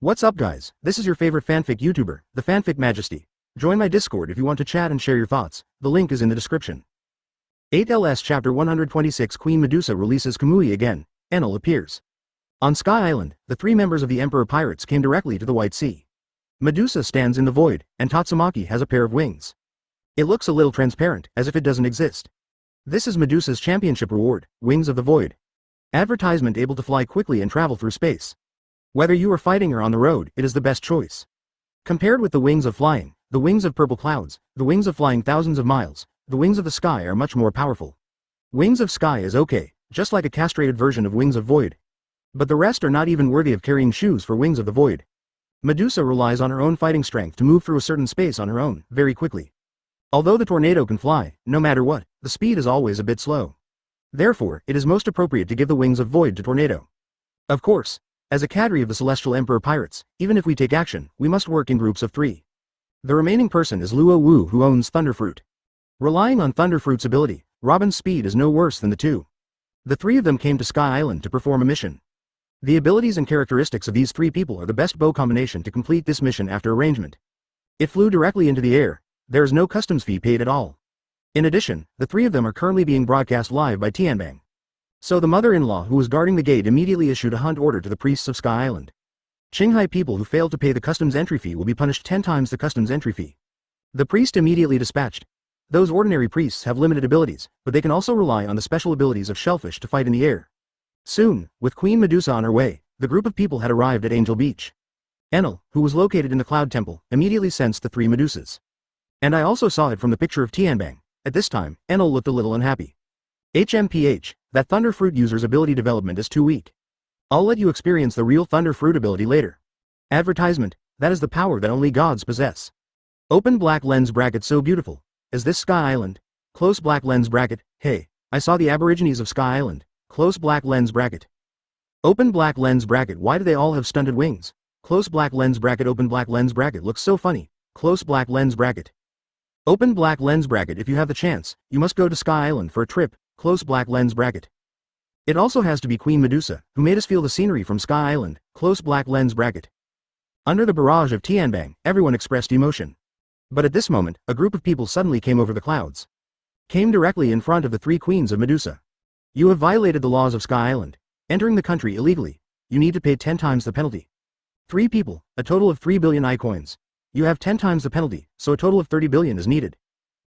What's up guys, this is your favorite fanfic YouTuber, the Fanfic Majesty. Join my Discord if you want to chat and share your thoughts, the link is in the description. 8LS Chapter 126 Queen Medusa releases Kamui again, Enel appears. On Sky Island, the three members of the Emperor Pirates came directly to the White Sea. Medusa stands in the void, and Tatsumaki has a pair of wings. It looks a little transparent, as if it doesn't exist. This is Medusa's championship reward, Wings of the Void. Advertisement able to fly quickly and travel through space. Whether you are fighting or on the road, it is the best choice. Compared with the wings of flying, the wings of purple clouds, the wings of flying thousands of miles, the wings of the sky are much more powerful. Wings of sky is okay, just like a castrated version of Wings of Void. But the rest are not even worthy of carrying shoes for Wings of the Void. Medusa relies on her own fighting strength to move through a certain space on her own, very quickly. Although the tornado can fly, no matter what, the speed is always a bit slow. Therefore, it is most appropriate to give the Wings of Void to Tornado. Of course, as a cadre of the Celestial Emperor Pirates, even if we take action, we must work in groups of 3. The remaining person is Luo Wu who owns Thunderfruit. Relying on Thunderfruit's ability, Robin's speed is no worse than the 2. The 3 of them came to Sky Island to perform a mission. The abilities and characteristics of these 3 people are the best bow combination to complete this mission after arrangement. It flew directly into the air, there is no customs fee paid at all. In addition, the 3 of them are currently being broadcast live by Tianbang. So the mother-in-law who was guarding the gate immediately issued a hunt order to the priests of Sky Island. Qinghai people who failed to pay the customs entry fee will be punished 10 times the customs entry fee. The priest immediately dispatched. Those ordinary priests have limited abilities, but they can also rely on the special abilities of shellfish to fight in the air. Soon, with Queen Medusa on her way, the group of people had arrived at Angel Beach. Enel, who was located in the Cloud Temple, immediately sensed the 3 Medusas. And I also saw it from the picture of Tianbang. At this time, Enel looked a little unhappy. HMPH, that Thunderfruit user's ability development is too weak. I'll let you experience the real Thunderfruit ability later. Advertisement, that is the power that only gods possess. Open black lens bracket so beautiful. Is this Sky Island? Close black lens bracket, hey, I saw the aborigines of Sky Island. Close black lens bracket. Open black lens bracket, why do they all have stunted wings? Close black lens bracket, open black lens bracket, looks so funny. Close black lens bracket. Open black lens bracket, if you have the chance, you must go to Sky Island for a trip. Close black lens bracket. It also has to be Queen Medusa, who made us feel the scenery from Sky Island. Close black lens bracket. Under the barrage of Tianbang, everyone expressed emotion. But at this moment, a group of people suddenly came over the clouds. Came directly in front of the 3 queens of Medusa. You have violated the laws of Sky Island. Entering the country illegally. You need to pay 10 times the penalty. 3 people, a total of 3 billion I-coins. You have 10 times the penalty, so a total of 30 billion is needed.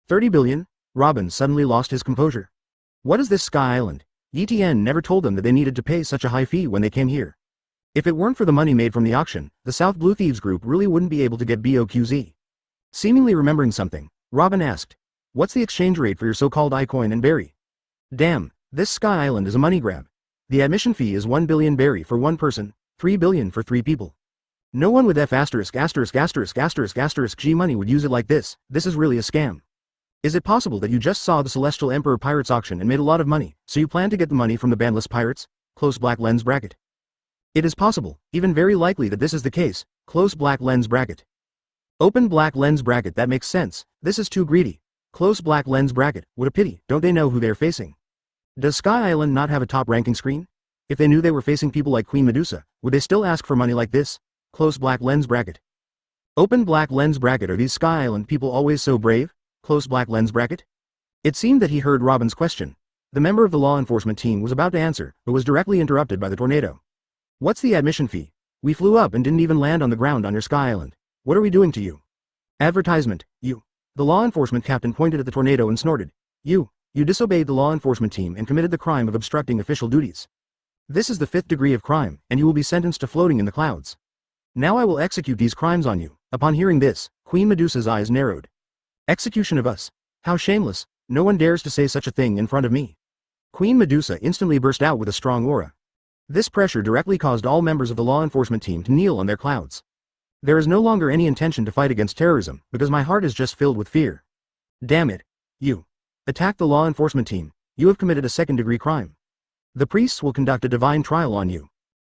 30 billion? Robin suddenly lost his composure. What is this Sky Island? Tian never told them that they needed to pay such a high fee when they came here. If it weren't for the money made from the auction, the South Blue Thieves group really wouldn't be able to get BOQZ. Seemingly remembering something, Robin asked, what's the exchange rate for your so-called I-coin and berry? Damn, this Sky Island is a money grab. The admission fee is 1 billion berry for 1 person, 3 billion for 3 people. No one with F********* G money would use it like this. This is really a scam. Is it possible that you just saw the Celestial Emperor Pirates auction and made a lot of money, so you plan to get the money from the bandless pirates? Close black lens bracket. It is possible, even very likely that this is the case. Close black lens bracket. Open black lens bracket, that makes sense. This is too greedy. Close black lens bracket, what a pity, don't they know who they're facing? Does Sky Island not have a top ranking screen? If they knew they were facing people like Queen Medusa, would they still ask for money like this? Close black lens bracket. Open black lens bracket, are these Sky Island people always so brave? Close black lens bracket. It seemed that he heard Robin's question. The member of the law enforcement team was about to answer, but was directly interrupted by the tornado. What's the admission fee? We flew up and didn't even land on the ground on your Sky Island. What are we doing to you? Advertisement, you. The law enforcement captain pointed at the tornado and snorted. You disobeyed the law enforcement team and committed the crime of obstructing official duties. This is the 5th degree of crime, and you will be sentenced to floating in the clouds. Now I will execute these crimes on you. Upon hearing this, Queen Medusa's eyes narrowed. Execution of us? How shameless, no one dares to say such a thing in front of me. Queen Medusa instantly burst out with a strong aura. This pressure directly caused all members of the law enforcement team to kneel on their clouds. There is no longer any intention to fight against terrorism, because my heart is just filled with fear. Damn it. You attacked the law enforcement team. You have committed a 2nd-degree crime. The priests will conduct a divine trial on you.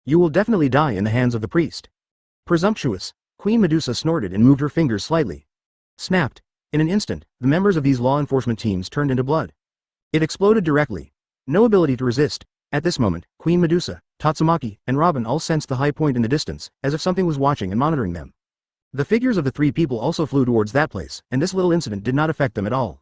You will definitely die in the hands of the priest. Presumptuous. Queen Medusa snorted and moved her fingers slightly. Snapped. In an instant, the members of these law enforcement teams turned into blood. It exploded directly. No ability to resist. At this moment, Queen Medusa, Tatsumaki, and Robin all sensed the high point in the distance, as if something was watching and monitoring them. The figures of the three people also flew towards that place, and this little incident did not affect them at all.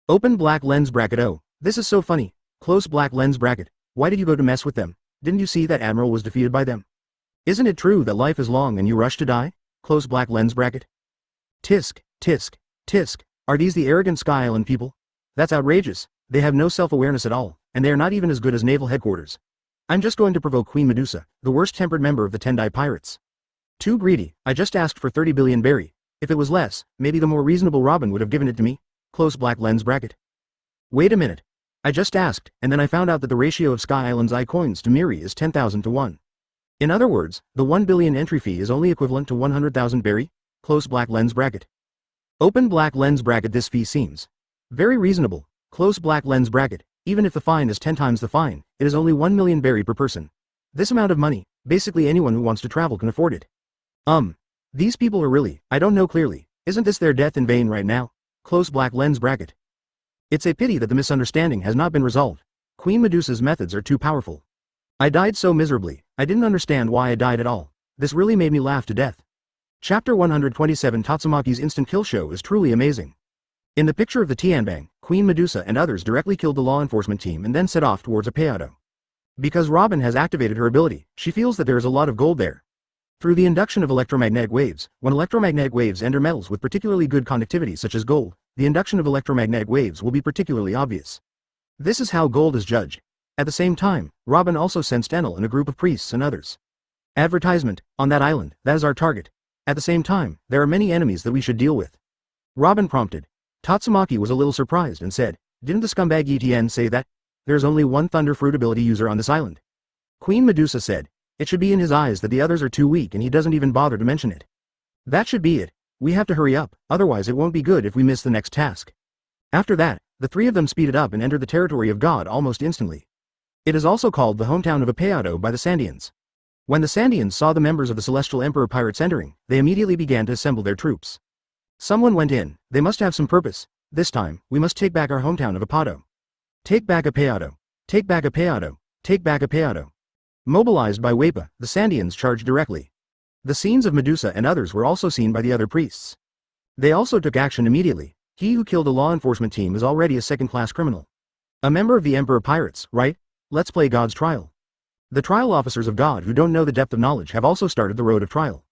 Open black lens bracket. Oh, this is so funny. Close black lens bracket. Why did you go to mess with them? Didn't you see that Admiral was defeated by them? Isn't it true that life is long and you rush to die? Close black lens bracket. Tisk, tisk, tisk. Are these the arrogant Sky Island people? That's outrageous. They have no self-awareness at all, and they are not even as good as naval headquarters. I'm just going to provoke Queen Medusa, the worst-tempered member of the Tiandi Pirates. Too greedy. I just asked for 30 billion berry. If it was less, maybe the more reasonable Robin would have given it to me. Close black lens bracket. Wait a minute. I just asked, and then I found out that the ratio of Sky Island's I coins to Miri is 10,000 to 1. In other words, the 1 billion entry fee is only equivalent to 100,000 berry. Close black lens bracket. Open black lens bracket. This fee seems very reasonable. Close black lens bracket. Even if the fine is 10 times the fine, it is only 1 million berry per person. This amount of money, basically anyone who wants to travel can afford it. These people are really, I don't know clearly, isn't this their death in vain right now? Close black lens bracket. It's a pity that the misunderstanding has not been resolved. Queen Medusa's methods are too powerful. I died so miserably, I didn't understand why I died at all. This really made me laugh to death. Chapter 127. Tatsumaki's instant kill show is truly amazing. In the picture of the Tianbang, Queen Medusa and others directly killed the law enforcement team and then set off towards a payout. Because Robin has activated her ability, she feels that there is a lot of gold there. Through the induction of electromagnetic waves, when electromagnetic waves enter metals with particularly good conductivity such as gold, the induction of electromagnetic waves will be particularly obvious. This is how gold is judged. At the same time, Robin also sensed Enel and a group of priests and others. Advertisement, on that island, that is our target. At the same time, there are many enemies that we should deal with. Robin prompted. Tatsumaki was a little surprised and said, didn't the scumbag Tian say that? There's only one thunder fruit ability user on this island. Queen Medusa said, it should be in his eyes that the others are too weak and he doesn't even bother to mention it. That should be it. We have to hurry up, otherwise it won't be good if we miss the next task. After that, the three of them speeded up and entered the territory of God almost instantly. It is also called the hometown of Apeado by the Sandians. When the Sandians saw the members of the Celestial Emperor Pirates entering, they immediately began to assemble their troops. Someone went in, they must have some purpose. This time, we must take back our hometown of Apado. Take back Apeado. Take back Apeado. Take back Apeado. Mobilized by Wapa, the Sandians charged directly. The scenes of Medusa and others were also seen by the other priests. They also took action immediately. He who killed a law enforcement team is already a second-class criminal. A member of the Emperor Pirates, right? Let's play God's trial. The trial officers of God who don't know the depth of knowledge have also started the road of trial.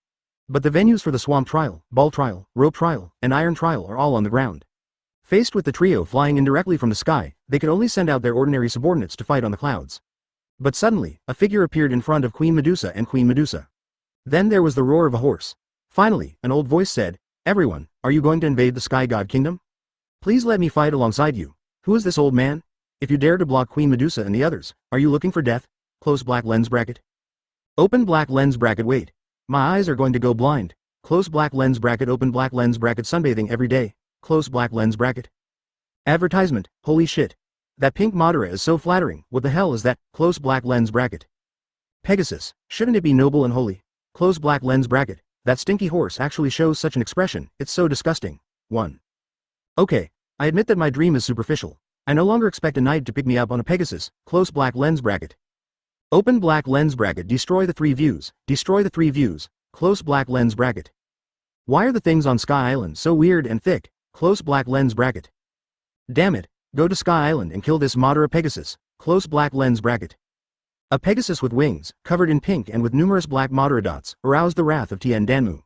But the venues for the swamp trial, ball trial, rope trial, and iron trial are all on the ground. Faced with the trio flying indirectly from the sky, they could only send out their ordinary subordinates to fight on the clouds. But suddenly, a figure appeared in front of Queen Medusa and Queen Medusa. Then there was the roar of a horse. Finally, an old voice said, everyone, are you going to invade the Sky God Kingdom? Please let me fight alongside you. Who is this old man? If you dare to block Queen Medusa and the others, are you looking for death? Close black lens bracket. Open black lens bracket. Wait. My eyes are going to go blind. Close black lens bracket. Open black lens bracket. Sunbathing every day. Close black lens bracket. Advertisement, holy shit. That pink Madara is so flattering, what the hell is that? Close black lens bracket. Pegasus, shouldn't it be noble and holy? Close black lens bracket. That stinky horse actually shows such an expression, it's so disgusting. 1. Okay, I admit that my dream is superficial. I no longer expect a knight to pick me up on a Pegasus. Close black lens bracket. Open black lens bracket. Destroy the three views. Destroy the three views. Close black lens bracket. Why are the things on Sky Island so weird and thick? Close black lens bracket. Damn it. Go to Sky Island and kill this Madara Pegasus. Close black lens bracket. A Pegasus with wings, covered in pink and with numerous black Madara dots, aroused the wrath of Tian Danmu.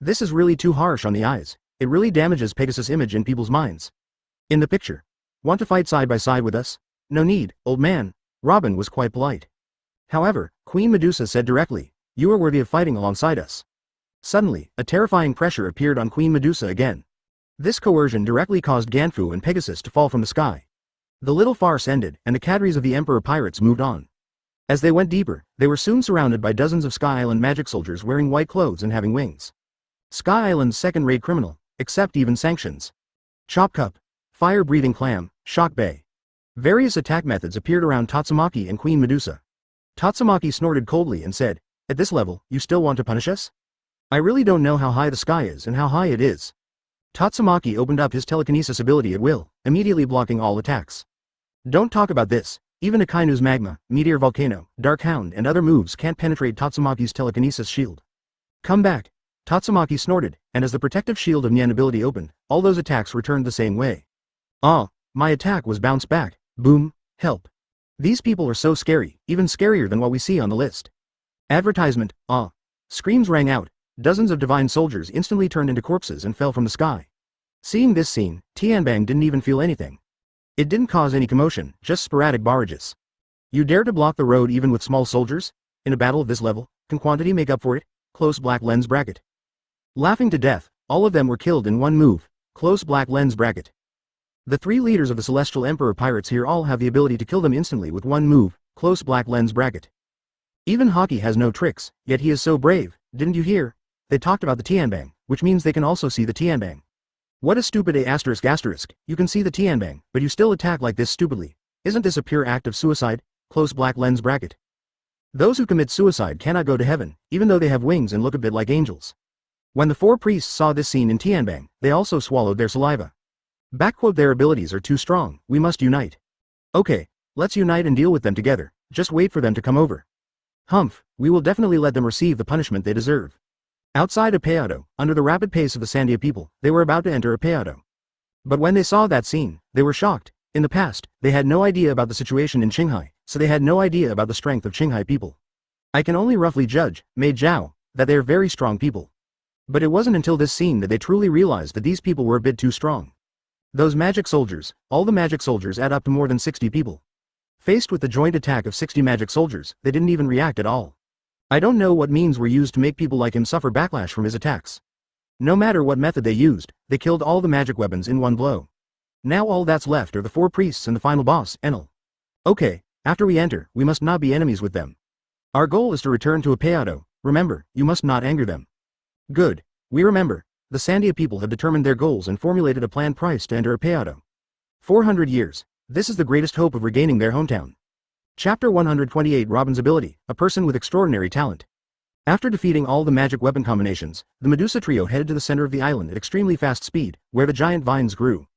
This is really too harsh on the eyes. It really damages Pegasus' image in people's minds. In the picture. Want to fight side by side with us? No need, old man. Robin was quite polite. However, Queen Medusa said directly, you are worthy of fighting alongside us. Suddenly, a terrifying pressure appeared on Queen Medusa again. This coercion directly caused Ganfu and Pegasus to fall from the sky. The little farce ended, and the cadres of the Emperor Pirates moved on. As they went deeper, they were soon surrounded by dozens of Sky Island magic soldiers wearing white clothes and having wings. Sky Island's second-rate criminal, except even sanctions. Chop Cup, Fire-breathing clam, Shock Bay. Various attack methods appeared around Tatsumaki and Queen Medusa. Tatsumaki snorted coldly and said, at this level, you still want to punish us? I really don't know how high the sky is and how high it is. Tatsumaki opened up his telekinesis ability at will, immediately blocking all attacks. Don't talk about this. Even Akainu's magma, meteor volcano, dark hound and other moves can't penetrate Tatsumaki's telekinesis shield. Come back. Tatsumaki snorted, and as the protective shield of Nyan ability opened, all those attacks returned the same way. Ah, my attack was bounced back. Boom, help. These people are so scary, even scarier than what we see on the list. Advertisement, ah. Screams rang out, dozens of divine soldiers instantly turned into corpses and fell from the sky. Seeing this scene, Tianbang didn't even feel anything. It didn't cause any commotion, just sporadic barrages. You dare to block the road even with small soldiers? In a battle of this level, can quantity make up for it? Close black lens bracket. Laughing to death, all of them were killed in one move. Close black lens bracket. The 3 leaders of the Celestial Emperor Pirates here all have the ability to kill them instantly with one move. Close black lens bracket. Even Hockey has no tricks, yet he is so brave. Didn't you hear? They talked about the Tianbang, which means they can also see the Tianbang. What a stupid ***. You can see the Tianbang, but you still attack like this stupidly. Isn't this a pure act of suicide? Close black lens bracket. Those who commit suicide cannot go to heaven, even though they have wings and look a bit like angels. When the 4 priests saw this scene in Tianbang, they also swallowed their saliva. Their abilities are too strong, we must unite. Okay, let's unite and deal with them together, just wait for them to come over. Humph, we will definitely let them receive the punishment they deserve. Outside of Peado, under the rapid pace of the Sandia people, they were about to enter a Peado. But when they saw that scene, they were shocked. In the past, they had no idea about the situation in Qinghai, so they had no idea about the strength of Qinghai people. I can only roughly judge, Mei Zhao, that they are very strong people. But it wasn't until this scene that they truly realized that these people were a bit too strong. Those magic soldiers, all the magic soldiers add up to more than 60 people. Faced with the joint attack of 60 magic soldiers, they didn't even react at all. I don't know what means were used to make people like him suffer backlash from his attacks. No matter what method they used, they killed all the magic weapons in one blow. Now all that's left are the 4 priests and the final boss, Enel. Okay, after we enter, we must not be enemies with them. Our goal is to return to a Peado. Remember, you must not anger them. Good, we remember. The Sandia people have determined their goals and formulated a planned price to enter a Peado. 400 years. This is the greatest hope of regaining their hometown. Chapter 128 Robin's Ability, a person with extraordinary talent. After defeating all the magic weapon combinations, the Medusa trio headed to the center of the island at extremely fast speed, where the giant vines grew.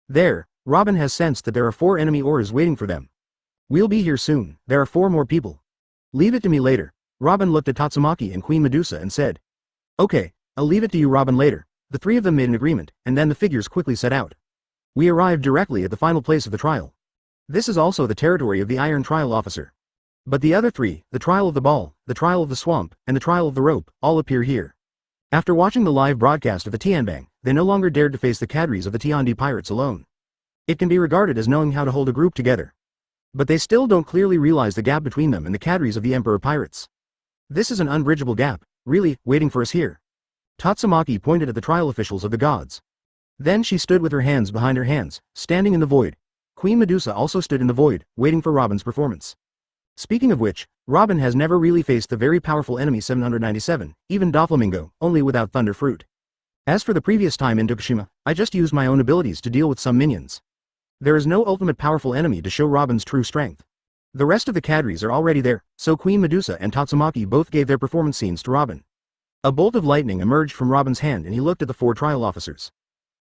There, Robin has sensed that there are 4 enemy auras waiting for them. We'll be here soon, there are 4 more people. Leave it to me later. Robin looked at Tatsumaki and Queen Medusa and said. Okay, I'll leave it to you Robin later. The 3 of them made an agreement, and then the figures quickly set out. We arrived directly at the final place of the trial. This is also the territory of the Iron Trial Officer. But the other 3, the Trial of the Ball, the Trial of the Swamp, and the Trial of the Rope, all appear here. After watching the live broadcast of the Tianbang, they no longer dared to face the cadres of the Tiandi Pirates alone. It can be regarded as knowing how to hold a group together. But they still don't clearly realize the gap between them and the cadres of the Emperor Pirates. This is an unbridgeable gap, really, waiting for us here. Tatsumaki pointed at the trial officials of the gods. Then she stood with her hands behind her hands, standing in the void. Queen Medusa also stood in the void, waiting for Robin's performance. Speaking of which, Robin has never really faced the very powerful enemy 797, even Doflamingo, only without Thunder Fruit. As for the previous time in Tokushima, I just used my own abilities to deal with some minions. There is no ultimate powerful enemy to show Robin's true strength. The rest of the cadres are already there, so Queen Medusa and Tatsumaki both gave their performance scenes to Robin. A bolt of lightning emerged from Robin's hand and he looked at the 4 trial officers.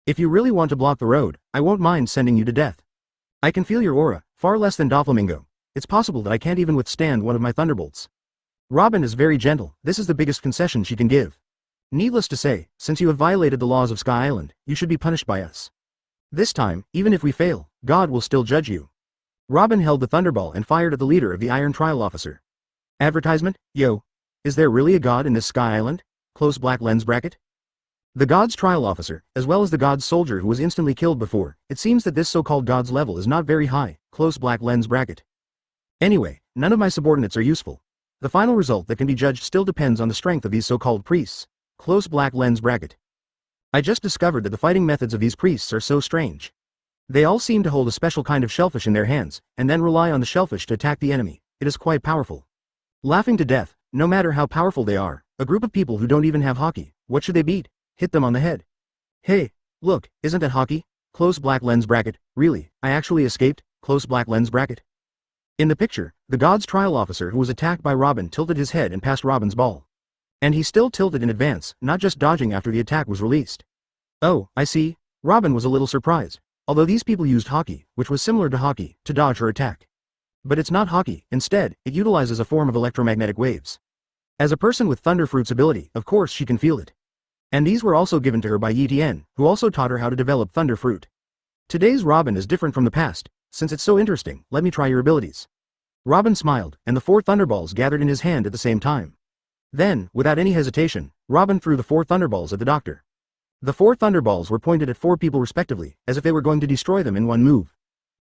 If you really want to block the road, I won't mind sending you to death. I can feel your aura, far less than Doflamingo. It's possible that I can't even withstand one of my thunderbolts. Robin is very gentle, this is the biggest concession she can give. Needless to say, since you have violated the laws of Sky Island, you should be punished by us. This time, even if we fail, God will still judge you. Robin held the thunderball and fired at the leader of the Iron Trial Officer. Advertisement, yo. Is there really a god in this Sky Island? Close black lens bracket. The god's trial officer, as well as the god's soldier who was instantly killed before, it seems that this so-called god's level is not very high, close black lens bracket. Anyway, none of my subordinates are useful. The final result that can be judged still depends on the strength of these so-called priests, close black lens bracket. I just discovered that the fighting methods of these priests are so strange. They all seem to hold a special kind of shellfish in their hands, and then rely on the shellfish to attack the enemy. It is quite powerful. Laughing to death, no matter how powerful they are, a group of people who don't even have hockey, what should they beat? Hit them on the head. Hey, look, isn't that hockey? Close black lens bracket, really, I actually escaped, close black lens bracket. In the picture, the god's trial officer who was attacked by Robin tilted his head and passed Robin's ball. And he still tilted in advance, not just dodging after the attack was released. Oh, I see. Robin was a little surprised, although these people used hockey, which was similar to hockey, to dodge her attack. But it's not hockey, instead, it utilizes a form of electromagnetic waves. As a person with Thunder Fruit's ability, of course she can feel it. And these were also given to her by Tian, who also taught her how to develop Thunder Fruit. Today's Robin is different from the past. Since it's so interesting, let me try your abilities. Robin smiled, and the 4 thunderballs gathered in his hand at the same time. Then, without any hesitation, Robin threw the 4 thunderballs at the doctor. The 4 thunderballs were pointed at 4 people respectively, as if they were going to destroy them in one move.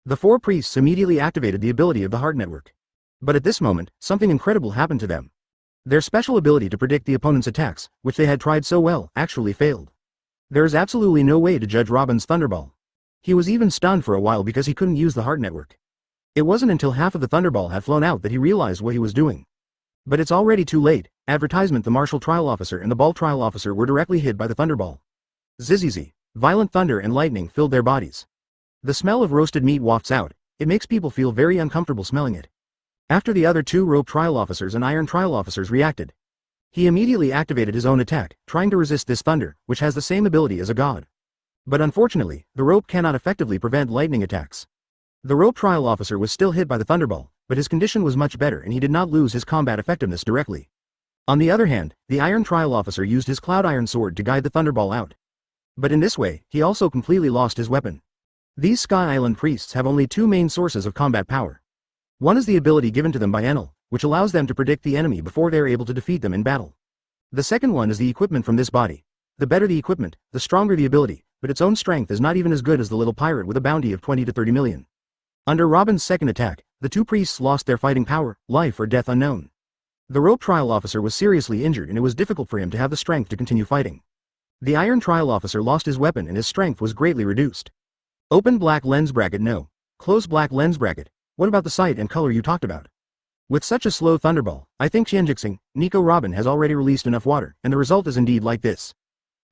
The 4 priests immediately activated the ability of the Heart Network. But at this moment, something incredible happened to them. Their special ability to predict the opponent's attacks, which they had tried so well, actually failed. There is absolutely no way to judge Robin's Thunderball. He was even stunned for a while because he couldn't use the Heart Network. It wasn't until half of the Thunderball had flown out that he realized what he was doing. But it's already too late. Advertisement: the Martial Trial Officer and the Ball Trial Officer were directly hit by the Thunderball. Zzzz. Violent thunder and lightning filled their bodies. The smell of roasted meat wafts out. It makes people feel very uncomfortable smelling it. After the other 2 Rope Trial Officers and Iron Trial Officers reacted, he immediately activated his own attack, trying to resist this thunder, which has the same ability as a god. But unfortunately, the rope cannot effectively prevent lightning attacks. The Rope Trial Officer was still hit by the Thunderball, but his condition was much better and he did not lose his combat effectiveness directly. On the other hand, the Iron Trial Officer used his Cloud Iron Sword to guide the Thunderball out. But in this way, he also completely lost his weapon. These Sky Island priests have only 2 main sources of combat power. One is the ability given to them by Enel, which allows them to predict the enemy before they are able to defeat them in battle. The second one is the equipment from this body. The better the equipment, the stronger the ability, but its own strength is not even as good as the little pirate with a bounty of 20 to 30 million. Under Robin's second attack, the 2 priests lost their fighting power, life or death unknown. The Rope Trial Officer was seriously injured and it was difficult for him to have the strength to continue fighting. The Iron Trial Officer lost his weapon and his strength was greatly reduced. Open black lens bracket. No. Close black lens bracket. What about the sight and color you talked about? With such a slow Thunderball, I think Tianjixing, Nico Robin has already released enough water, and the result is indeed like this.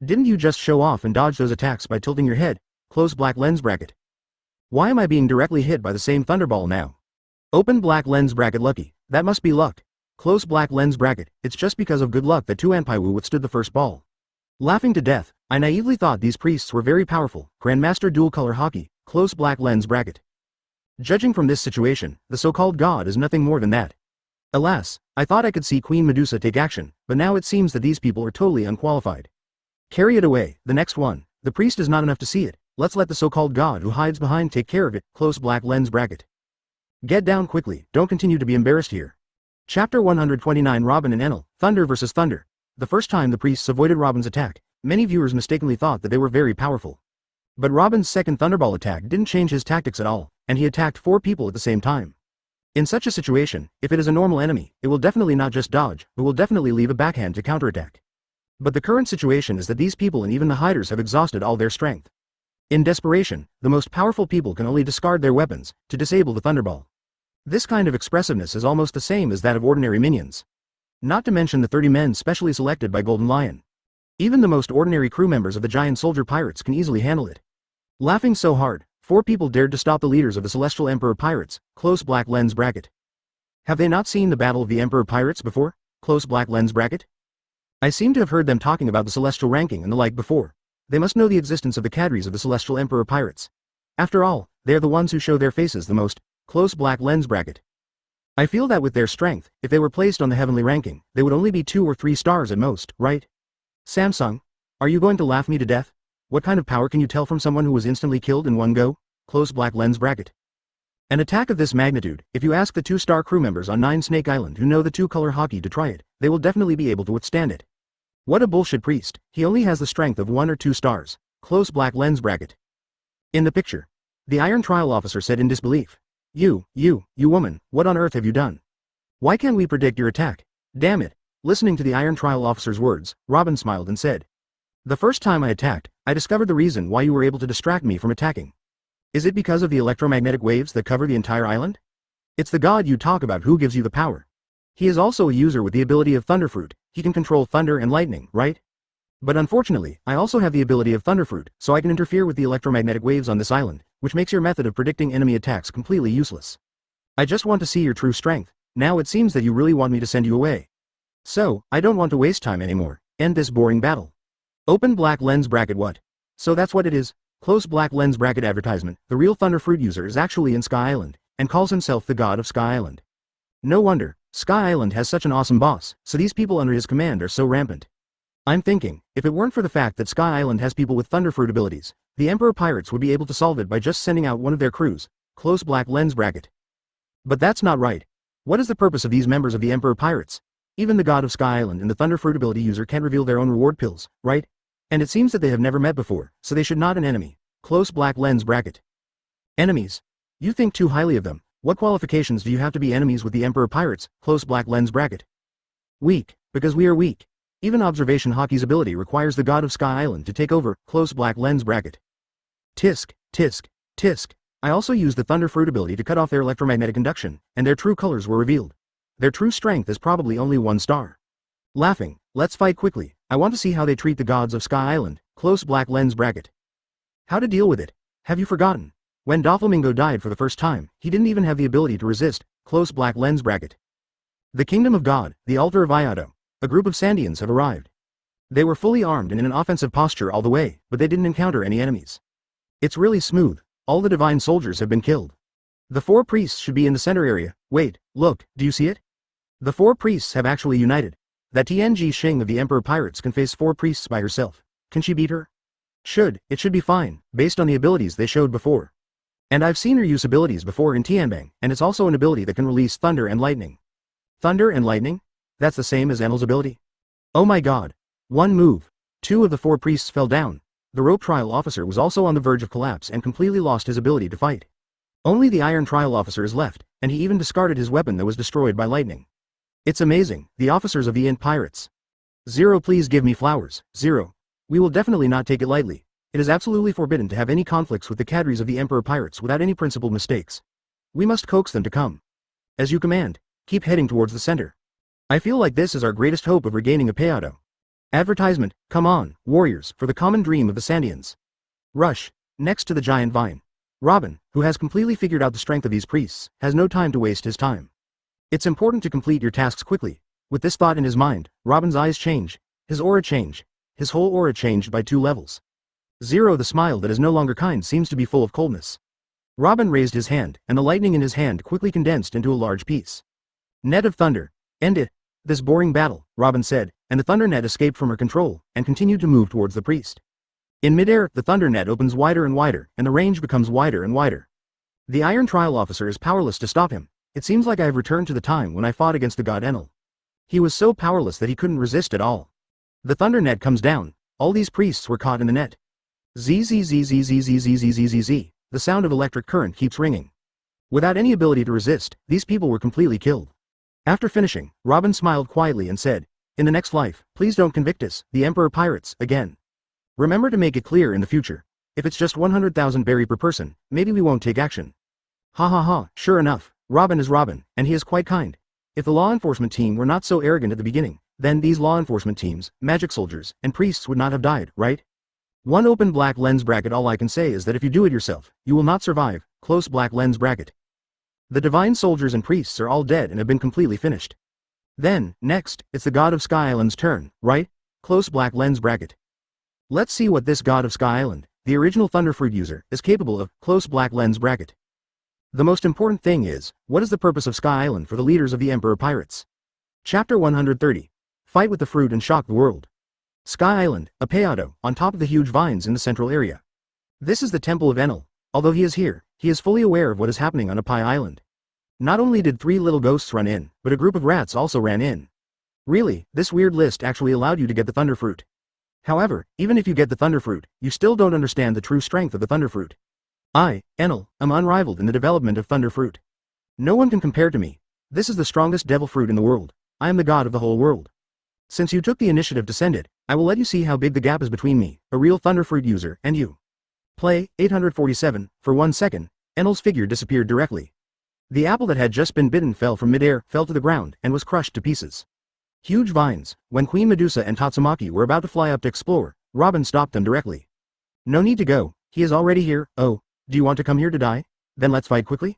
Didn't you just show off and dodge those attacks by tilting your head? Close black lens bracket. Why am I being directly hit by the same Thunderball now? Open black lens bracket. Lucky. That must be luck. Close black lens bracket. It's just because of good luck that Tianbao withstood the first ball. Laughing to death, I naively thought these priests were very powerful. Grandmaster dual color hockey. Close black lens bracket. Judging from this situation, the so-called god is nothing more than that. Alas, I thought I could see Queen Medusa take action, but now it seems that these people are totally unqualified. Carry it away. The next one. The priest is not enough to see it. Let's let the so-called god who hides behind take care of it. Close black lens bracket. Get down quickly. Don't continue to be embarrassed here. Chapter 129. Robin and Enel, Thunder vs. Thunder. The first time the priests avoided Robin's attack, many viewers mistakenly thought that they were very powerful. But Robin's second Thunderball attack didn't change his tactics at all, and he attacked 4 people at the same time. In such a situation, if it is a normal enemy, it will definitely not just dodge, but will definitely leave a backhand to counterattack. But the current situation is that these people and even the hiders have exhausted all their strength. In desperation, the most powerful people can only discard their weapons to disable the Thunderball. This kind of expressiveness is almost the same as that of ordinary minions. Not to mention the 30 men specially selected by Golden Lion. Even the most ordinary crew members of the giant soldier pirates can easily handle it. Laughing so hard, 4 people dared to stop the leaders of the Celestial Emperor Pirates. Close black lens bracket. Have they not seen the Battle of the Emperor Pirates before? Close black lens bracket. I seem to have heard them talking about the celestial ranking and the like before. They must know the existence of the cadres of the Celestial Emperor Pirates. After all, they are the ones who show their faces the most. Close black lens bracket. I feel that with their strength, if they were placed on the heavenly ranking, they would only be 2 or 3 stars at most, right? Samsung, are you going to laugh me to death? What kind of power can you tell from someone who was instantly killed in one go? Close black lens bracket. An attack of this magnitude, if you ask the 2-star crew members on 9 Snake Island who know the 2-color hockey to try it, they will definitely be able to withstand it. What a bullshit priest, he only has the strength of 1 or 2 stars. Close black lens bracket. In the picture, the Iron Trial Officer said in disbelief. You woman, what on earth have you done? Why can't we predict your attack? Damn it. Listening to the Iron Trial Officer's words, Robin smiled and said. The first time I attacked, I discovered the reason why you were able to distract me from attacking. Is it because of the electromagnetic waves that cover the entire island? It's the god you talk about who gives you the power. He is also a user with the ability of Thunderfruit. He can control thunder and lightning, right? But unfortunately, I also have the ability of Thunderfruit, so I can interfere with the electromagnetic waves on this island, which makes your method of predicting enemy attacks completely useless. I just want to see your true strength. Now it seems that you really want me to send you away. So, I don't want to waste time anymore. End this boring battle. Open black lens bracket. What? So that's what it is. Close black lens bracket advertisement. The real Thunderfruit user is actually in Sky Island. and calls himself the god of Sky Island. No wonder, Sky Island has such an awesome boss, so these people under his command are so rampant. I'm thinking, if it weren't for the fact that Sky Island has people with Thunderfruit abilities, the Emperor Pirates would be able to solve it by just sending out one of their crews, close black lens bracket. But that's not right. What is the purpose of these members of the Emperor Pirates? Even the god of Sky Island and the Thunderfruit ability user can't reveal their own reward pills, right? And it seems that they have never met before, so they should not an enemy. Close black lens bracket. Enemies? You think too highly of them. What qualifications do you have to be enemies with the Emperor Pirates? Close black lens bracket. Weak, because we are weak. Even Observation Hockey's ability requires the god of Sky Island to take over. Close black lens bracket. Tisk, tisk, tisk. I also used the Thunderfruit ability to cut off their electromagnetic induction, and their true colors were revealed. Their true strength is probably only 1 star. Laughing, let's fight quickly. I want to see how they treat the gods of Sky Island. Close black lens bracket. How to deal with it? Have you forgotten? When Doflamingo died for the first time, he didn't even have the ability to resist. Close black lens bracket. The Kingdom of God, the Altar of Iato. A group of Sandians have arrived. They were fully armed and in an offensive posture all the way, but they didn't encounter any enemies. It's really smooth. All the divine soldiers have been killed. The 4 priests should be in the center area. Wait, look, do you see it? The 4 priests have actually united. That Tianji Xing of the Emperor Pirates can face 4 priests by herself. Can she beat her? It should be fine, based on the abilities they showed before. And I've seen her use abilities before in Tianbang, and it's also an ability that can release thunder and lightning. Thunder and lightning? That's the same as Enel's ability? Oh my god. One move. 2 of the 4 priests fell down. The rope trial officer was also on the verge of collapse and completely lost his ability to fight. Only the iron trial officer is left, and he even discarded his weapon that was destroyed by lightning. It's amazing, the officers of the Pirates. 0 please give me flowers, 0. We will definitely not take it lightly. It is absolutely forbidden to have any conflicts with the cadres of the Emperor Pirates without any principled mistakes. We must coax them to come. As you command, keep heading towards the center. I feel like this is our greatest hope of regaining a payout. Advertisement, come on, warriors, for the common dream of the Sandians. Rush, next to the giant vine. Robin, who has completely figured out the strength of these priests, has no time to waste his time. It's important to complete your tasks quickly. With this thought in his mind, Robin's eyes change, his aura change, his whole aura changed by 2 levels. 0 the smile that is no longer kind seems to be full of coldness. Robin raised his hand, and the lightning in his hand quickly condensed into a large piece. Net of thunder. End it. This boring battle, Robin said, and the thunder net escaped from her control, and continued to move towards the priest. In midair, the thunder net opens wider and wider, and the range becomes wider and wider. The iron trial officer is powerless to stop him. It seems like I have returned to the time when I fought against the god Enel. He was so powerless that he couldn't resist at all. The thunder net comes down. All these priests were caught in the net. Zzzzzzzzzzzzzzzzz. The sound of electric current keeps ringing. Without any ability to resist, these people were completely killed. After finishing, Robin smiled quietly and said, "In the next life, please don't convict us, the Emperor Pirates, again. Remember to make it clear in the future. If it's just 100,000 berry per person, maybe we won't take action." Ha ha ha, sure enough, Robin is Robin, and he is quite kind. If the law enforcement team were not so arrogant at the beginning, then these law enforcement teams, magic soldiers, and priests would not have died, right? One open black lens bracket. All I can say is that if you do it yourself, you will not survive. Close black lens bracket. The divine soldiers and priests are all dead and have been completely finished. Then, next, it's the god of Sky Island's turn, right? Close black lens bracket. Let's see what this god of Sky Island, the original Thunderfruit user, is capable of. Close black lens bracket. The most important thing is, what is the purpose of Sky Island for the leaders of the Emperor Pirates? Chapter 130. Fight with the fruit and shock the world. Sky Island, a payout, on top of the huge vines in the central area. This is the Temple of Enel. Although he is here, he is fully aware of what is happening on Apai Island. Not only did 3 little ghosts run in, but a group of rats also ran in. Really, this weird list actually allowed you to get the Thunderfruit. However, even if you get the Thunderfruit, you still don't understand the true strength of the Thunderfruit. I, Enel, am unrivaled in the development of Thunderfruit. No one can compare to me. This is the strongest devil fruit in the world. I am the god of the whole world. Since you took the initiative to send it, I will let you see how big the gap is between me, a real Thunderfruit user, and you. Play, 847, for 1 second, Enel's figure disappeared directly. The apple that had just been bitten fell from midair, fell to the ground, and was crushed to pieces. Huge vines. When Queen Medusa and Tatsumaki were about to fly up to explore, Robin stopped them directly. No need to go, he is already here. Oh, do you want to come here to die? Then let's fight quickly?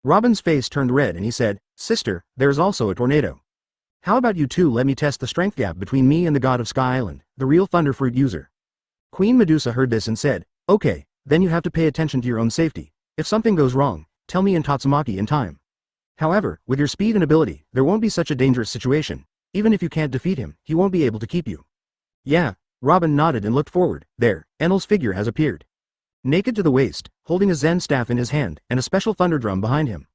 Robin's face turned red and he said, "Sister, there is also a tornado. How about you two let me test the strength gap between me and the god of Sky Island, the real Thunderfruit user." Queen Medusa heard this and said, "Okay, then you have to pay attention to your own safety. If something goes wrong, tell me and Tatsumaki in time. However, with your speed and ability, there won't be such a dangerous situation. Even if you can't defeat him, he won't be able to keep you. Yeah, Robin nodded and looked forward. There, Enel's figure has appeared. Naked to the waist, holding a Zen staff in his hand, and a special thunder drum behind him.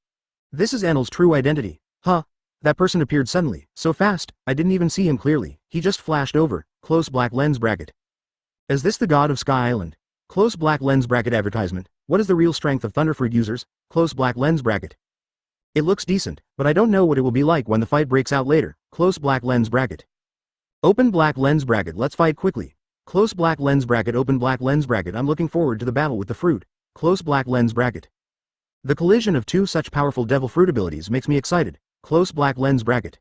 This is Enel's true identity. Huh. That person appeared suddenly, so fast, I didn't even see him clearly. He just flashed over. Close black lens bracket. Is this the god of Sky Island? Close black lens bracket advertisement. What is the real strength of Thunderfruit users? Close black lens bracket. It looks decent, but I don't know what it will be like when the fight breaks out later. Close black lens bracket. Open black lens bracket. Let's fight quickly. Close black lens bracket. Open black lens bracket. I'm looking forward to the battle with the fruit. Close black lens bracket. The collision of two such powerful devil fruit abilities makes me excited. Close black lens bracket.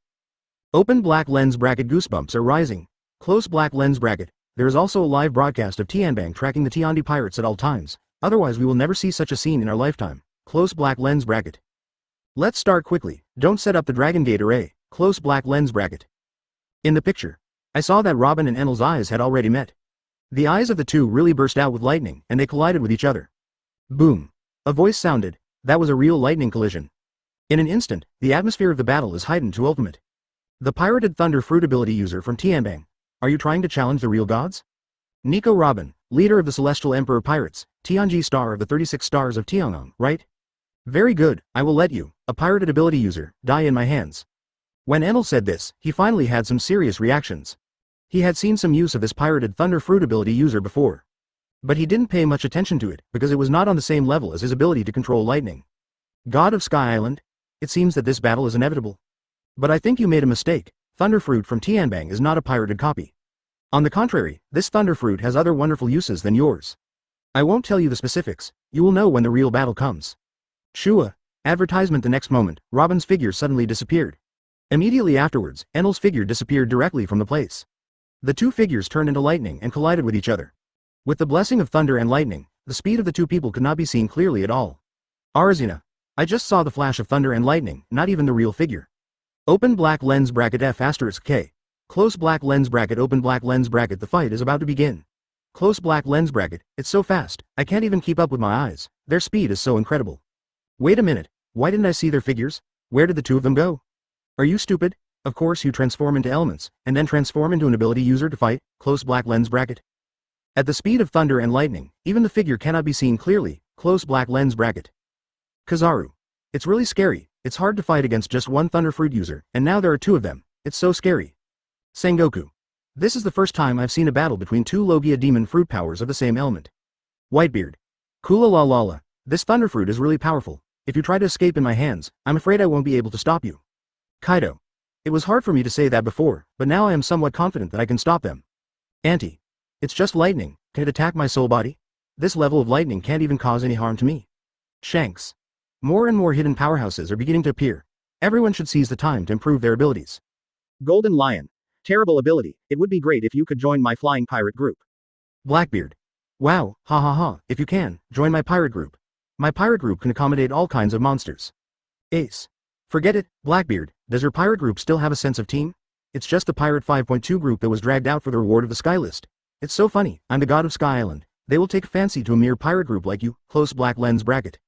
Open black lens bracket. Goosebumps are rising. Close black lens bracket. There is also a live broadcast of Tianbang tracking the Tiandi Pirates at all times. Otherwise we will never see such a scene in our lifetime. Close black lens bracket. Let's start quickly. Don't set up the Dragon Gate array. Close black lens bracket. In the picture, I saw that Robin and Enel's eyes had already met. The eyes of the two really burst out with lightning, and they collided with each other. Boom. A voice sounded. That was a real lightning collision. In an instant, the atmosphere of the battle is heightened to ultimate. The pirated thunder fruit ability user from Tianbang. Are you trying to challenge the real gods? Nico Robin, leader of the Celestial Emperor Pirates, Tianji star of the 36 stars of Tianbang, right? Very good, I will let you, a pirated ability user, die in my hands. When Enel said this, he finally had some serious reactions. He had seen some use of this pirated thunder fruit ability user before. But he didn't pay much attention to it, because it was not on the same level as his ability to control lightning. God of Sky Island? It seems that this battle is inevitable. But I think you made a mistake. Thunderfruit from Tianbang is not a pirated copy. On the contrary, this Thunderfruit has other wonderful uses than yours. I won't tell you the specifics, you will know when the real battle comes. Shua. Advertisement. The next moment, Robin's figure suddenly disappeared. Immediately afterwards, Enel's figure disappeared directly from the place. The two figures turned into lightning and collided with each other. With the blessing of thunder and lightning, the speed of the two people could not be seen clearly at all. Arazina. I just saw the flash of thunder and lightning, not even the real figure. Open black lens bracket F asterisk K. Close black lens bracket. Open black lens bracket. The fight is about to begin. Close black lens bracket. It's so fast, I can't even keep up with my eyes. Their speed is so incredible. Wait a minute, why didn't I see their figures? Where did the two of them go? Are you stupid? Of course you transform into elements, and then transform into an ability user to fight. Close black lens bracket. At the speed of thunder and lightning, even the figure cannot be seen clearly. Close black lens bracket. Kizaru. It's really scary, it's hard to fight against just one Thunderfruit user, and now there are two of them, it's so scary. Sengoku. This is the first time I've seen a battle between two Logia demon fruit powers of the same element. Whitebeard. Kula la la la. This Thunderfruit is really powerful. If you try to escape in my hands, I'm afraid I won't be able to stop you. Kaido. It was hard for me to say that before, but now I am somewhat confident that I can stop them. Auntie. It's just lightning, can it attack my soul body? This level of lightning can't even cause any harm to me. Shanks. More and more hidden powerhouses are beginning to appear. Everyone should seize the time to improve their abilities. Golden Lion. Terrible ability, it would be great if you could join my flying pirate group. Blackbeard. Wow, ha ha ha, if you can, join my pirate group. My pirate group can accommodate all kinds of monsters. Ace. Forget it, Blackbeard, does your pirate group still have a sense of team? It's just the Pirate 5.2 group that was dragged out for the reward of the Sky List. It's so funny, I'm the god of Sky Island. They will take a fancy to a mere pirate group like you. Close black lens bracket.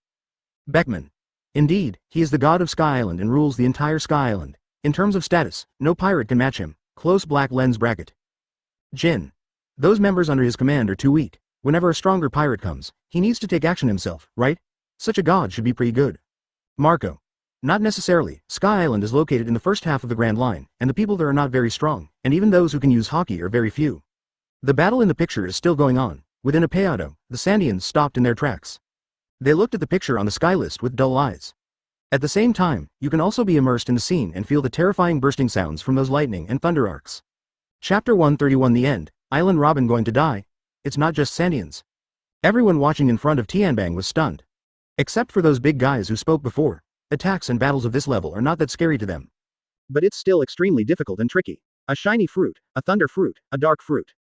Beckman. Indeed, he is the god of Sky Island and rules the entire Sky Island. In terms of status, no pirate can match him. Close black lens bracket. Jin. Those members under his command are too weak. Whenever a stronger pirate comes, he needs to take action himself, right? Such a god should be pretty good. Marco. Not necessarily. Sky Island is located in the first half of the Grand Line, and the people there are not very strong, and even those who can use hockey are very few. The battle in the picture is still going on. Within a Peado, the Sandians stopped in their tracks. They looked at the picture on the sky list with dull eyes. At the same time, you can also be immersed in the scene and feel the terrifying bursting sounds from those lightning and thunder arcs. Chapter 131. The end. Island Robin going to die? It's not just Sandians. Everyone watching in front of Tianbang was stunned. Except for those big guys who spoke before. Attacks and battles of this level are not that scary to them. But it's still extremely difficult and tricky. A shiny fruit, a thunder fruit, a dark fruit.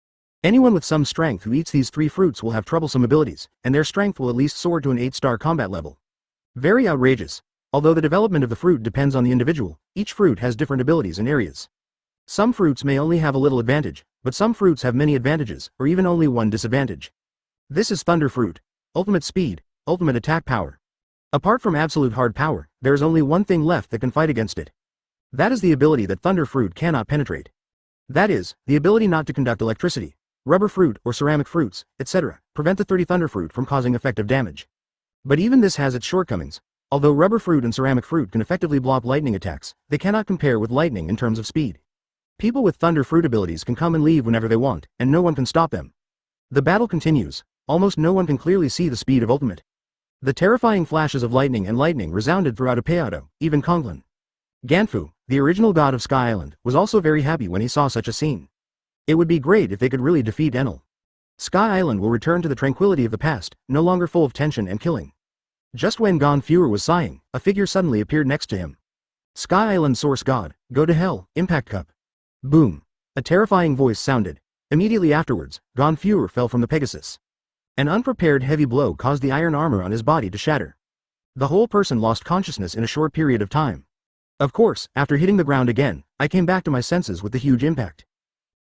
Anyone with some strength who eats these three fruits will have troublesome abilities, and their strength will at least soar to an 8-star combat level. Very outrageous. Although the development of the fruit depends on the individual, each fruit has different abilities and areas. Some fruits may only have a little advantage, but some fruits have many advantages, or even only one disadvantage. This is Thunder Fruit. Ultimate speed, ultimate attack power. Apart from absolute hard power, there is only one thing left that can fight against it. That is the ability that thunder fruit cannot penetrate. That is, the ability not to conduct electricity, rubber fruit or ceramic fruits, etc., prevent the 30 thunder fruit from causing effective damage. But even this has its shortcomings. Although rubber fruit and ceramic fruit can effectively block lightning attacks, they cannot compare with lightning in terms of speed. People with thunder fruit abilities can come and leave whenever they want, and no one can stop them. The battle continues. Almost no one can clearly see the speed of ultimate. The terrifying flashes of lightning and lightning resounded throughout Apeado, even Konglin. Ganfu, the original god of Sky Island, was also very happy when he saw such a scene. It would be great if they could really defeat Enel. Sky Island will return to the tranquility of the past, no longer full of tension and killing. Just when Ganfu was sighing, a figure suddenly appeared next to him. Sky Island Source God, go to hell, Impact Cup. Boom. A terrifying voice sounded. Immediately afterwards, Ganfu fell from the Pegasus. An unprepared heavy blow caused the iron armor on his body to shatter. The whole person lost consciousness in a short period of time. Of course, after hitting the ground again, I came back to my senses with the huge impact.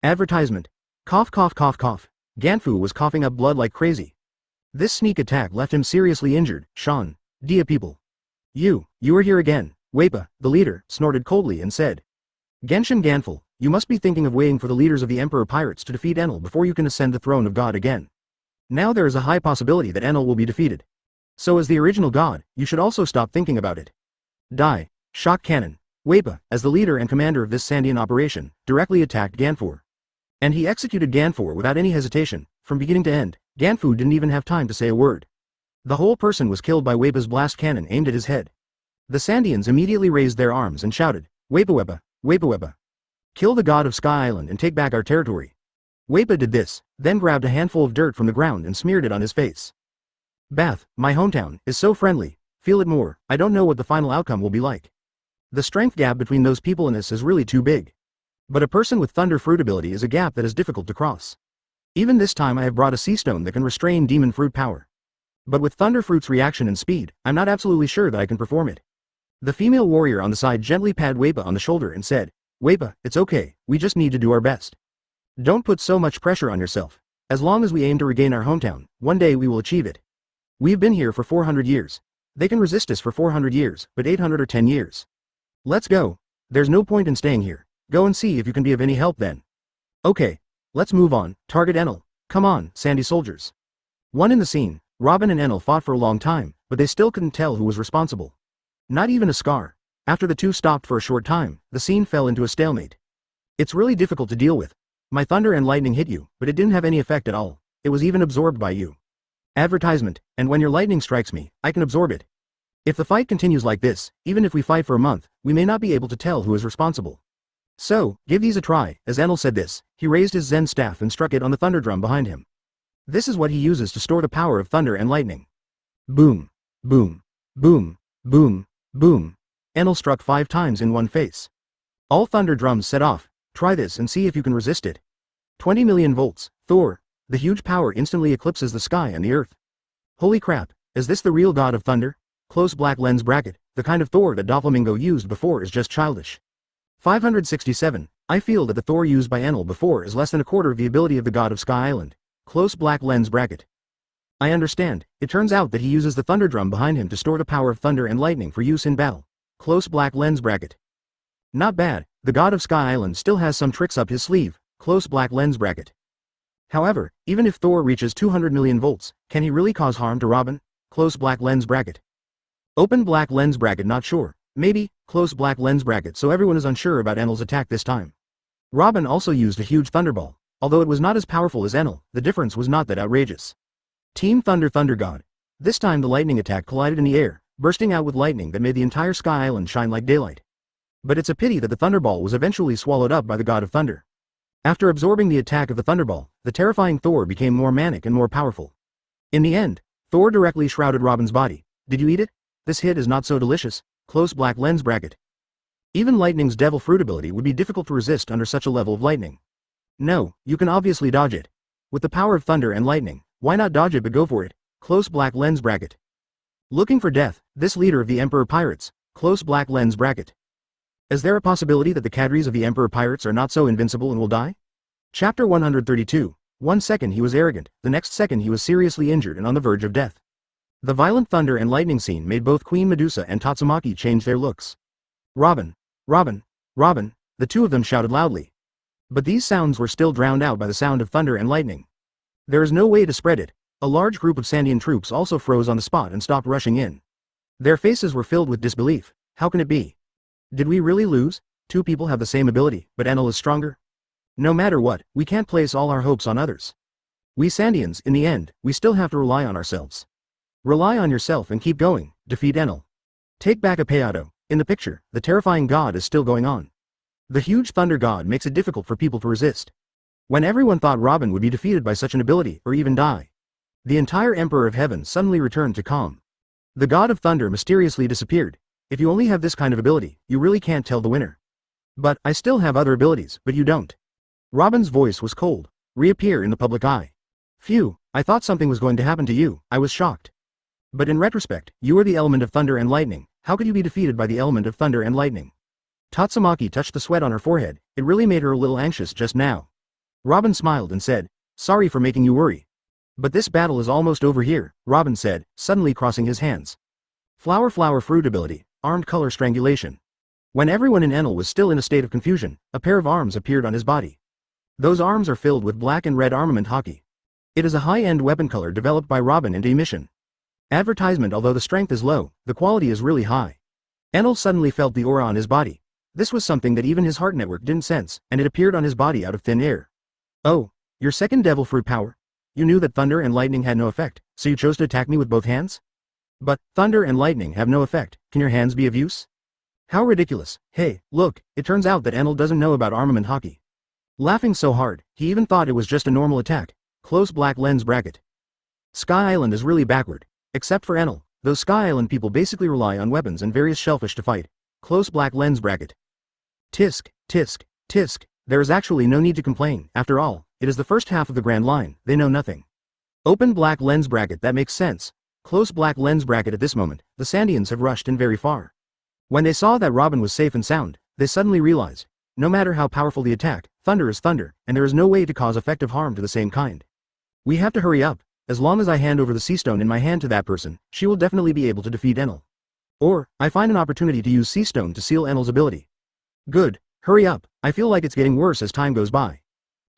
Advertisement. Cough cough cough cough. Ganfu was coughing up blood like crazy. This sneak attack left him seriously injured. Sean, Dia people. You are here again. Weipa, the leader, snorted coldly and said. Genshin Ganful, you must be thinking of waiting for the leaders of the Emperor Pirates to defeat Enel before you can ascend the throne of God again. Now there is a high possibility that Enel will be defeated. So as the original god, you should also stop thinking about it. Die. Shock Cannon. Weipa, as the leader and commander of this Sandian operation, directly attacked Ganfu. And he executed Ganfu without any hesitation. From beginning to end, Ganfu didn't even have time to say a word. The whole person was killed by Weipa's blast cannon aimed at his head. The Sandians immediately raised their arms and shouted, Weipa Weipa, Weipa Weipa. Kill the god of Sky Island and take back our territory. Weipa did this, then grabbed a handful of dirt from the ground and smeared it on his face. Bath, my hometown, is so friendly. Feel it more. I don't know what the final outcome will be like. The strength gap between those people and us is really too big. But a person with thunder fruit ability is a gap that is difficult to cross. Even this time I have brought a sea stone that can restrain demon fruit power. But with thunder fruit's reaction and speed, I'm not absolutely sure that I can perform it. The female warrior on the side gently patted Weipa on the shoulder and said, Weipa, it's okay, we just need to do our best. Don't put so much pressure on yourself. As long as we aim to regain our hometown, one day we will achieve it. We've been here for 400 years. They can resist us for 400 years, but 800 or 10 years. Let's go. There's no point in staying here. Go and see if you can be of any help then. Okay. Let's move on. Target Enel. Come on, Sandy soldiers. One in the scene, Robin and Enel fought for a long time, but they still couldn't tell who was responsible. Not even a scar. After the two stopped for a short time, the scene fell into a stalemate. It's really difficult to deal with. My thunder and lightning hit you, but it didn't have any effect at all. It was even absorbed by you. Advertisement, and when your lightning strikes me, I can absorb it. If the fight continues like this, even if we fight for a month, we may not be able to tell who is responsible. So, give these a try. As Enel said this, he raised his Zen staff and struck it on the thunder drum behind him. This is what he uses to store the power of thunder and lightning. Boom, boom, boom, boom, boom. Enel struck 5 times in one face. All thunder drums set off. Try this and see if you can resist it. 20 million volts. Thor. The huge power instantly eclipses the sky and the earth. Holy crap, is this the real god of thunder? Close black lens bracket. The kind of Thor that Doflamingo used before is just childish. 567. I feel that the Thor used by Enel before is less than a quarter of the ability of the god of Sky Island. Close black lens bracket. I understand. It turns out that he uses the thunder drum behind him to store the power of thunder and lightning for use in battle. Close black lens bracket. Not bad. The god of Sky Island still has some tricks up his sleeve. Close black lens bracket. However, even if Thor reaches 200 million volts, can he really cause harm to Robin? Close black lens bracket. Open black lens bracket. Not sure. Maybe. Close black lens bracket. So everyone is unsure about Enel's attack this time. Robin also used a huge thunderball. Although it was not as powerful as Enel, the difference was not that outrageous. Team Thunder Thunder God. This time the lightning attack collided in the air, bursting out with lightning that made the entire Sky Island shine like daylight. But it's a pity that the thunderball was eventually swallowed up by the god of thunder. After absorbing the attack of the thunderball, the terrifying Thor became more manic and more powerful. In the end, Thor directly shrouded Robin's body. Did you eat it? This hit is not so delicious. Close black lens bracket. Even lightning's devil fruit ability would be difficult to resist under such a level of lightning. No, you can obviously dodge it. With the power of thunder and lightning, why not dodge it but go for it? Close black lens bracket. Looking for death, this leader of the Emperor Pirates. Close black lens bracket. Is there a possibility that the cadres of the Emperor Pirates are not so invincible and will die? Chapter 132. 1 second he was arrogant, the next second he was seriously injured and on the verge of death. The violent thunder and lightning scene made both Queen Medusa and Tatsumaki change their looks. Robin! Robin! Robin! The two of them shouted loudly. But these sounds were still drowned out by the sound of thunder and lightning. There is no way to spread it. A large group of Sandian troops also froze on the spot and stopped rushing in. Their faces were filled with disbelief. How can it be? Did we really lose? Two people have the same ability, but Enel is stronger? No matter what, we can't place all our hopes on others. We Sandians, in the end, we still have to rely on ourselves. Rely on yourself and keep going, defeat Enel. Take back a Peyato. In the picture, the terrifying god is still going on. The huge thunder god makes it difficult for people to resist. When everyone thought Robin would be defeated by such an ability, or even die, the entire Emperor of Heaven suddenly returned to calm. The god of thunder mysteriously disappeared. If you only have this kind of ability, you really can't tell the winner. But, I still have other abilities, but you don't. Robin's voice was cold. Reappear in the public eye. Phew, I thought something was going to happen to you, I was shocked. But in retrospect, you are the element of thunder and lightning, how could you be defeated by the element of thunder and lightning? Tatsumaki touched the sweat on her forehead, it really made her a little anxious just now. Robin smiled and said, sorry for making you worry. But this battle is almost over here, Robin said, suddenly crossing his hands. Flower fruit ability, armed color strangulation. When everyone in Enel was still in a state of confusion, a pair of arms appeared on his body. Those arms are filled with black and red armament hockey. It is a high-end weapon color developed by Robin and emission. Advertisement. Although the strength is low, the quality is really high. Enel suddenly felt the aura on his body. This was something that even his heart network didn't sense, and it appeared on his body out of thin air. Oh, your second devil fruit power? You knew that thunder and lightning had no effect, so you chose to attack me with both hands? But, thunder and lightning have no effect, can your hands be of use? How ridiculous. Hey, look, it turns out that Enel doesn't know about armament hockey. Laughing so hard, he even thought it was just a normal attack. Close black lens bracket. Sky Island is really backward. Except for Enel, those Sky Island people basically rely on weapons and various shellfish to fight. Close black lens bracket. Tisk, tisk, tisk, there is actually no need to complain, after all, it is the first half of the Grand Line, they know nothing. Open black lens bracket, that makes sense. Close black lens bracket. At this moment, the Sandians have rushed in very far. When they saw that Robin was safe and sound, they suddenly realized, no matter how powerful the attack, thunder is thunder, and there is no way to cause effective harm to the same kind. We have to hurry up. As long as I hand over the sea stone in my hand to that person, she will definitely be able to defeat Enel. Or, I find an opportunity to use sea stone to seal Enel's ability. Good, hurry up, I feel like it's getting worse as time goes by.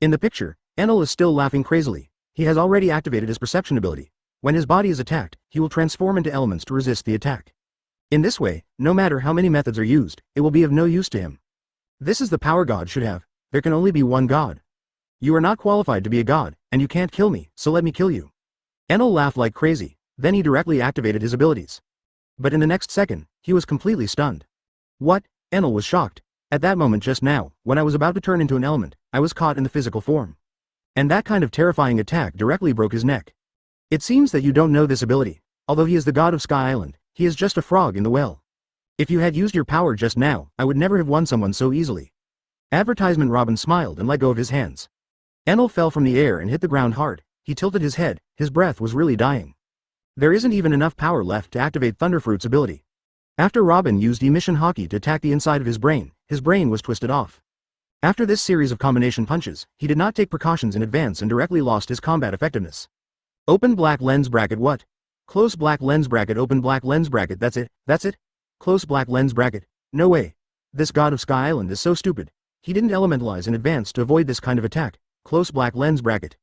In the picture, Enel is still laughing crazily. He has already activated his perception ability. When his body is attacked, he will transform into elements to resist the attack. In this way, no matter how many methods are used, it will be of no use to him. This is the power God should have. There can only be one God. You are not qualified to be a god, and you can't kill me, so let me kill you. Enel laughed like crazy, then he directly activated his abilities. But in the next second, he was completely stunned. What? Enel was shocked. At that moment just now, when I was about to turn into an element, I was caught in the physical form. And that kind of terrifying attack directly broke his neck. It seems that you don't know this ability. Although he is the god of Sky Island, he is just a frog in the well. If you had used your power just now, I would never have won someone so easily. Advertisement. Robin smiled and let go of his hands. Enel fell from the air and hit the ground hard. He tilted his head, his breath was really dying. There isn't even enough power left to activate Thunderfruit's ability. After Robin used emission hockey to attack the inside of his brain was twisted off. After this series of combination punches, he did not take precautions in advance and directly lost his combat effectiveness. Open black lens bracket. What? Close black lens bracket. Open black lens bracket. That's it? Close black lens bracket. No way. This god of Sky Island is so stupid. He didn't elementalize in advance to avoid this kind of attack. Close black lens bracket.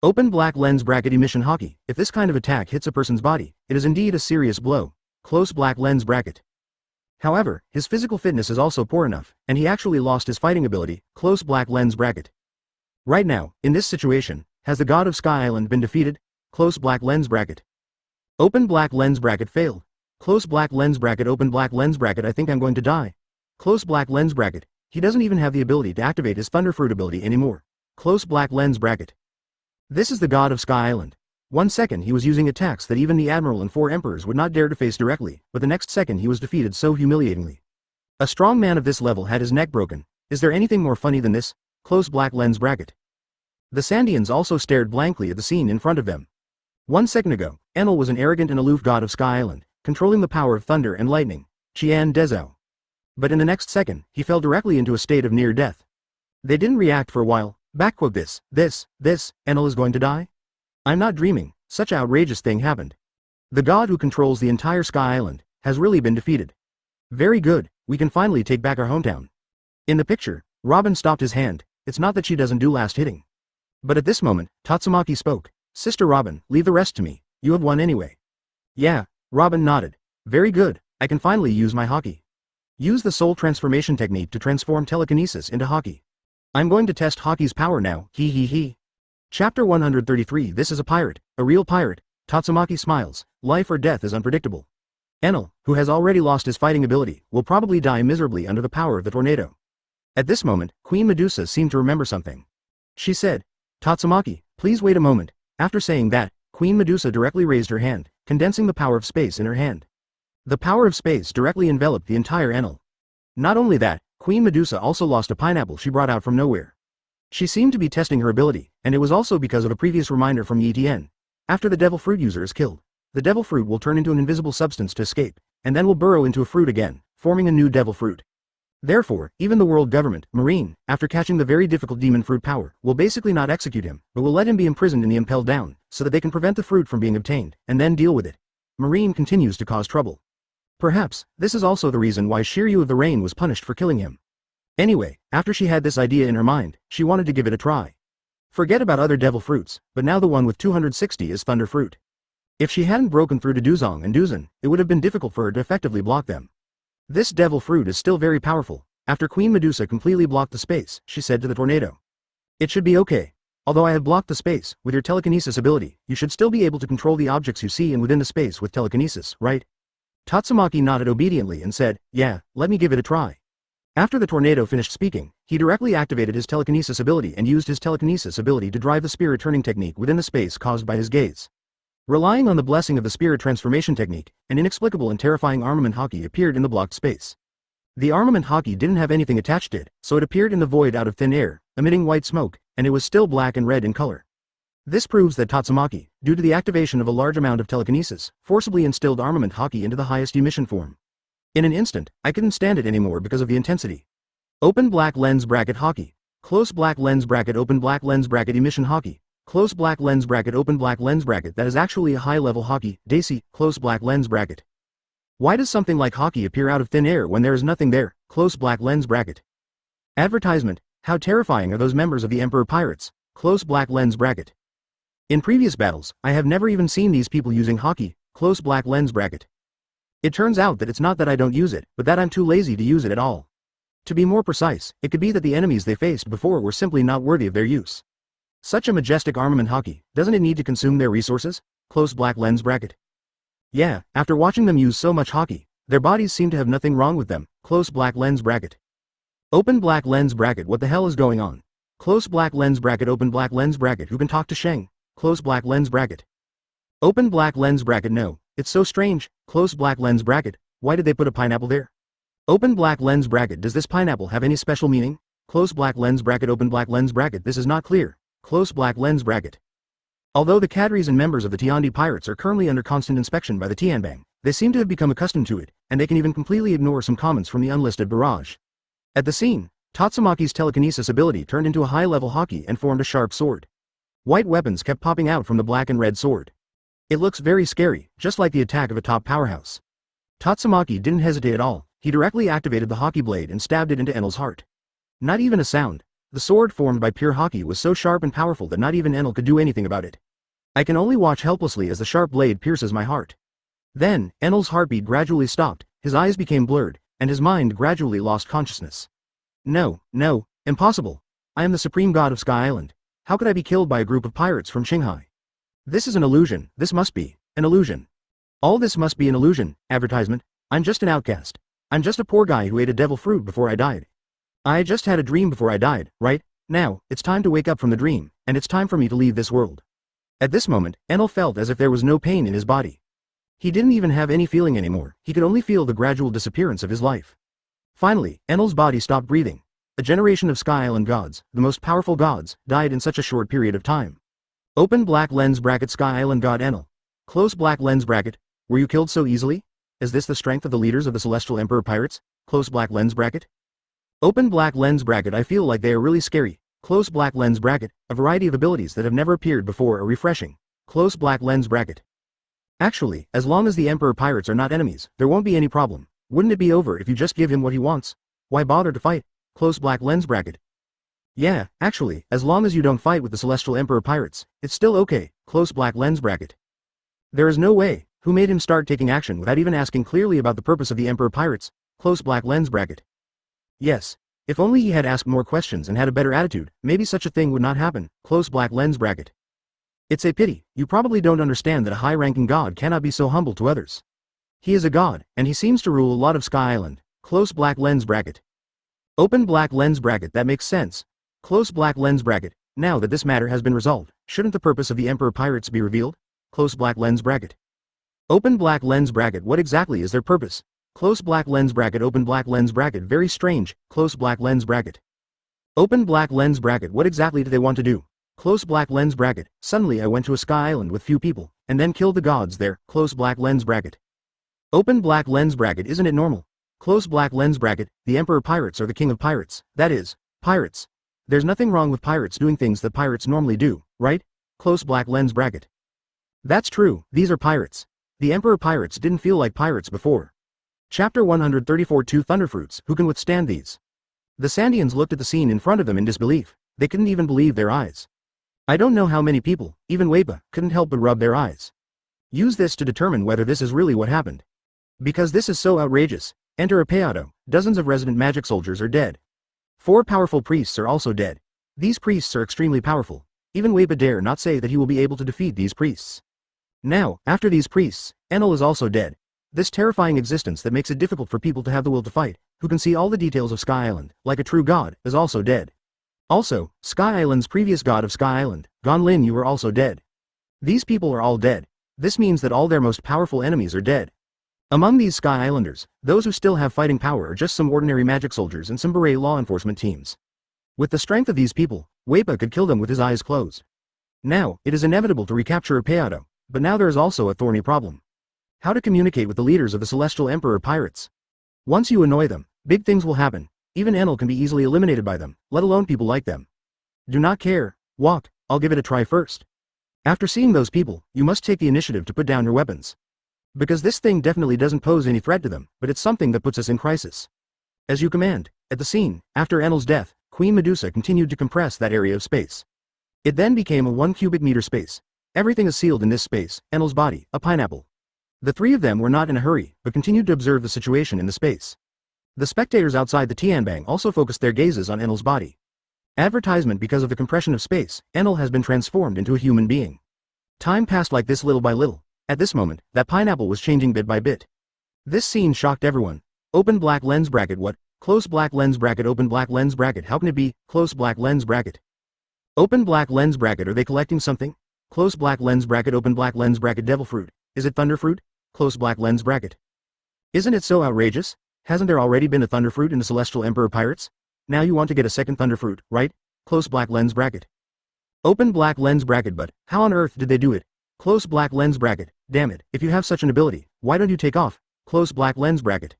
Open black lens bracket. Emission hockey. If this kind of attack hits a person's body, it is indeed a serious blow. Close black lens bracket. However, his physical fitness is also poor enough, and he actually lost his fighting ability. Close black lens bracket. Right now, in this situation, has the god of Sky Island been defeated? Close black lens bracket. Open black lens bracket. Failed. Close black lens bracket. Open black lens bracket. I think I'm going to die. Close black lens bracket. He doesn't even have the ability to activate his Thunderfruit ability anymore. Close black lens bracket. This is the god of Sky Island. 1 second he was using attacks that even the Admiral and 4 Emperors would not dare to face directly, but the next second he was defeated so humiliatingly. A strong man of this level had his neck broken. Is there anything more funny than this? Close black lens bracket. The Sandians also stared blankly at the scene in front of them. 1 second ago, Enel was an arrogant and aloof god of Sky Island, controlling the power of thunder and lightning, Tian Dezhou. But in the next second, he fell directly into a state of near death. They didn't react for a while. Backquote this, Enel is going to die? I'm not dreaming, such an outrageous thing happened. The god who controls the entire Sky Island has really been defeated. Very good, we can finally take back our hometown. In the picture, Robin stopped his hand. It's not that she doesn't do last hitting. But at this moment, Tatsumaki spoke. Sister Robin, leave the rest to me. You have won anyway. Yeah, Robin nodded. Very good, I can finally use my hockey. Use the soul transformation technique to transform telekinesis into hockey. I'm going to test hockey's power now, hee hee hee. Chapter 133. This is a pirate, a real pirate. Tatsumaki smiles. Life or death is unpredictable. Enel, who has already lost his fighting ability, will probably die miserably under the power of the tornado. At this moment, Queen Medusa seemed to remember something. She said, Tatsumaki, please wait a moment. After saying that, Queen Medusa directly raised her hand, condensing the power of space in her hand. The power of space directly enveloped the entire Enel. Not only that, Queen Medusa also lost a pineapple she brought out from nowhere. She seemed to be testing her ability, and it was also because of a previous reminder from Tian. After the devil fruit user is killed, the devil fruit will turn into an invisible substance to escape, and then will burrow into a fruit again, forming a new devil fruit. Therefore, even the world government, Marine, after catching the very difficult demon fruit power, will basically not execute him, but will let him be imprisoned in the impelled down, so that they can prevent the fruit from being obtained, and then deal with it. Marine continues to cause trouble. Perhaps, this is also the reason why Shiryu of the Rain was punished for killing him. Anyway, after she had this idea in her mind, she wanted to give it a try. Forget about other devil fruits, but now the one with 260 is thunder fruit. If she hadn't broken through to Duzong and Duzan, it would have been difficult for her to effectively block them. This devil fruit is still very powerful. After Queen Medusa completely blocked the space, she said to the tornado. It should be okay. Although I have blocked the space, with your telekinesis ability, you should still be able to control the objects you see and within the space with telekinesis, right? Tatsumaki nodded obediently and said, yeah, let me give it a try. After the tornado finished speaking, he directly activated his telekinesis ability and used his telekinesis ability to drive the spirit turning technique within the space caused by his gaze. Relying on the blessing of the spirit transformation technique, an inexplicable and terrifying armament hockey appeared in the blocked space. The armament hockey didn't have anything attached to it, so it appeared in the void out of thin air, emitting white smoke, and it was still black and red in color. This proves that Tatsumaki, due to the activation of a large amount of telekinesis, forcibly instilled armament hockey into the highest emission form. In an instant, I couldn't stand it anymore because of the intensity. Open black lens bracket hockey. Close black lens bracket open black lens bracket emission hockey. Close black lens bracket open black lens bracket that is actually a high-level hockey, Daisy, close black lens bracket. Why does something like hockey appear out of thin air when there is nothing there, close black lens bracket? Advertisement, how terrifying are those members of the Emperor Pirates, close black lens bracket. In previous battles, I have never even seen these people using hockey, close black lens bracket. It turns out that it's not that I don't use it, but that I'm too lazy to use it at all. To be more precise, it could be that the enemies they faced before were simply not worthy of their use. Such a majestic armament hockey, doesn't it need to consume their resources? Close black lens bracket. Yeah, after watching them use so much hockey, their bodies seem to have nothing wrong with them, close black lens bracket. Open black lens bracket what the hell is going on? Close black lens bracket open black lens bracket who can talk to Sheng, close black lens bracket. Open black lens bracket no, it's so strange, close black lens bracket, why did they put a pineapple there? Open black lens bracket does this pineapple have any special meaning? Close black lens bracket open black lens bracket this is not clear. Close black lens bracket. Although the cadres and members of the Tiandi Pirates are currently under constant inspection by the Tianbang, they seem to have become accustomed to it, and they can even completely ignore some comments from the unlisted barrage. At the scene, Tatsumaki's telekinesis ability turned into a high-level hockey and formed a sharp sword. White weapons kept popping out from the black and red sword. It looks very scary, just like the attack of a top powerhouse. Tatsumaki didn't hesitate at all, he directly activated the hockey blade and stabbed it into Enel's heart. Not even a sound. The sword formed by pure hockey was so sharp and powerful that not even Enel could do anything about it. I can only watch helplessly as the sharp blade pierces my heart. Then, Enel's heartbeat gradually stopped, his eyes became blurred, and his mind gradually lost consciousness. No, impossible. I am the supreme god of Sky Island. How could I be killed by a group of pirates from Shanghai? This is an illusion, this must be an illusion. All this must be an illusion, advertisement. I'm just an outcast. I'm just a poor guy who ate a devil fruit before I died. I just had a dream before I died, right? Now, it's time to wake up from the dream, and it's time for me to leave this world. At this moment, Enel felt as if there was no pain in his body. He didn't even have any feeling anymore, he could only feel the gradual disappearance of his life. Finally, Enel's body stopped breathing. A generation of Sky Island gods, the most powerful gods, died in such a short period of time. Open black lens bracket Sky Island god Enel. Close black lens bracket. Were you killed so easily? Is this the strength of the leaders of the Celestial Emperor Pirates? Close black lens bracket. Open black lens bracket I feel like they are really scary. Close black lens bracket, a variety of abilities that have never appeared before are refreshing. Close black lens bracket. Actually, as long as the Emperor Pirates are not enemies, there won't be any problem. Wouldn't it be over if you just give him what he wants? Why bother to fight? Close black lens bracket. Yeah, actually, as long as you don't fight with the Celestial Emperor Pirates, it's still okay. Close black lens bracket. There is no way. Who made him start taking action without even asking clearly about the purpose of the Emperor Pirates? Close black lens bracket. Yes. If only he had asked more questions and had a better attitude, maybe such a thing would not happen. Close black lens bracket. It's a pity, you probably don't understand that a high-ranking god cannot be so humble to others. He is a god, and he seems to rule a lot of Sky Island. Close black lens bracket. Open black lens bracket. That makes sense. Close black lens bracket. Now that this matter has been resolved, shouldn't the purpose of the Emperor Pirates be revealed? Close black lens bracket. Open black lens bracket. What exactly is their purpose? Close black lens bracket. Open black lens bracket. Very strange. Close black lens bracket. Open black lens bracket. What exactly do they want to do? Close black lens bracket. Suddenly I went to a Sky Island with few people, and then killed the gods there. Close black lens bracket. Open black lens bracket. Isn't it normal? Close black lens bracket. The Emperor Pirates are the king of pirates. That is, pirates. There's nothing wrong with pirates doing things that pirates normally do, right? Close black lens bracket. That's true, these are pirates. The Emperor Pirates didn't feel like pirates before. Chapter 134. Two Thunderfruits. Who can withstand these? The Sandians looked at the scene in front of them in disbelief. They couldn't even believe their eyes. I don't know how many people, even Waipa, couldn't help but rub their eyes. Use this to determine whether this is really what happened. Because this is so outrageous. Enter a Peado. Dozens of resident magic soldiers are dead. 4 powerful priests are also dead. These priests are extremely powerful. Even Waipa dare not say that he will be able to defeat these priests. Now, after these priests, Enel is also dead. This terrifying existence that makes it difficult for people to have the will to fight, who can see all the details of Sky Island, like a true god, is also dead. Also, Sky Island's previous god of Sky Island, Gonlin, you are also dead. These people are all dead. This means that all their most powerful enemies are dead. Among these Sky Islanders, those who still have fighting power are just some ordinary magic soldiers and some beret law enforcement teams. With the strength of these people, Waipa could kill them with his eyes closed. Now, it is inevitable to recapture a Peado, but now there is also a thorny problem. How to communicate with the leaders of the Celestial Emperor Pirates. Once you annoy them, big things will happen. Even Enel can be easily eliminated by them, let alone people like them. Do not care. Walk, I'll give it a try first. After seeing those people, you must take the initiative to put down your weapons. Because this thing definitely doesn't pose any threat to them, but it's something that puts us in crisis. As you command. At the scene, after Enel's death, Queen Medusa continued to compress that area of space. It then became a 1 cubic meter space. Everything is sealed in this space. Enel's body, a pineapple. The 3 of them were not in a hurry, but continued to observe the situation in the space. The spectators outside the Tianbang also focused their gazes on Enel's body. Advertisement. Because of the compression of space, Enel has been transformed into a human being. Time passed like this little by little. At this moment, that pineapple was changing bit by bit. This scene shocked everyone. Open black lens bracket. What? Close black lens bracket. Open black lens bracket. How can it be? Close black lens bracket. Open black lens bracket. Are they collecting something? Close black lens bracket. Open black lens bracket. Devil fruit. Is it thunder fruit? Close black lens bracket. Isn't it so outrageous? Hasn't there already been a thunder fruit in the Celestial Emperor Pirates? Now you want to get a second thunder fruit, right? Close black lens bracket. Open black lens bracket. But how on earth did they do it? Close black lens bracket. Damn it, if you have such an ability, why don't you take off? Close black lens bracket.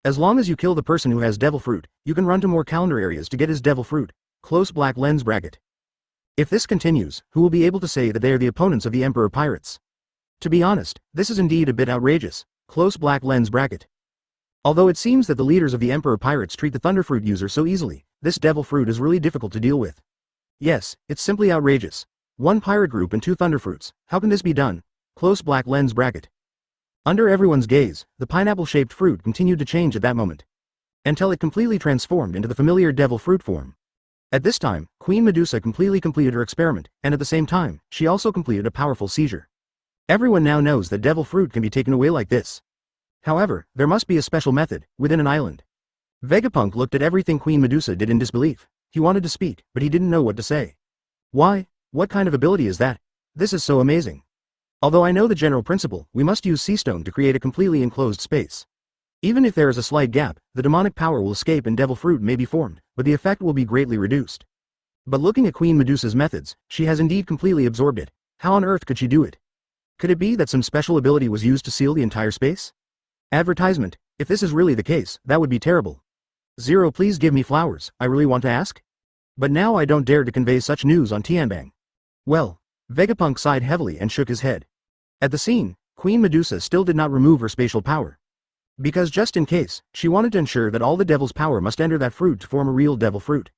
As long as you kill the person who has devil fruit, you can run to more calendar areas to get his devil fruit. Close black lens bracket. If this continues, who will be able to say that they are the opponents of the Emperor Pirates? To be honest, this is indeed a bit outrageous. Close black lens bracket. Although it seems that the leaders of the Emperor Pirates treat the thunder fruit user so easily, this devil fruit is really difficult to deal with. Yes, it's simply outrageous. 1 pirate group and 2 thunder fruits. How can this be done? Close black lens bracket. Under everyone's gaze, the pineapple-shaped fruit continued to change at that moment, until it completely transformed into the familiar devil fruit form. At this time, Queen Medusa completely completed her experiment, and at the same time, she also completed a powerful seizure. Everyone now knows that devil fruit can be taken away like this. However, there must be a special method, within an island. Vegapunk looked at everything Queen Medusa did in disbelief. He wanted to speak, but he didn't know what to say. Why? What kind of ability is that? This is so amazing. Although I know the general principle, we must use Seastone to create a completely enclosed space. Even if there is a slight gap, the demonic power will escape and devil fruit may be formed, but the effect will be greatly reduced. But looking at Queen Medusa's methods, she has indeed completely absorbed it. How on earth could she do it? Could it be that some special ability was used to seal the entire space? Advertisement. If this is really the case, that would be terrible. Zero, please give me flowers, I really want to ask. But now I don't dare to convey such news on Tianbang. Well, Vegapunk sighed heavily and shook his head. At the scene, Queen Medusa still did not remove her spatial power. Because just in case, she wanted to ensure that all the devil's power must enter that fruit to form a real devil fruit.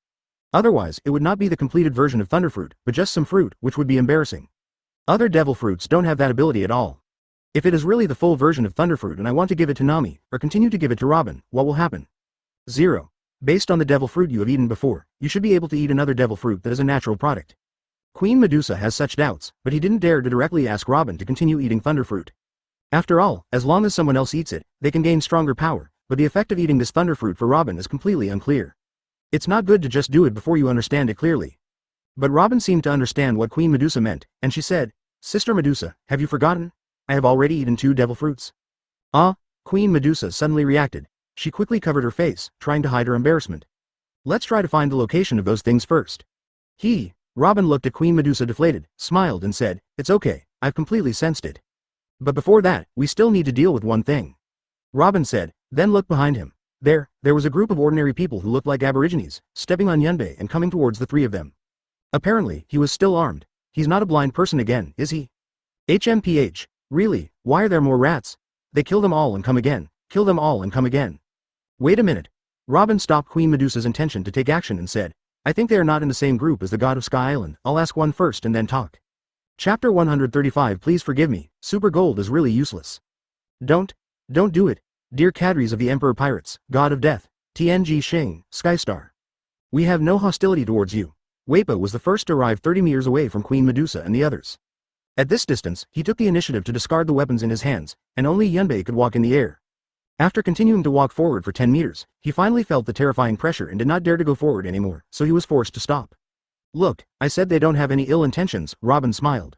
Otherwise, it would not be the completed version of Thunderfruit, but just some fruit, which would be embarrassing. Other devil fruits don't have that ability at all. If it is really the full version of Thunderfruit and I want to give it to Nami, or continue to give it to Robin, what will happen? 0. Based on the devil fruit you have eaten before, you should be able to eat another devil fruit that is a natural product. Queen Medusa has such doubts, but he didn't dare to directly ask Robin to continue eating Thunderfruit. After all, as long as someone else eats it, they can gain stronger power, but the effect of eating this Thunderfruit for Robin is completely unclear. It's not good to just do it before you understand it clearly. But Robin seemed to understand what Queen Medusa meant, and she said, Sister Medusa, have you forgotten? I have already eaten 2 devil fruits. Ah, Queen Medusa suddenly reacted. She quickly covered her face, trying to hide her embarrassment. Let's try to find the location of those things first. Robin looked at Queen Medusa deflated, smiled and said, It's okay, I've completely sensed it. But before that, we still need to deal with one thing. Robin said, then looked behind him. There was a group of ordinary people who looked like aborigines, stepping on Tianbao and coming towards the 3 of them. Apparently, he was still armed. He's not a blind person again, is he? HMPH, really, why are there more rats? They kill them all and come again, kill them all and come again. Wait a minute. Robin stopped Queen Medusa's intention to take action and said, I think they are not in the same group as the god of Sky Island, I'll ask one first and then talk. Chapter 135 Please forgive me, Super Gold is really useless. Don't do it, dear cadres of the Emperor Pirates, God of Death, Tianji Xing, Skystar. We have no hostility towards you. Weipa was the first to arrive 30 meters away from Queen Medusa and the others. At this distance, he took the initiative to discard the weapons in his hands, and only Tianbao could walk in the air. After continuing to walk forward for 10 meters, he finally felt the terrifying pressure and did not dare to go forward anymore, so he was forced to stop. Look, I said they don't have any ill intentions, Robin smiled.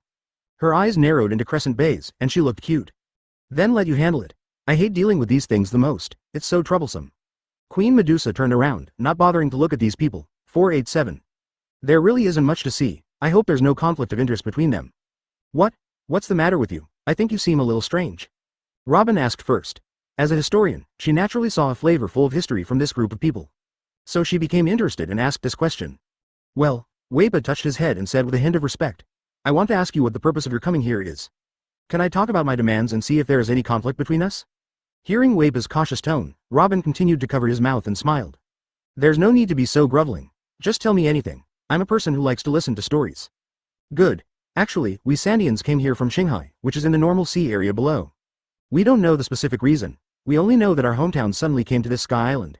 Her eyes narrowed into crescent bays, and she looked cute. Then let you handle it. I hate dealing with these things the most, it's so troublesome. Queen Medusa turned around, not bothering to look at these people. 487. There really isn't much to see, I hope there's no conflict of interest between them. What's the matter with you? I think you seem a little strange. Robin asked first. As a historian, she naturally saw a flavor full of history from this group of people. So she became interested and asked this question. Well, Weipa touched his head and said with a hint of respect, I want to ask you what the purpose of your coming here is. Can I talk about my demands and see if there is any conflict between us? Hearing Weipa's cautious tone, Robin continued to cover his mouth and smiled. There's no need to be so groveling. Just tell me anything. I'm a person who likes to listen to stories. Good. Actually, we Sandians came here from Shanghai, which is in the normal sea area below. We don't know the specific reason. We only know that our hometown suddenly came to this Sky Island.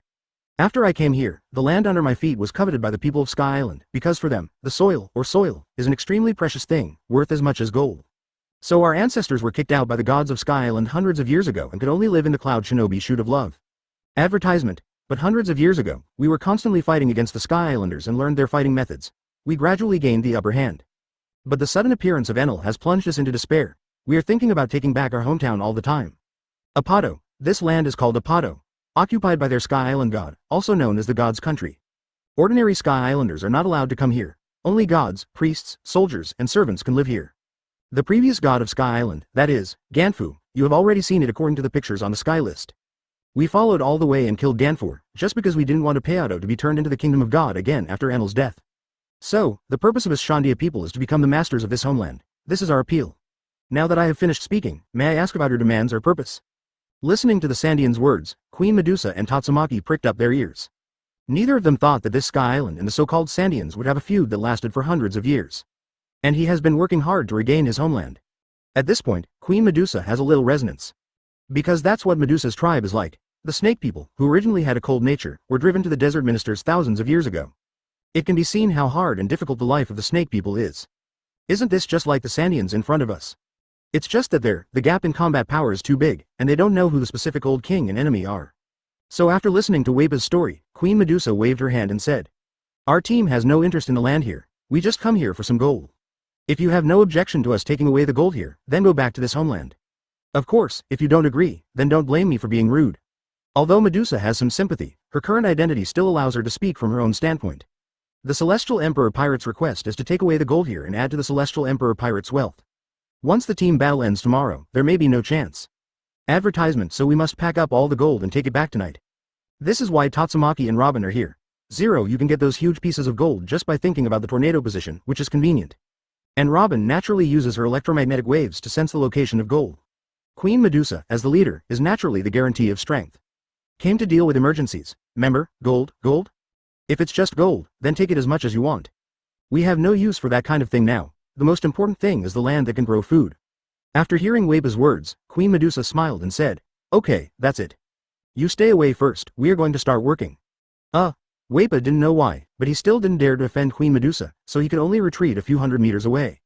After I came here, the land under my feet was coveted by the people of Sky Island, because for them, the soil, is an extremely precious thing, worth as much as gold. So our ancestors were kicked out by the gods of Sky Island hundreds of years ago and could only live in the Cloud Shinobi Shoot of Love. Advertisement. But hundreds of years ago, we were constantly fighting against the Sky Islanders and learned their fighting methods. We gradually gained the upper hand. But the sudden appearance of Enel has plunged us into despair. We are thinking about taking back our hometown all the time. Apado. This land is called Apado, occupied by their Sky Island god, also known as the God's Country. Ordinary Sky Islanders are not allowed to come here. Only gods, priests, soldiers, and servants can live here. The previous god of Sky Island, that is, Ganfu, you have already seen it according to the pictures on the sky list. We followed all the way and killed Ganfu, just because we didn't want Payato to be turned into the kingdom of God again after Enel's death. So, the purpose of us Shandia people is to become the masters of this homeland. This is our appeal. Now that I have finished speaking, may I ask about your demands or purpose? Listening to the Sandians' words, Queen Medusa and Tatsumaki pricked up their ears. Neither of them thought that this Sky Island and the so-called Sandians would have a feud that lasted for hundreds of years. And he has been working hard to regain his homeland. At this point, Queen Medusa has a little resonance. Because that's what Medusa's tribe is like. The snake people, who originally had a cold nature, were driven to the desert ministers thousands of years ago. It can be seen how hard and difficult the life of the snake people is. Isn't this just like the Sandians in front of us? It's just that the gap in combat power is too big, and they don't know who the specific old king and enemy are. So after listening to Weipa's story, Queen Medusa waved her hand and said, Our team has no interest in the land here, we just come here for some gold. If you have no objection to us taking away the gold here, then go back to this homeland. Of course, if you don't agree, then don't blame me for being rude. Although Medusa has some sympathy, her current identity still allows her to speak from her own standpoint. The Celestial Emperor Pirate's request is to take away the gold here and add to the Celestial Emperor Pirate's wealth. Once the team battle ends tomorrow, there may be no chance. Advertisement, so we must pack up all the gold and take it back tonight. This is why Tatsumaki and Robin are here. 0 You can get those huge pieces of gold just by thinking about the tornado position, which is convenient. And Robin naturally uses her electromagnetic waves to sense the location of gold. Queen Medusa, as the leader, is naturally the guarantee of strength. Came to deal with emergencies. Member, gold, gold? If it's just gold, then take it as much as you want. We have no use for that kind of thing now. The most important thing is the land that can grow food. After hearing Weipa's words, Queen Medusa smiled and said, "Okay, that's it. You stay away first, we are going to start working." Weipa didn't know why, but he still didn't dare to offend Queen Medusa, so he could only retreat a few hundred meters away.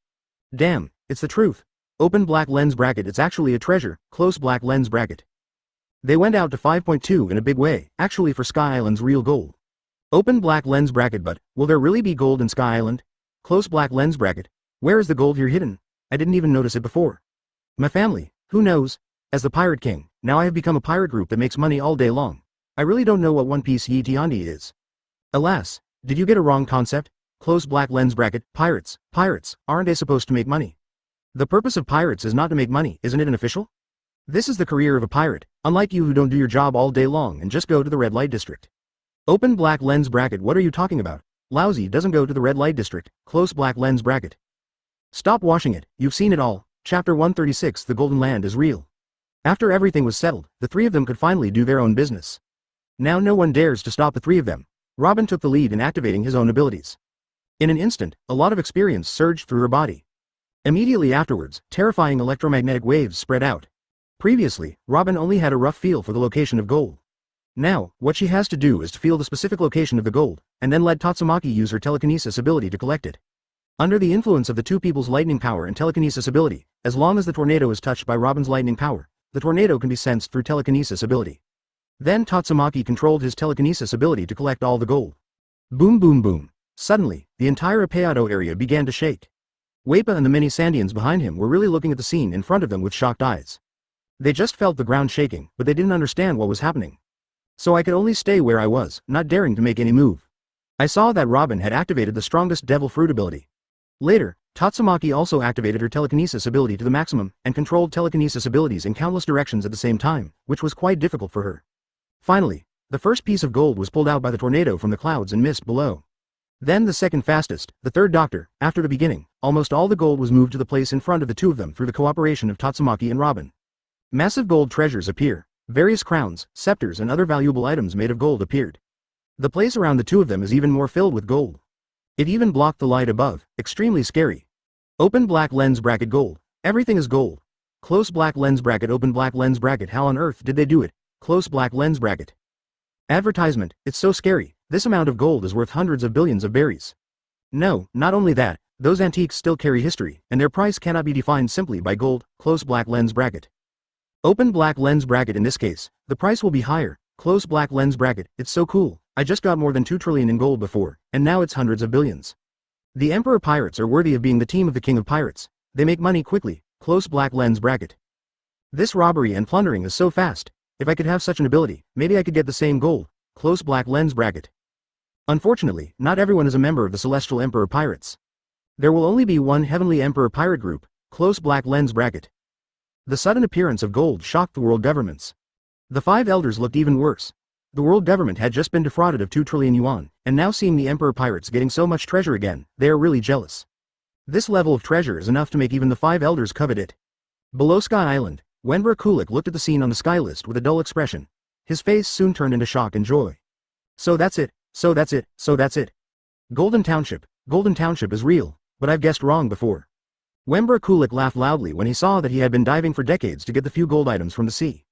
Damn, it's the truth. Open black lens bracket, it's actually a treasure, close black lens bracket. They went out to 5.2 in a big way, actually for Sky Island's real gold. Open black lens bracket, but will there really be gold in Sky Island? Close black lens bracket. Where is the gold here hidden? I didn't even notice it before. My family, who knows? As the Pirate King, now I have become a pirate group that makes money all day long. I really don't know what OnePiece Yi Tiandi is. Alas, did you get a wrong concept? Close black lens bracket, pirates, aren't they supposed to make money? The purpose of pirates is not to make money, isn't it an official? This is the career of a pirate, unlike you who don't do your job all day long and just go to the red light district. Open black lens bracket, what are you talking about? Lousy doesn't go to the red light district, close black lens bracket. Stop washing it, you've seen it all. Chapter 136, The Golden Land is real. After everything was settled, the three of them could finally do their own business. Now no one dares to stop the three of them. Robin took the lead in activating his own abilities. In an instant, a lot of experience surged through her body. Immediately afterwards, terrifying electromagnetic waves spread out. Previously, Robin only had a rough feel for the location of gold. Now, what she has to do is to feel the specific location of the gold, and then let Tatsumaki use her telekinesis ability to collect it. Under the influence of the two people's lightning power and telekinesis ability, as long as the tornado is touched by Robin's lightning power, the tornado can be sensed through telekinesis ability. Then Tatsumaki controlled his telekinesis ability to collect all the gold. Boom boom boom. Suddenly, the entire Apeado area began to shake. Weipa and the many Sandians behind him were really looking at the scene in front of them with shocked eyes. They just felt the ground shaking, but they didn't understand what was happening. So I could only stay where I was, not daring to make any move. I saw that Robin had activated the strongest devil fruit ability. Later, Tatsumaki also activated her telekinesis ability to the maximum, and controlled telekinesis abilities in countless directions at the same time, which was quite difficult for her. Finally, the first piece of gold was pulled out by the tornado from the clouds and mist below. Then the second fastest, the third doctor, after the beginning, almost all the gold was moved to the place in front of the two of them through the cooperation of Tatsumaki and Robin. Massive gold treasures appear. Various crowns, scepters and other valuable items made of gold appeared. The place around the two of them is even more filled with gold. It even blocked the light above, extremely scary. Open black lens bracket gold. Everything is gold. Close black lens bracket, open black lens bracket, how on earth did they do it? Close black lens bracket. Advertisement, it's so scary, this amount of gold is worth hundreds of billions of berries. No, not only that, those antiques still carry history, and their price cannot be defined simply by gold, close black lens bracket. Open black lens bracket, in this case, the price will be higher, close black lens bracket, it's so cool, I just got more than 2 trillion in gold before, and now it's hundreds of billions. The Emperor Pirates are worthy of being the team of the King of Pirates, they make money quickly, close black lens bracket. This robbery and plundering is so fast, if I could have such an ability, maybe I could get the same gold, close black lens bracket. Unfortunately, not everyone is a member of the Celestial Emperor Pirates. There will only be one Heavenly Emperor Pirate group, close black lens bracket. The sudden appearance of gold shocked the world governments. The 5 elders looked even worse. The world government had just been defrauded of 2 trillion yuan, and now seeing the Emperor Pirates getting so much treasure again, they are really jealous. This level of treasure is enough to make even the 5 elders covet it. Below Sky Island, Wenbra Kulik looked at the scene on the sky list with a dull expression. His face soon turned into shock and joy. So that's it, so that's it, so that's it. Golden Township is real, but I've guessed wrong before. Wenbra Kulik laughed loudly when he saw that he had been diving for decades to get the few gold items from the sea.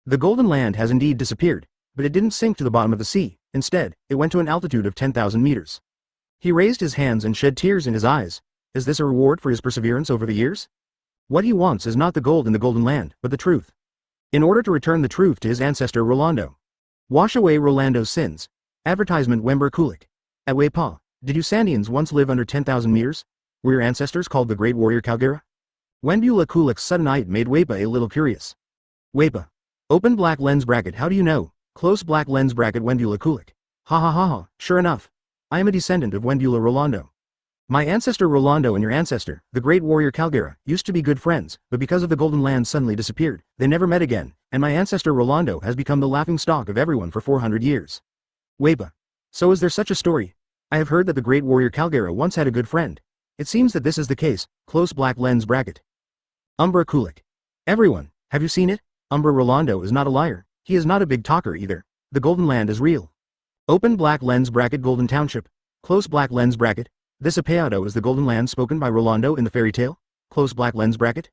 The Golden Land has indeed disappeared, but it didn't sink to the bottom of the sea, instead, it went to an altitude of 10,000 meters. He raised his hands and shed tears in his eyes. Is this a reward for his perseverance over the years? What he wants is not the gold in the Golden Land, but the truth. In order to return the truth to his ancestor Rolando. Wash away Rolando's sins. Advertisement Wenbra Kulik. At Weipa, did you Sandians once live under 10,000 meters? Were your ancestors called the Great Warrior Calgera? Wenbula Kulik's sudden eye made Weipa a little curious. Weipa. Open black lens bracket, how do you know? Close black lens bracket Wenbula Kulik. Ha ha ha ha, sure enough. I am a descendant of Wenbula Rolando. My ancestor Rolando and your ancestor, the Great Warrior Calgera, used to be good friends, but because of the Golden Land suddenly disappeared, they never met again, and my ancestor Rolando has become the laughing stock of everyone for 400 years. Weipa. So is there such a story? I have heard that the Great Warrior Calgera once had a good friend. It seems that this is the case, close black lens bracket. Umbra Kulik. Everyone, Have you seen it? Umbra Rolando is not a liar. He is not a big talker either. The Golden Land is real. Open black lens bracket Golden Township. Close black lens bracket. This Apeado is the Golden Land spoken by Rolando in the fairy tale? Close black lens bracket.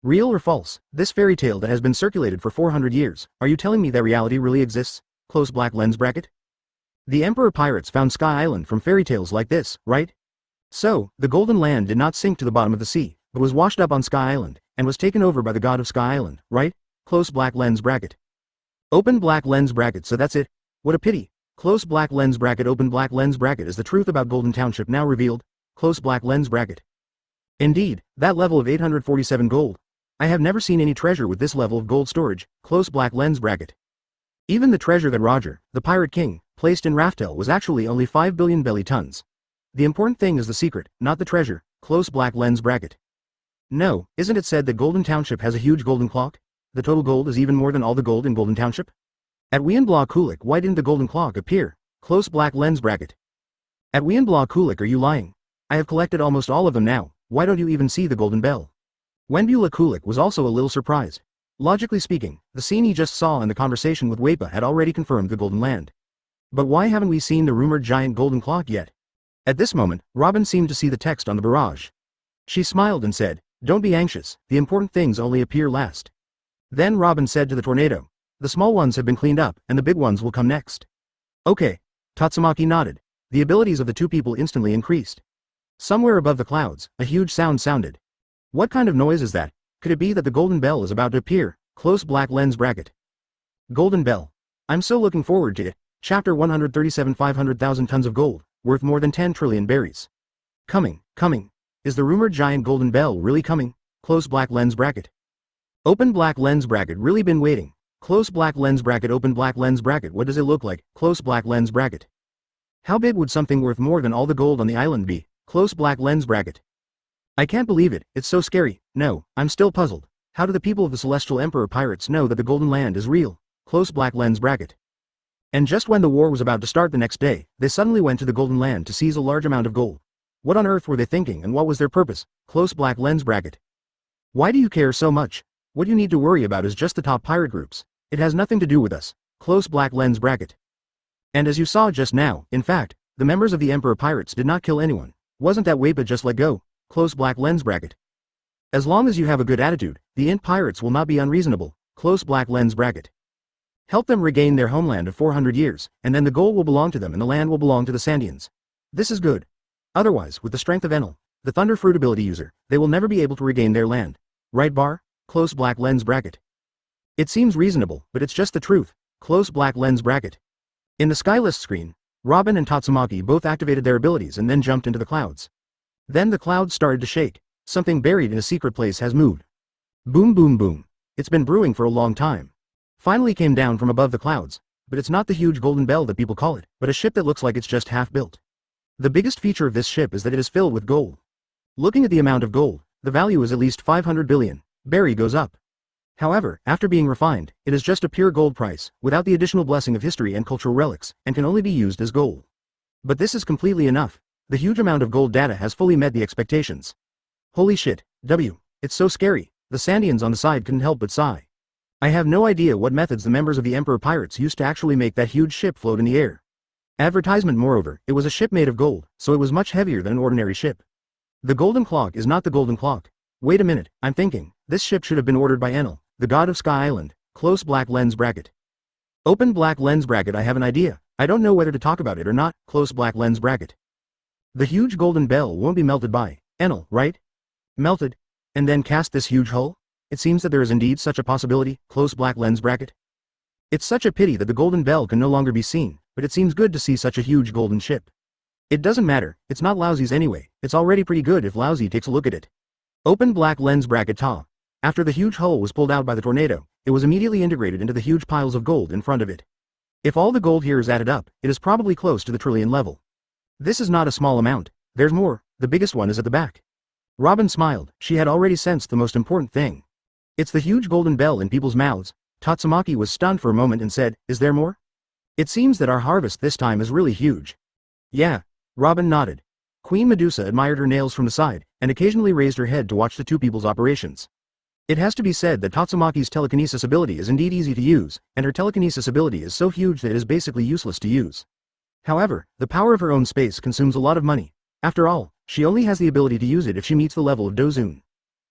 Real or false? This fairy tale that has been circulated for 400 years, are you telling me that reality really exists? Close black lens bracket. The Emperor Pirates found Sky Island from fairy tales like this, right? So, the Golden Land did not sink to the bottom of the sea, but was washed up on Sky Island, and was taken over by the god of Sky Island, right? Close black lens bracket. Open black lens bracket. So that's it. What a pity. Close black lens bracket. Open black lens bracket. Is the truth about Golden Township now revealed? Close black lens bracket. Indeed, that level of 847 gold. I have never seen any treasure with this level of gold storage. Close black lens bracket. Even the treasure that Roger, the Pirate King, placed in Raftel was actually only 5 billion belly tons. The important thing is the secret, not the treasure. Close black lens bracket. No, isn't it said that Golden Township has a huge golden clock? The total gold is even more than all the gold in Golden Township? At Wienbla Kulik, why didn't the golden clock appear? Close black lens bracket. At Wienbla Kulik, are you lying? I have collected almost all of them now. Why don't you even see the golden bell? Wenbula Kulik was also a little surprised. Logically speaking, the scene he just saw in the conversation with Wepa had already confirmed the Golden Land. But why haven't we seen the rumored giant golden clock yet? At this moment, Robin seemed to see the text on the barrage. She smiled and said, "Don't be anxious, the important things only appear last." Then Robin said to the tornado, "The small ones have been cleaned up, and the big ones will come next." Okay. Tatsumaki nodded. The abilities of the two people instantly increased. Somewhere above the clouds, a huge sound sounded. What kind of noise is that? Could it be that the golden bell is about to appear? Close black lens bracket. Golden bell. I'm so looking forward to it. Chapter 137. 500,000 tons of gold, worth more than 10 trillion berries. Coming. Is the rumored giant golden bell really coming? Close black lens bracket. Open black lens bracket. Really been waiting. Close black lens bracket. Open black lens bracket. What does it look like? Close black lens bracket. How big would something worth more than all the gold on the island be? Close black lens bracket. I can't believe it, it's so scary. No, I'm still puzzled. How do the people of the Celestial Emperor Pirates know that the Golden Land is real? Close black lens bracket. And just when the war was about to start the next day, they suddenly went to the Golden Land to seize a large amount of gold. What on earth were they thinking and what was their purpose? Close black lens bracket. Why do you care so much? What you need to worry about is just the top pirate groups. It has nothing to do with us. Close black lens bracket. And as you saw just now, in fact, the members of the Emperor Pirates did not kill anyone. Wasn't that Wepa just let go? Close black lens bracket. As long as you have a good attitude, the Int Pirates will not be unreasonable. Close black lens bracket. Help them regain their homeland of 400 years, and then the gold will belong to them and the land will belong to the Sandians. This is good. Otherwise, with the strength of Enel, the Thunder Fruit ability user, they will never be able to regain their land. Right bar? Close black lens bracket. It seems reasonable, but it's just the truth. Close black lens bracket. In the Skylist screen, Robin and Tatsumaki both activated their abilities and then jumped into the clouds. Then the clouds started to shake. Something buried in a secret place has moved. Boom boom boom. It's been brewing for a long time. Finally came down from above the clouds, but it's not the huge golden bell that people call it, but a ship that looks like it's just half built. The biggest feature of this ship is that it is filled with gold. Looking at the amount of gold, the value is at least 500 billion. Berry goes up. However, after being refined, it is just a pure gold price, without the additional blessing of history and cultural relics, and can only be used as gold. But this is completely enough. The huge amount of gold data has fully met the expectations. Holy shit, it's so scary. The Sandians on the side couldn't help but sigh. I have no idea what methods the members of the Emperor Pirates used to actually make that huge ship float in the air. Advertisement moreover, it was a ship made of gold, so it was much heavier than an ordinary ship. The golden clock is not the golden clock. Wait a minute, I'm thinking, this ship should have been ordered by Enel, the god of Sky Island. Close black lens bracket. Open black lens bracket. I have an idea. I don't know whether to talk about it or not. Close black lens bracket. The huge golden bell won't be melted by Enel, right? Melted? And then cast this huge hull? It seems that there is indeed such a possibility. Close black lens bracket. It's such a pity that the golden bell can no longer be seen, but it seems good to see such a huge golden ship. It doesn't matter, it's not Lousy's anyway, it's already pretty good if Lousy takes a look at it. Open black lens bracket. After the huge hull was pulled out by the tornado, it was immediately integrated into the huge piles of gold in front of it. If all the gold here is added up, it is probably close to the trillion level. This is not a small amount. There's more. The biggest one is at the back. Robin smiled. She had already sensed the most important thing. It's the huge golden bell in people's mouths. Tatsumaki was stunned for a moment and said, "Is there more?" It seems that our harvest this time is really huge. Yeah. Robin nodded. Queen Medusa admired her nails from the side, and occasionally raised her head to watch the two people's operations. It has to be said that Tatsumaki's telekinesis ability is indeed easy to use, and her telekinesis ability is so huge that it is basically useless to use. However, the power of her own space consumes a lot of money. After all, she only has the ability to use it if she meets the level of Dozun.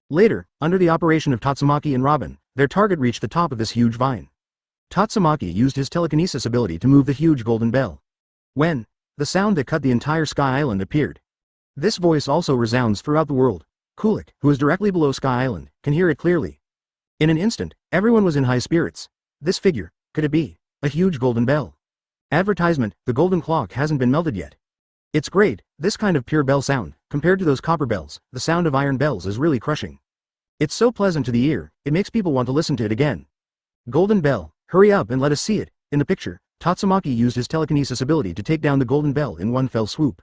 Later, under the operation of Tatsumaki and Robin, their target reached the top of this huge vine. Tatsumaki used his telekinesis ability to move the huge golden bell. When the sound that cut the entire Sky Island appeared. This voice also resounds throughout the world. Kulik, who is directly below Sky Island, can hear it clearly. In an instant, everyone was in high spirits. This figure, could it be a huge golden bell? Advertisement, the golden clock hasn't been melted yet. It's great, this kind of pure bell sound, compared to those copper bells, the sound of iron bells is really crushing. It's so pleasant to the ear, it makes people want to listen to it again. Golden bell, hurry up and let us see it. In the picture, Tatsumaki used his telekinesis ability to take down the golden bell in one fell swoop.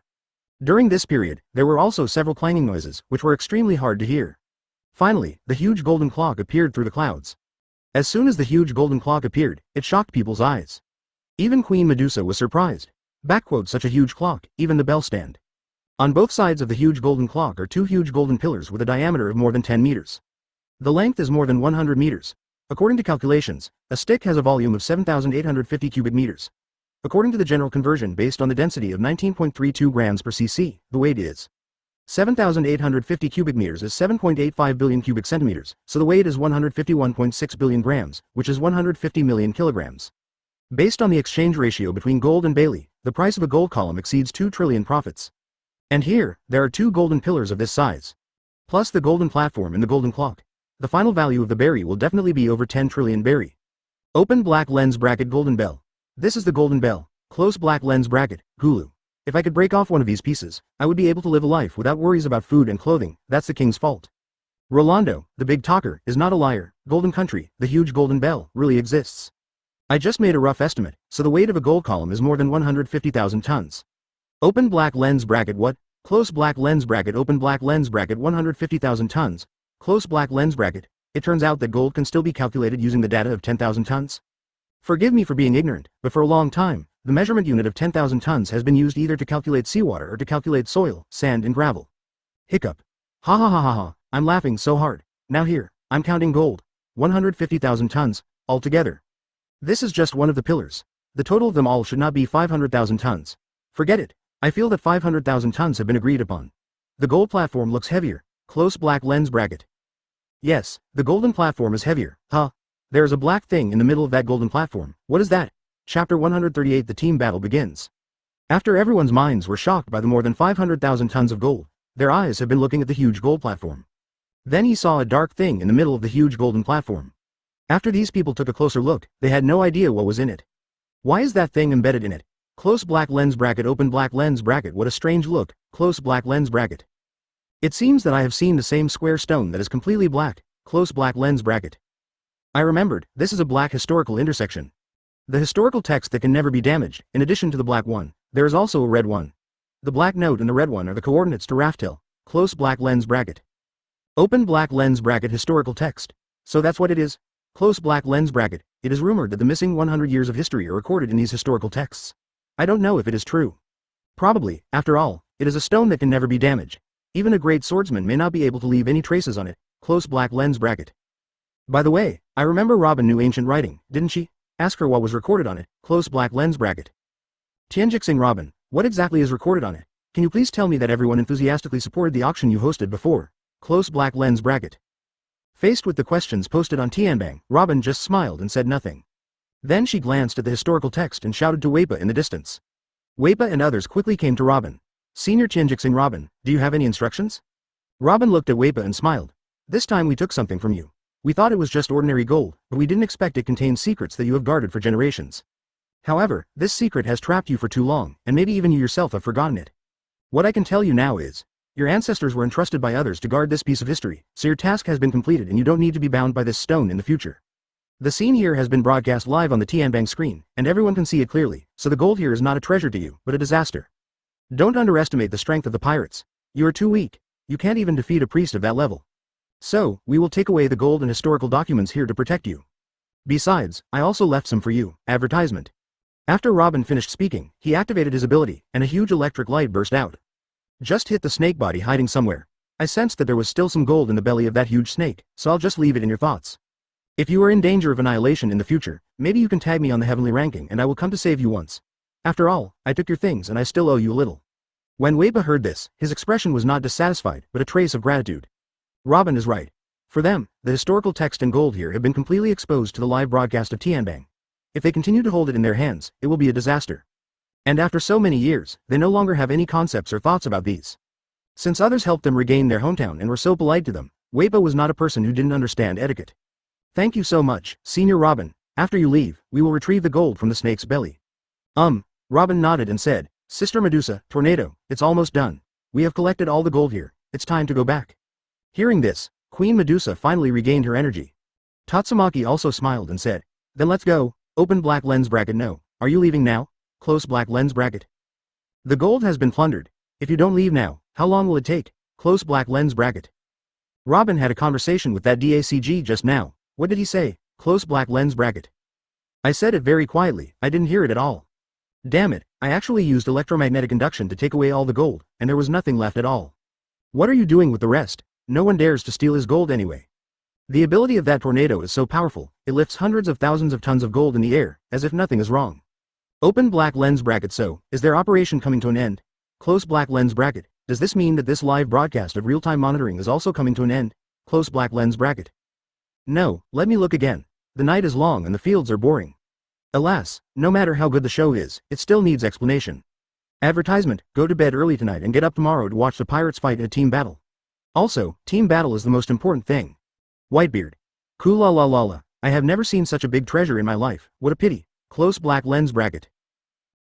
During this period, there were also several clanging noises, which were extremely hard to hear. Finally, the huge golden clock appeared through the clouds. As soon as the huge golden clock appeared, it shocked people's eyes. Even Queen Medusa was surprised. Such a huge clock, even the bell stand. On both sides of the huge golden clock are two huge golden pillars with a diameter of more than 10 meters. The length is more than 100 meters. According to calculations, a stick has a volume of 7,850 cubic meters. According to the general conversion based on the density of 19.32 grams per cc, the weight is 7,850 cubic meters is 7.85 billion cubic centimeters, so the weight is 151.6 billion grams, which is 150 million kilograms. Based on the exchange ratio between gold and Bailey, the price of a gold column exceeds 2 trillion profits. And here, there are two golden pillars of this size. Plus the golden platform and the golden clock. The final value of the berry will definitely be over 10 trillion berry. Open black lens bracket golden bell. This is the golden bell, close black lens bracket, Hulu. If I could break off one of these pieces, I would be able to live a life without worries about food and clothing. That's the king's fault. Rolando, the big talker, is not a liar. Golden country, the huge golden bell, really exists. I just made a rough estimate, so the weight of a gold column is more than 150,000 tons. Open black lens bracket what? Close black lens bracket open black lens bracket 150,000 tons. Close black lens bracket. It turns out that gold can still be calculated using the data of 10,000 tons. Forgive me for being ignorant, but for a long time, the measurement unit of 10,000 tons has been used either to calculate seawater or to calculate soil, sand and gravel. Hiccup. Ha ha ha ha ha, I'm laughing so hard. Now here, I'm counting gold. 150,000 tons, altogether. This is just one of the pillars. The total of them all should not be 500,000 tons. Forget it. I feel that 500,000 tons have been agreed upon. The gold platform looks heavier. Close black lens bracket. Yes, the golden platform is heavier. Huh. There is a black thing in the middle of that golden platform. What is that? Chapter 138 The team battle begins. After everyone's minds were shocked by the more than 500,000 tons of gold, their eyes have been looking at the huge gold platform. Then he saw a dark thing in the middle of the huge golden platform. After these people took a closer look, they had no idea what was in it. Why is that thing embedded in it? Close black lens bracket open black lens bracket what a strange look, close black lens bracket. It seems that I have seen the same square stone that is completely black, close black lens bracket. I remembered, this is a black historical intersection. The historical text that can never be damaged, in addition to the black one, there is also a red one. The black note and the red one are the coordinates to Raftel, close black lens bracket. Open black lens bracket historical text. So that's what it is? Close black lens bracket. It is rumored that the missing 100 years of history are recorded in these historical texts. I don't know if it is true. Probably, after all, it is a stone that can never be damaged. Even a great swordsman may not be able to leave any traces on it, close black lens bracket. By the way, I remember Robin knew ancient writing, didn't she? Ask her what was recorded on it, close black lens bracket. Tianjixing Robin, what exactly is recorded on it? Can you please tell me that everyone enthusiastically supported the auction you hosted before? Close black lens bracket. Faced with the questions posted on Tianbang, Robin just smiled and said nothing. Then she glanced at the historical text and shouted to Weipa in the distance. Weipa and others quickly came to Robin. Senior Tianjixing Robin, do you have any instructions? Robin looked at Weipa and smiled. This time we took something from you. We thought it was just ordinary gold, but we didn't expect it contained secrets that you have guarded for generations. However, this secret has trapped you for too long, and maybe even you yourself have forgotten it. What I can tell you now is, your ancestors were entrusted by others to guard this piece of history, so your task has been completed and you don't need to be bound by this stone in the future. The scene here has been broadcast live on the Tianbang screen, and everyone can see it clearly, so the gold here is not a treasure to you, but a disaster. Don't underestimate the strength of the pirates. You are too weak. You can't even defeat a priest of that level. So, we will take away the gold and historical documents here to protect you. Besides, I also left some for you, advertisement. After Robin finished speaking, he activated his ability, and a huge electric light burst out. Just hit the snake body hiding somewhere. I sensed that there was still some gold in the belly of that huge snake, so I'll just leave it in your thoughts. If you are in danger of annihilation in the future, maybe you can tag me on the heavenly ranking and I will come to save you once. After all, I took your things and I still owe you a little. When Weiba heard this, his expression was not dissatisfied, but a trace of gratitude. Robin is right. For them, the historical text and gold here have been completely exposed to the live broadcast of Tianbang. If they continue to hold it in their hands, it will be a disaster. And after so many years, they no longer have any concepts or thoughts about these. Since others helped them regain their hometown and were so polite to them, Weiba was not a person who didn't understand etiquette. Thank you so much, Senior Robin. After you leave, we will retrieve the gold from the snake's belly. Robin nodded and said, Sister Medusa, Tornado, it's almost done. We have collected all the gold here, it's time to go back. Hearing this, Queen Medusa finally regained her energy. Tatsumaki also smiled and said, Then let's go, open black lens bracket no, are you leaving now? Close black lens bracket. The gold has been plundered. If you don't leave now, how long will it take? Close black lens bracket. Robin had a conversation with that DACG just now. What did he say? Close black lens bracket. I said it very quietly, I didn't hear it at all. Damn it, I actually used electromagnetic induction to take away all the gold, and there was nothing left at all. What are you doing with the rest? No one dares to steal his gold anyway. The ability of that tornado is so powerful, it lifts hundreds of thousands of tons of gold in the air, as if nothing is wrong. Open black lens bracket. So, is their operation coming to an end? Close black lens bracket. Does this mean that this live broadcast of real-time monitoring is also coming to an end? Close black lens bracket. No, let me look again. The night is long and the fields are boring. Alas, no matter how good the show is, it still needs explanation. Advertisement, go to bed early tonight and get up tomorrow to watch the pirates fight a team battle. Also, team battle is the most important thing. Whitebeard. Kula-la-la-la, I have never seen such a big treasure in my life, what a pity. Close black lens bracket.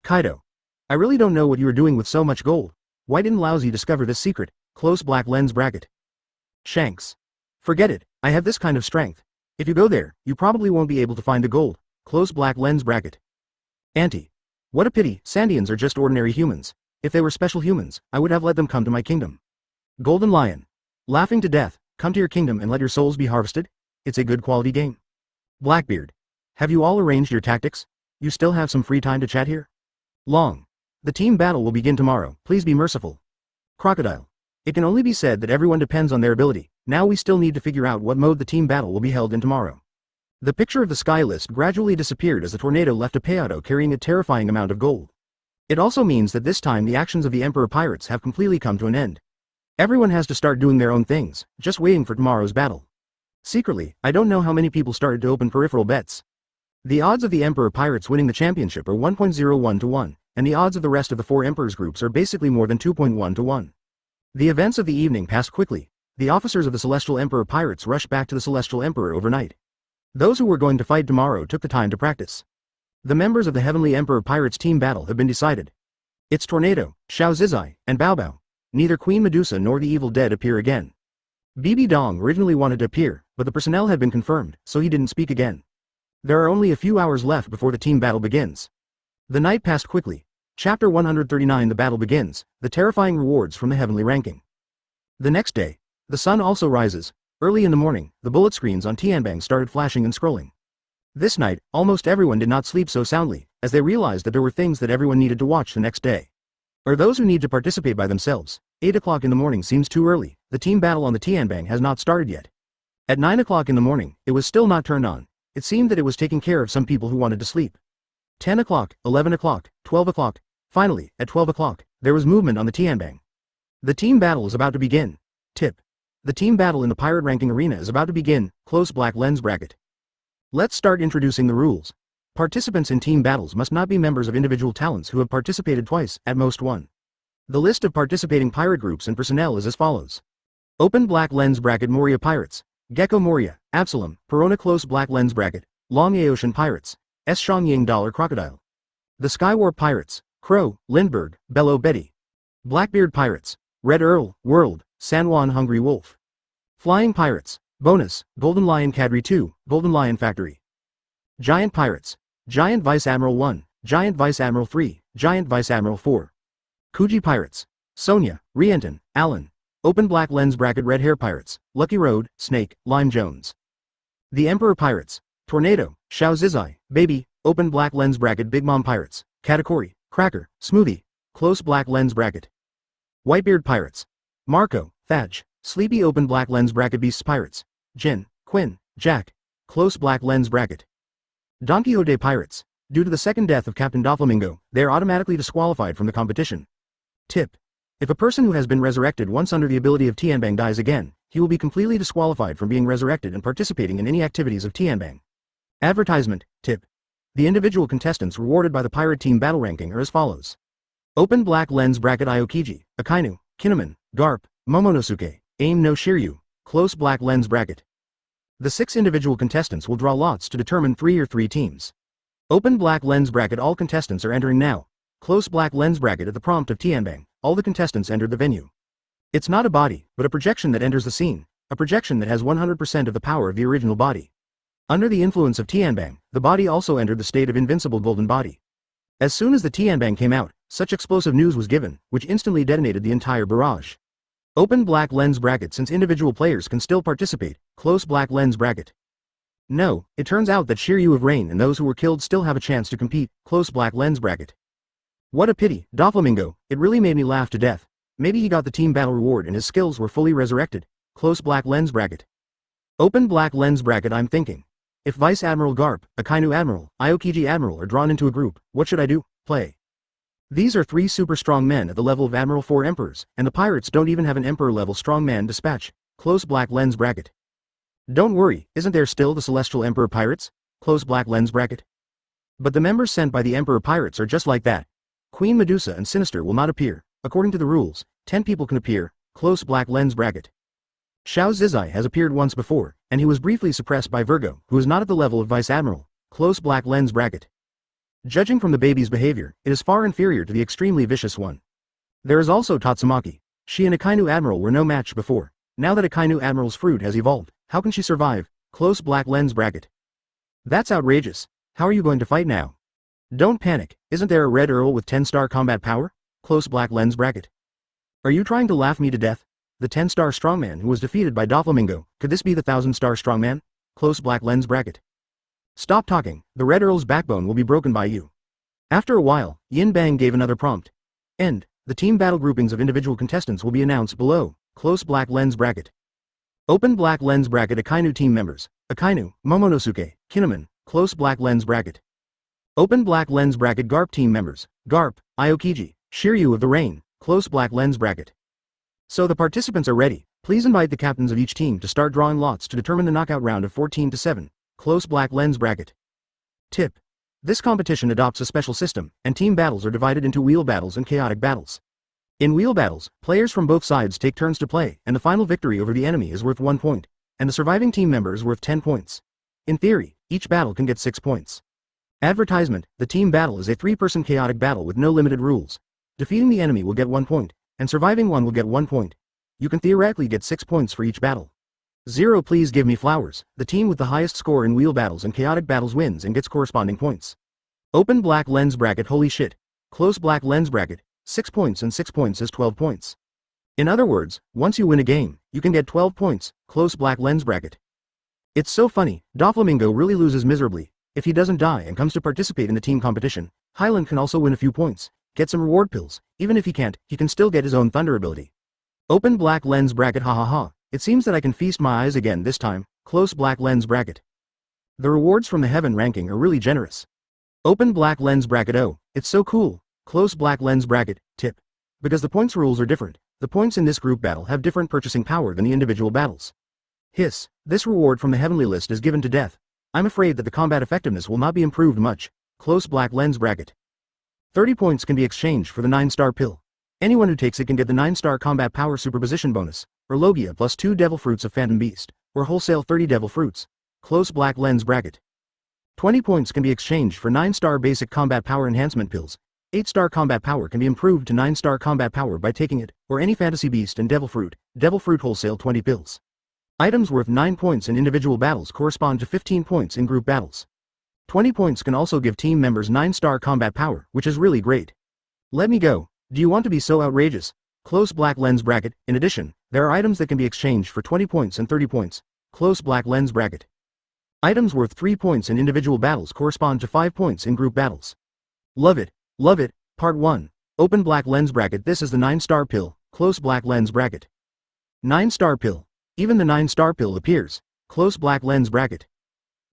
Kaido. I really don't know what you are doing with so much gold. Why didn't Lousy discover this secret? Close black lens bracket. Shanks. Forget it, I have this kind of strength. If you go there, you probably won't be able to find the gold. Close black lens bracket. Auntie. What a pity, Sandians are just ordinary humans. If they were special humans, I would have let them come to my kingdom. Golden Lion. Laughing to death, come to your kingdom and let your souls be harvested? It's a good quality game. Blackbeard. Have you all arranged your tactics? You still have some free time to chat here? Long. The team battle will begin tomorrow, please be merciful. Crocodile. It can only be said that everyone depends on their ability, now we still need to figure out what mode the team battle will be held in tomorrow. The picture of the sky list gradually disappeared as the tornado left a payout carrying a terrifying amount of gold. It also means that this time the actions of the Emperor Pirates have completely come to an end. Everyone has to start doing their own things, just waiting for tomorrow's battle. Secretly, I don't know how many people started to open peripheral bets. The odds of the Emperor Pirates winning the championship are 1.01 to 1, and the odds of the rest of the four Emperors groups are basically more than 2.1 to 1. The events of the evening passed quickly. The officers of the Celestial Emperor Pirates rushed back to the Celestial Emperor overnight. Those who were going to fight tomorrow took the time to practice. The members of the Heavenly Emperor Pirates team battle have been decided. It's Tornado, Xiao Zizai, and Bao Bao. Neither Queen Medusa nor the Evil Dead appear again. BB Dong originally wanted to appear, but the personnel had been confirmed, so he didn't speak again. There are only a few hours left before the team battle begins. The night passed quickly. Chapter 139. The battle begins, the terrifying rewards from the heavenly ranking. The next day, the sun also rises. Early in the morning, the bullet screens on Tianbang started flashing and scrolling. This night, almost everyone did not sleep so soundly, as they realized that there were things that everyone needed to watch the next day. Or those who need to participate by themselves. 8 o'clock in the morning seems too early, the team battle on the Tianbang has not started yet. At 9 o'clock in the morning, it was still not turned on. It seemed that it was taking care of some people who wanted to sleep. 10 o'clock, 11 o'clock, 12 o'clock. Finally, at 12 o'clock, there was movement on the Tianbang. The team battle is about to begin. Tip. The team battle in the pirate ranking arena is about to begin, close black lens bracket. Let's start introducing the rules. Participants in team battles must not be members of individual talents who have participated twice, at most one. The list of participating pirate groups and personnel is as follows. Open black lens bracket Moria Pirates, Gecko Moria, Absalom, Perona close black lens bracket, Long Aocean Pirates, S. Shangying Dollar Crocodile. The Skywar Pirates, Crow, Lindbergh, Bellow Betty. Blackbeard Pirates, Red Earl, World, San Juan Hungry Wolf. Flying Pirates, Bonus, Golden Lion Cadre 2, Golden Lion Factory. Giant Pirates, Giant Vice Admiral 1, Giant Vice Admiral 3, Giant Vice Admiral 4. Kuji Pirates, Sonia, Rienton, Allen. Open black lens bracket Red Hair Pirates, Lucky Road, Snake, Lime Jones. The Emperor Pirates, Tornado, Xiao Zizai, Baby, open black lens bracket Big Mom Pirates, Katakuri, Cracker, Smoothie, close black lens bracket. Whitebeard Pirates, Marco, Thadge, Sleepy open black lens bracket beasts pirates. Jin, Quinn, Jack. Close black lens bracket. Don Quixote pirates. Due to the second death of Captain Doflamingo, they are automatically disqualified from the competition. Tip. If a person who has been resurrected once under the ability of Tianbang dies again, he will be completely disqualified from being resurrected and participating in any activities of Tianbang. Advertisement. Tip. The individual contestants rewarded by the pirate team battle ranking are as follows. Open black lens bracket Aokiji, Akainu, Kinemon, Garp, Momonosuke, Aim no Shiryu, close black lens bracket. The 6 individual contestants will draw lots to determine 3 or 3 teams. Open black lens bracket. All contestants are entering now. Close black lens bracket. At the prompt of Tianbang, all the contestants entered the venue. It's not a body, but a projection that enters the scene, a projection that has 100% of the power of the original body. Under the influence of Tianbang, the body also entered the state of invincible golden body. As soon as the Tianbang came out, such explosive news was given, which instantly detonated the entire barrage. Open black lens bracket. Since individual players can still participate, close black lens bracket. No, it turns out that Shiryu of Rain and those who were killed still have a chance to compete, close black lens bracket. What a pity, Doflamingo, it really made me laugh to death. Maybe he got the team battle reward and his skills were fully resurrected, close black lens bracket. Open black lens bracket. I'm thinking. If Vice Admiral Garp, Akainu Admiral, Aokiji Admiral are drawn into a group, what should I do? Play. These are 3 super strong men at the level of Admiral 4 Emperors, and the pirates don't even have an Emperor level strong man dispatch, close black lens bracket. Don't worry, isn't there still the Celestial Emperor Pirates? Close black lens bracket. But the members sent by the Emperor Pirates are just like that. Queen Medusa and Sinister will not appear. According to the rules, 10 people can appear, close black lens bracket. Xiao Zizai has appeared once before, and he was briefly suppressed by Virgo, who is not at the level of Vice Admiral, close black lens bracket. Judging from the baby's behavior, it is far inferior to the extremely vicious one. There is also Tatsumaki. She and Akainu Admiral were no match before. Now that Akainu Admiral's fruit has evolved, how can she survive? Close black lens bracket. That's outrageous. How are you going to fight now? Don't panic, isn't there a Red Earl with 10-star combat power? Close black lens bracket. Are you trying to laugh me to death? The 10-star strongman who was defeated by Doflamingo, could this be the 1000-star strongman? Close black lens bracket. Stop talking, the Red Earl's backbone will be broken by you. After a while, Yin Bang gave another prompt. End. The team battle groupings of individual contestants will be announced below, close black lens bracket. Open black lens bracket. Akainu team members, Akainu, Momonosuke, Kinemon, close black lens bracket. Open black lens bracket. Garp team members, Garp, Aokiji, Shiryu of the Rain, close black lens bracket. So the participants are ready. Please invite the captains of each team to start drawing lots to determine the knockout round of 14-7. Close black lens bracket. Tip. This competition adopts a special system, and team battles are divided into wheel battles and chaotic battles. In wheel battles, players from both sides take turns to play, and the final victory over the enemy is worth 1 point, and the surviving team member is worth 10 points. In theory, each battle can get 6 points. Advertisement. The team battle is a 3-person chaotic battle with no limited rules. Defeating the enemy will get 1 point, and surviving one will get 1 point. You can theoretically get 6 points for each battle. 0. Please give me flowers. The team with the highest score in wheel battles and chaotic battles wins and gets corresponding points. Open black lens bracket. Holy shit. Close black lens bracket. 6 points and 6 points is 12 points. In other words, once you win a game, you can get 12 points, close black lens bracket. It's so funny, Doflamingo really loses miserably. If he doesn't die and comes to participate in the team competition, Highland can also win a few points, get some reward pills. Even if he can't, he can still get his own thunder ability. Open black lens bracket. Ha ha ha. It seems that I can feast my eyes again this time, close black lens bracket. The rewards from the heaven ranking are really generous. Open black lens bracket. Oh, it's so cool, close black lens bracket. Tip. Because the points rules are different, the points in this group battle have different purchasing power than the individual battles. Hiss, this reward from the heavenly list is given to death. I'm afraid that the combat effectiveness will not be improved much, close black lens bracket. 30 points can be exchanged for the 9-star pill. Anyone who takes it can get the 9-star combat power superposition bonus, or Logia plus 2 devil fruits of Phantom Beast, or wholesale 30 devil fruits, close black lens bracket. 20 points can be exchanged for 9-star basic combat power enhancement pills. 8-star combat power can be improved to 9-star combat power by taking it, or any fantasy beast and devil fruit wholesale 20 pills. Items worth 9 points in individual battles correspond to 15 points in group battles. 20 points can also give team members 9-star combat power, which is really great. Let me go. Do you want to be so outrageous? Close black lens bracket. In addition, there are items that can be exchanged for 20 points and 30 points. Close black lens bracket. Items worth 3 points in individual battles correspond to 5 points in group battles. Love it. Love it. Part 1. Open black lens bracket. This is the 9-star pill, close black lens bracket. 9-star pill. Even the 9-star pill appears. Close black lens bracket.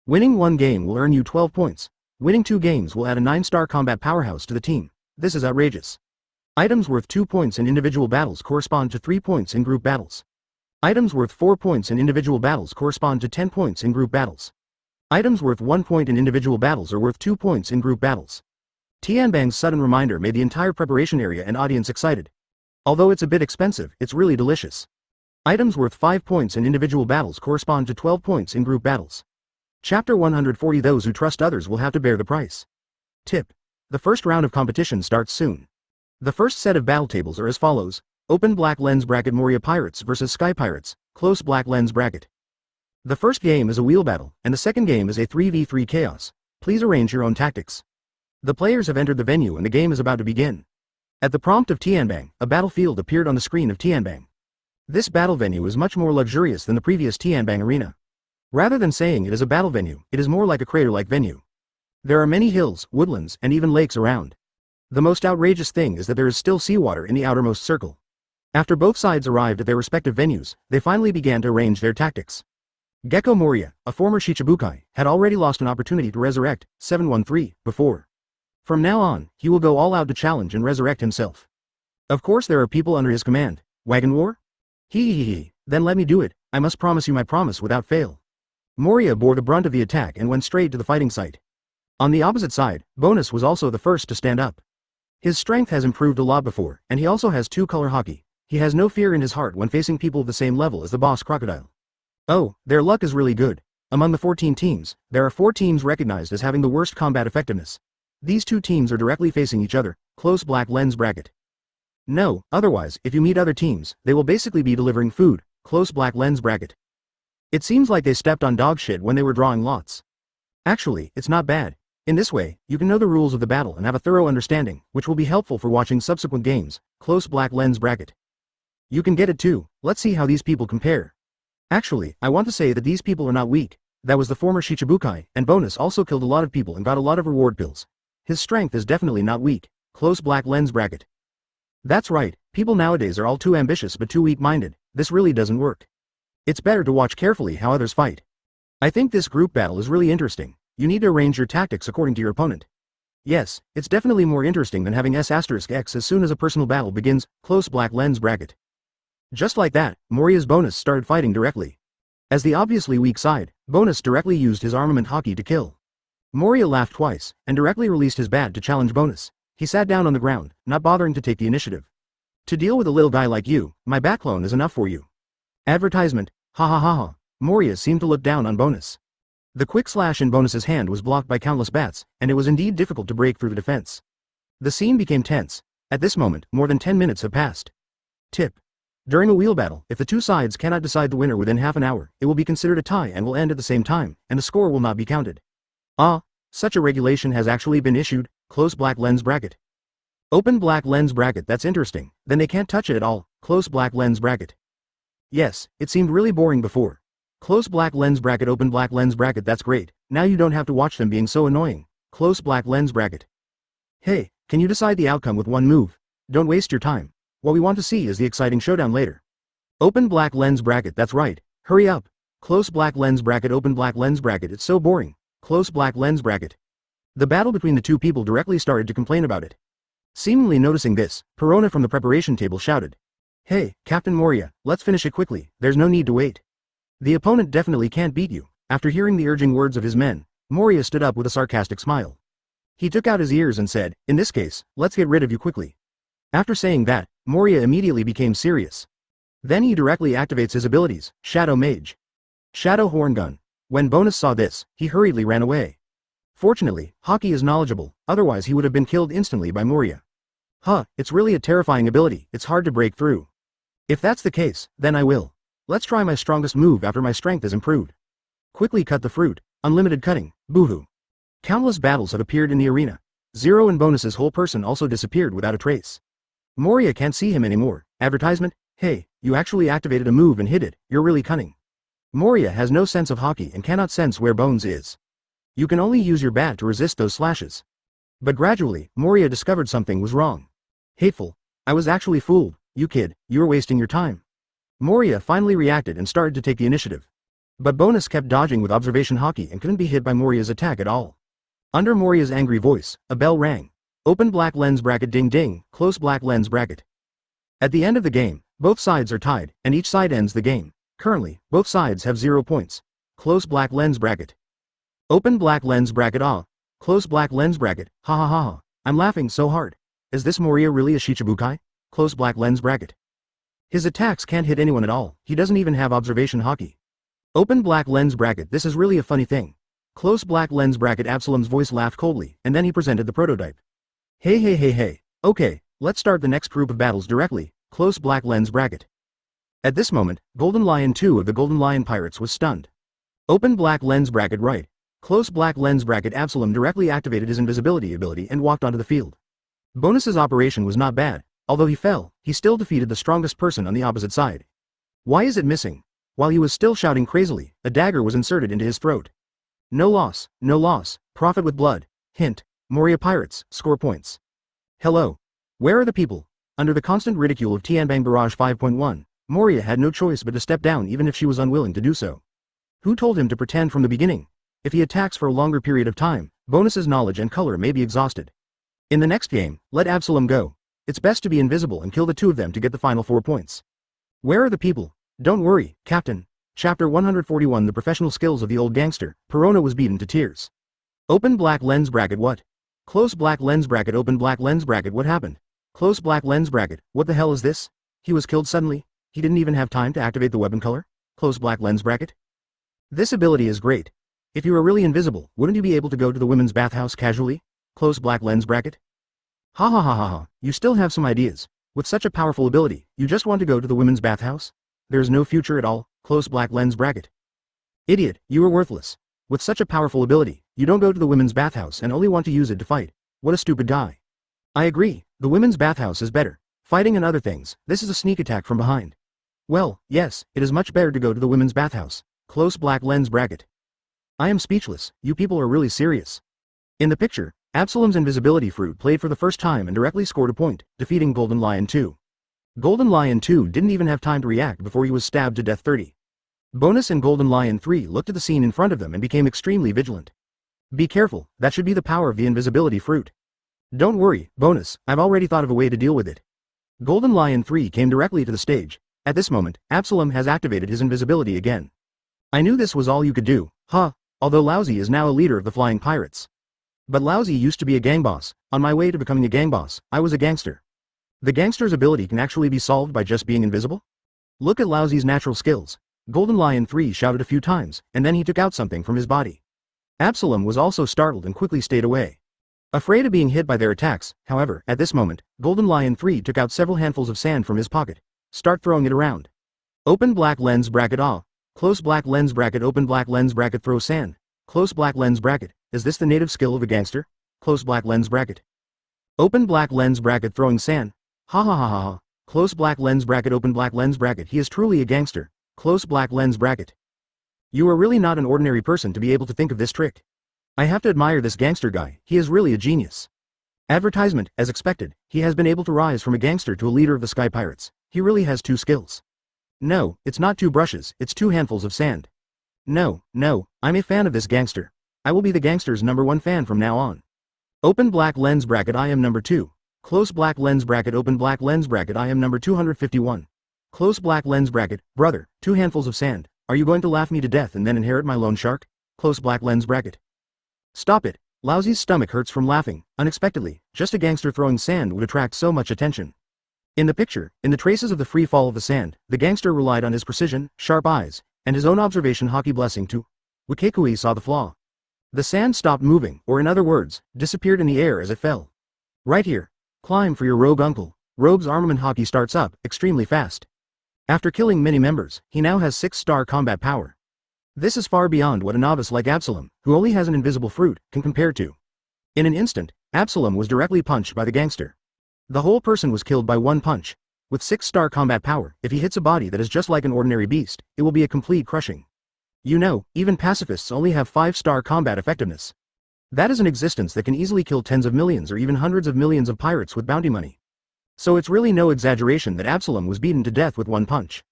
Winning 1 game will earn you 12 points. Winning 2 games will add a 9-star combat powerhouse to the team. This is outrageous. Items worth 2 points in individual battles correspond to 3 points in group battles. Items worth 4 points in individual battles correspond to 10 points in group battles. Items worth 1 point in individual battles are worth 2 points in group battles. Tianbang's sudden reminder made the entire preparation area and audience excited. Although it's a bit expensive, it's really delicious. Items worth 5 points in individual battles correspond to 12 points in group battles. Chapter 140. Those who trust others will have to bear the price. Tip. The first round of competition starts soon. The first set of battle tables are as follows. Open black lens bracket Moria Pirates vs Sky Pirates, close black lens bracket. The first game is a wheel battle, and the second game is a 3v3 chaos. Please arrange your own tactics. The players have entered the venue and the game is about to begin. At the prompt of Tianbang, a battlefield appeared on the screen of Tianbang. This battle venue is much more luxurious than the previous Tianbang arena. Rather than saying it is a battle venue, it is more like a crater-like venue. There are many hills, woodlands, and even lakes around. The most outrageous thing is that there is still seawater in the outermost circle. After both sides arrived at their respective venues, they finally began to arrange their tactics. Gecko Moria, a former Shichibukai, had already lost an opportunity to resurrect 713 before. From now on, he will go all out to challenge and resurrect himself. Of course there are people under his command. Wagon War? Hee. Then let me do it. I must promise you my promise without fail. Moria bore the brunt of the attack and went straight to the fighting site. On the opposite side, Bonus was also the first to stand up. His strength has improved a lot before, and he also has 2-color hockey. He has no fear in his heart when facing people of the same level as the boss Crocodile. Oh, their luck is really good. Among the 14 teams, there are 4 teams recognized as having the worst combat effectiveness. These 2 teams are directly facing each other, close black lens bracket. No, otherwise, if you meet other teams, they will basically be delivering food, close black lens bracket. It seems like they stepped on dog shit when they were drawing lots. Actually, it's not bad. In this way, you can know the rules of the battle and have a thorough understanding, which will be helpful for watching subsequent games, close black lens bracket. You can get it too. Let's see how these people compare. Actually, I want to say that these people are not weak. That was the former Shichibukai, and Bonus also killed a lot of people and got a lot of reward pills. His strength is definitely not weak, close black lens bracket. That's right, people nowadays are all too ambitious but too weak-minded. This really doesn't work. It's better to watch carefully how others fight. I think this group battle is really interesting. You need to arrange your tactics according to your opponent. Yes, it's definitely more interesting than having S*X as soon as a personal battle begins, close black lens bracket. Just like that, Moria's Bonus started fighting directly. As the obviously weak side, Bonus directly used his armament hockey to kill. Moria laughed twice, and directly released his bat to challenge Bonus. He sat down on the ground, not bothering to take the initiative. To deal with a little guy like you, my bat clone is enough for you. Advertisement, ha ha ha ha. Moria seemed to look down on Bonus. The quick slash in Bonus's hand was blocked by countless bats, and it was indeed difficult to break through the defense. The scene became tense. At this moment, more than 10 minutes have passed. Tip. During a wheel battle, if the 2 sides cannot decide the winner within half an hour, it will be considered a tie and will end at the same time, and the score will not be counted. Such a regulation has actually been issued, close black lens bracket. Open black lens bracket. That's interesting. Then they can't touch it at all, close black lens bracket. Yes, it seemed really boring before. Close black lens bracket, open black lens bracket. That's great. Now you don't have to watch them being so annoying. Close black lens bracket. Hey, can you decide the outcome with one move? Don't waste your time. What we want to see is the exciting showdown later. Open black lens bracket. That's right. Hurry up. Close black lens bracket, open black lens bracket. It's so boring. Close black lens bracket. The battle between the 2 people directly started to complain about it. Seemingly noticing this, Perona from the preparation table shouted. Hey, Captain Moria, let's finish it quickly. There's no need to wait. The opponent definitely can't beat you. After hearing the urging words of his men, Moria stood up with a sarcastic smile. He took out his ears and said, in this case, let's get rid of you quickly. After saying that, Moria immediately became serious. Then he directly activates his abilities, Shadow Mage. Shadow Horn Gun. When Bonus saw this, he hurriedly ran away. Fortunately, Hockey is knowledgeable, otherwise he would have been killed instantly by Moria. It's really a terrifying ability. It's hard to break through. If that's the case, then I will. Let's try my strongest move after my strength is improved. Quickly cut the fruit. Unlimited cutting. Boohoo. Countless battles have appeared in the arena. Zero and Bonus's whole person also disappeared without a trace. Moria can't see him anymore. Advertisement, hey, you actually activated a move and hid it. You're really cunning. Moria has no sense of hockey and cannot sense where Bones is. You can only use your bat to resist those slashes. But gradually, Moria discovered something was wrong. Hateful. I was actually fooled. You kid, you were wasting your time. Moria finally reacted and started to take the initiative. But Bonus kept dodging with observation hockey and couldn't be hit by Moria's attack at all. Under Moria's angry voice, a bell rang. Open black lens bracket ding ding, close black lens bracket. At the end of the game, both sides are tied, and each side ends the game. Currently, both sides have 0 points. Close black lens bracket. Open black lens bracket close black lens bracket, ha ha ha ha. I'm laughing so hard. Is this Moria really a Shichibukai? Close black lens bracket. His attacks can't hit anyone at all, he doesn't even have observation hockey. Open black lens bracket, this is really a funny thing. Close black lens bracket. Absalom's voice laughed coldly, and then he presented the prototype. Hey. Okay, let's start the next group of battles directly. Close black lens bracket. At this moment, Golden Lion 2 of the Golden Lion Pirates was stunned. Open black lens bracket right. Close black lens bracket. Absalom directly activated his invisibility ability and walked onto the field. Bonus's operation was not bad. Although he fell, he still defeated the strongest person on the opposite side. Why is it missing? While he was still shouting crazily, a dagger was inserted into his throat. No loss, profit with blood. Hint, Moria Pirates, score points. Hello. Where are the people? Under the constant ridicule of Tianbang Barrage 5.1, Moria had no choice but to step down even if she was unwilling to do so. Who told him to pretend from the beginning? If he attacks for a longer period of time, Bonus's knowledge and color may be exhausted. In the next game, let Absalom go. It's best to be invisible and kill the two of them to get the final 4 points. Where are the people? Don't worry, Captain. Chapter 141. The professional skills of the old gangster. Perona was beaten to tears. Open black lens bracket. What? Close black lens bracket. Open black lens bracket. What happened? Close black lens bracket. What the hell is this? He was killed suddenly? He didn't even have time to activate the weapon color? Close black lens bracket. This ability is great. If you were really invisible, wouldn't you be able to go to the women's bathhouse casually? Close black lens bracket. Ha, you still have some ideas. With such a powerful ability, you just want to go to the women's bathhouse? There's no future at all. Close black lens bracket. Idiot, you are worthless. With such a powerful ability, you don't go to the women's bathhouse and only want to use it to fight. What a stupid guy. I agree, the women's bathhouse is better. Fighting and other things, this is a sneak attack from behind. Well, yes, it is much better to go to the women's bathhouse. Close black lens bracket. I am speechless, you people are really serious. In the picture, Absalom's invisibility fruit played for the first time and directly scored a point, defeating Golden Lion 2. Golden Lion 2 didn't even have time to react before he was stabbed to death 30. Bonus and Golden Lion 3 looked at the scene in front of them and became extremely vigilant. Be careful, that should be the power of the invisibility fruit. Don't worry, Bonus, I've already thought of a way to deal with it. Golden Lion 3 came directly to the stage. At this moment, Absalom has activated his invisibility again. I knew this was all you could do, although Lousy is now a leader of the Flying Pirates. But Lousy used to be a gang boss. On my way to becoming a gang boss, I was a gangster. The gangster's ability can actually be solved by just being invisible? Look at Lousy's natural skills. Golden Lion 3 shouted a few times, and then he took out something from his body. Absalom was also startled and quickly stayed away. Afraid of being hit by their attacks, however, at this moment, Golden Lion 3 took out several handfuls of sand from his pocket. Start throwing it around. Open black lens bracket close black lens bracket. Open black lens bracket. Throw sand. Close black lens bracket. Is this the native skill of a gangster? Close black lens bracket. Open black lens bracket. Throwing sand. Ha. Close black lens bracket. Open black lens bracket. He is truly a gangster. Close black lens bracket. You are really not an ordinary person to be able to think of this trick. I have to admire this gangster guy, he is really a genius. Advertisement, as expected, he has been able to rise from a gangster to a leader of the Sky Pirates. He really has 2 skills. No, it's not 2 brushes, it's 2 handfuls of sand. No, I'm a fan of this gangster. I will be the gangster's #1 fan from now on. Open black lens bracket. I am number 2. Close black lens bracket. Open black lens bracket. I am number 251. Close black lens bracket. Brother, 2 handfuls of sand. Are you going to laugh me to death and then inherit my loan shark? Close black lens bracket. Stop it. Lousy's stomach hurts from laughing. Unexpectedly, just a gangster throwing sand would attract so much attention. In the picture, in the traces of the free fall of the sand, the gangster relied on his precision, sharp eyes, and his own observation hockey blessing to. Wikekui saw the flaw. The sand stopped moving, or in other words, disappeared in the air as it fell. Right here. Climb for your rogue uncle. Rogue's armament hockey starts up, extremely fast. After killing many members, he now has 6-star combat power. This is far beyond what a novice like Absalom, who only has an invisible fruit, can compare to. In an instant, Absalom was directly punched by the gangster. The whole person was killed by 1 punch. With 6-star combat power, if he hits a body that is just like an ordinary beast, it will be a complete crushing. You know, even pacifists only have 5-star combat effectiveness. That is an existence that can easily kill tens of millions or even hundreds of millions of pirates with bounty money. So it's really no exaggeration that Absalom was beaten to death with 1 punch.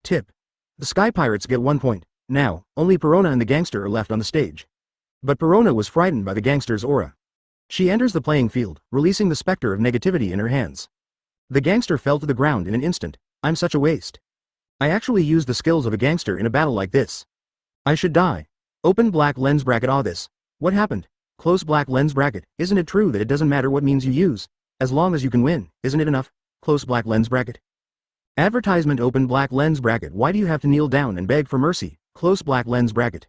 Tip. The Sky Pirates get 1 point. Now, only Perona and the gangster are left on the stage. But Perona was frightened by the gangster's aura. She enters the playing field, releasing the specter of negativity in her hands. The gangster fell to the ground in an instant. I'm such a waste. I actually used the skills of a gangster in a battle like this. I should die. Open black lens bracket. This. What happened? Close black lens bracket. Isn't it true that it doesn't matter what means you use? As long as you can win, isn't it enough? Close black lens bracket. Advertisement. Open black lens bracket. Why do you have to kneel down and beg for mercy? Close black lens bracket.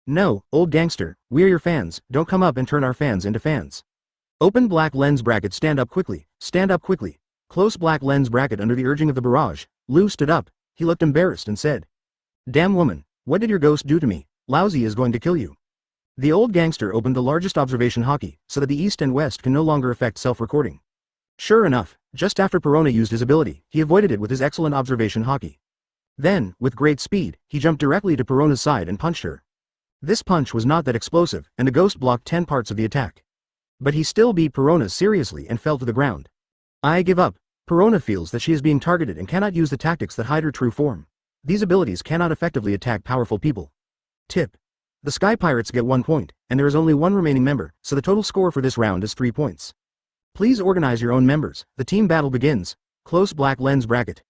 No, old gangster, we're your fans, don't come up and turn our fans into fans. Open black lens bracket. Stand up quickly, stand up quickly. Close black lens bracket. Under the urging of the barrage, Lou stood up. He looked embarrassed and said, "Damn woman, what did your ghost do to me? Lousy is going to kill you." The old gangster opened the largest observation hockey, so that the east and west can no longer affect self-recording. Sure enough, just after Perona used his ability, he avoided it with his excellent observation hockey. Then, with great speed, he jumped directly to Perona's side and punched her. This punch was not that explosive, and the ghost blocked 10 parts of the attack. But he still beat Perona seriously and fell to the ground. I give up. Perona feels that she is being targeted and cannot use the tactics that hide her true form. These abilities cannot effectively attack powerful people. Tip. The Sky Pirates get 1 point, and there is only one remaining member, so the total score for this round is 3 points. Please organize your own members. The team battle begins. Close black lens bracket.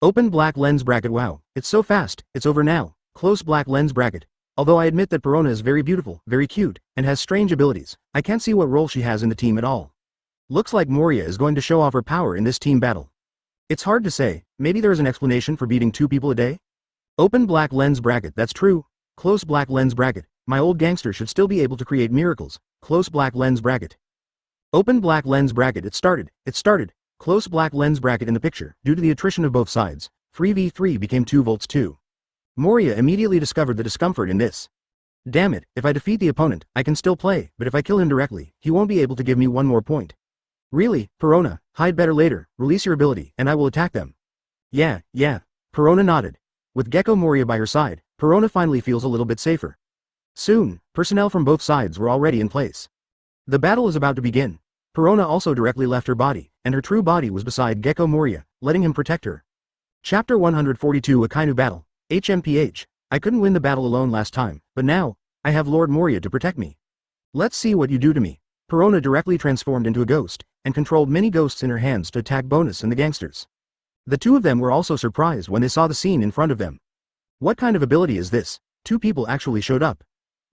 Open black lens bracket. Wow, it's so fast, it's over now. Close black lens bracket. Although I admit that Perona is very beautiful, very cute, and has strange abilities, I can't see what role she has in the team at all. Looks like Moria is going to show off her power in this team battle. It's hard to say, maybe there is an explanation for beating 2 people a day? Open black lens bracket. That's true. Close black lens bracket. My old gangster should still be able to create miracles. Close black lens bracket. Open black lens bracket. It started. Close black lens bracket. In the picture, due to the attrition of both sides, 3v3 became 2 volts 2. Moria immediately discovered the discomfort in this. Damn it, if I defeat the opponent, I can still play, but if I kill him directly, he won't be able to give me 1 more point. Really, Perona, hide better later, release your ability, and I will attack them. Yeah. Perona nodded. With Gecko Moria by her side, Perona finally feels a little bit safer. Soon, personnel from both sides were already in place. The battle is about to begin. Perona also directly left her body, and her true body was beside Gecko Moria, letting him protect her. Chapter 142. Akainu Battle. HMPH. I couldn't win the battle alone last time, but now, I have Lord Moria to protect me. Let's see what you do to me. Perona directly transformed into a ghost, and controlled many ghosts in her hands to attack Bonus and the gangsters. The 2 of them were also surprised when they saw the scene in front of them. What kind of ability is this? 2 people actually showed up.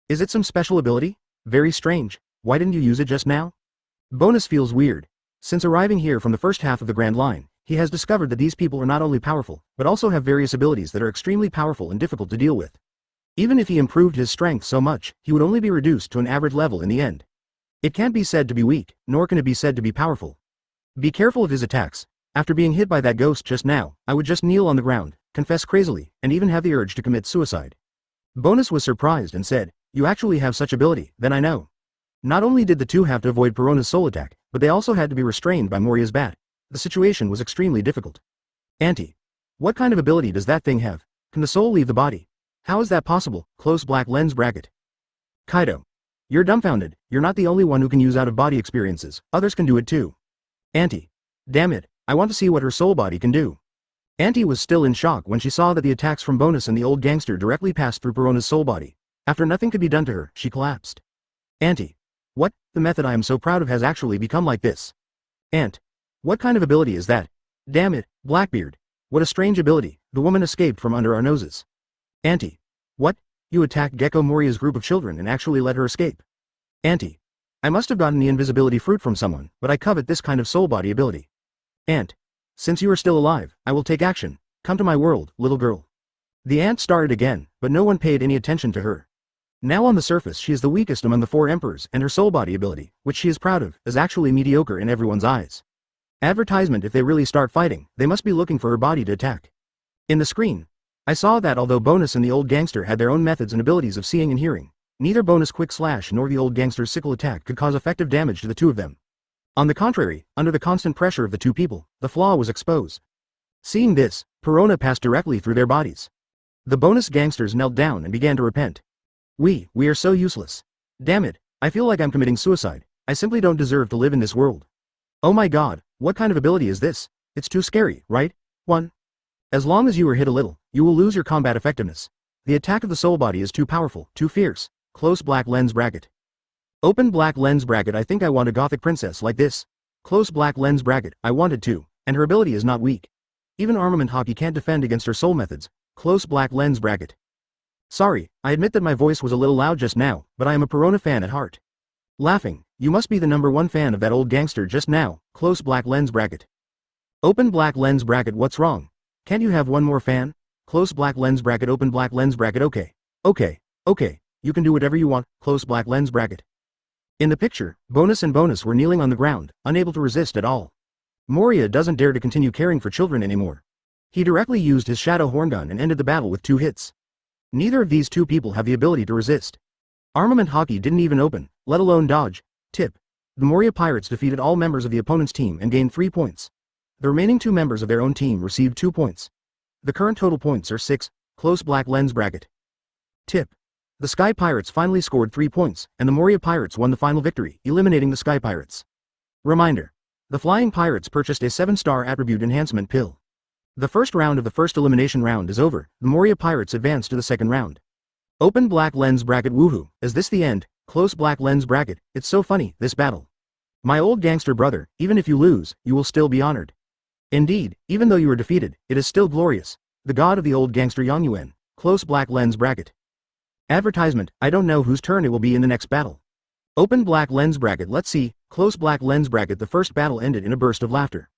Is it some special ability? Very strange. Why didn't you use it just now? Bonus feels weird. Since arriving here from the first half of the Grand Line, he has discovered that these people are not only powerful, but also have various abilities that are extremely powerful and difficult to deal with. Even if he improved his strength so much, he would only be reduced to an average level in the end. It can't be said to be weak, nor can it be said to be powerful. Be careful of his attacks. After being hit by that ghost just now, I would just kneel on the ground, confess crazily, and even have the urge to commit suicide. Bonus was surprised and said, "You actually have such ability, then I know." Not only did the 2 have to avoid Perona's soul attack, but they also had to be restrained by Moria's bat. The situation was extremely difficult. Auntie. What kind of ability does that thing have? Can the soul leave the body? How is that possible? Close black lens bracket. Kaido. You're dumbfounded. You're not the only one who can use out-of-body experiences, others can do it too. Auntie. Damn it, I want to see what her soul body can do. Auntie was still in shock when she saw that the attacks from Bonus and the old gangster directly passed through Perona's soul body. After nothing could be done to her, she collapsed. Auntie. What? The method I am so proud of has actually become like this. Aunt. What kind of ability is that? Damn it, Blackbeard. What a strange ability. The woman escaped from under our noses. Auntie. What? You attacked Gecko Moria's group of children and actually let her escape. Auntie. I must have gotten the invisibility fruit from someone, but I covet this kind of soul body ability. Aunt. Since you are still alive, I will take action. Come to my world, little girl. The aunt started again, but no one paid any attention to her. Now on the surface she is the weakest among the 4 emperors, and her soul body ability, which she is proud of, is actually mediocre in everyone's eyes. Advertisement. If they really start fighting, they must be looking for her body to attack. In the screen, I saw that although Bonus and the old gangster had their own methods and abilities of seeing and hearing, neither Bonus' quick slash nor the old gangster's sickle attack could cause effective damage to the 2 of them. On the contrary, under the constant pressure of the 2 people, the flaw was exposed. Seeing this, Perona passed directly through their bodies. The Bonus gangsters knelt down and began to repent. We are so useless. Damn it, I feel like I'm committing suicide. I simply don't deserve to live in this world. Oh my god, what kind of ability is this? It's too scary, right? 1. As long as you are hit a little, you will lose your combat effectiveness. The attack of the soul body is too powerful, too fierce. Close black lens bracket. Open black lens bracket. I think I want a gothic princess like this. Close black lens bracket. I wanted to, and her ability is not weak. Even armament hockey can't defend against her soul methods. Close black lens bracket. Sorry, I admit that my voice was a little loud just now, but I am a Perona fan at heart. Laughing, you must be the #1 fan of that old gangster just now. Close black lens bracket. Open black lens bracket. What's wrong? Can't you have one more fan? Close black lens bracket. Open black lens bracket. Okay, you can do whatever you want. Close black lens bracket. In the picture, Bonus and Bonus were kneeling on the ground, unable to resist at all. Moria doesn't dare to continue caring for children anymore. He directly used his shadow horn gun and ended the battle with 2 hits. Neither of these two people have the ability to resist. Armament hockey didn't even open, let alone dodge. Tip. The Moria Pirates defeated all members of the opponent's team and gained 3 points. The remaining 2 members of their own team received 2 points. The current total points are 6. Close black lens bracket. Tip. The Sky Pirates finally scored 3 points, and the Moria Pirates won the final victory, eliminating the Sky Pirates. Reminder. The Flying Pirates purchased a 7-star attribute enhancement pill. The first round of the first elimination round is over. The Moria Pirates advance to the second round. Open black lens bracket. Woohoo, is this the end? Close black lens bracket. It's so funny, this battle. My old gangster brother, even if you lose, you will still be honored. Indeed, even though you are defeated, it is still glorious. The god of the old gangster Yang Yuan. Close black lens bracket. Advertisement. I don't know whose turn it will be in the next battle. Open black lens bracket. Let's see. Close black lens bracket. The first battle ended in a burst of laughter.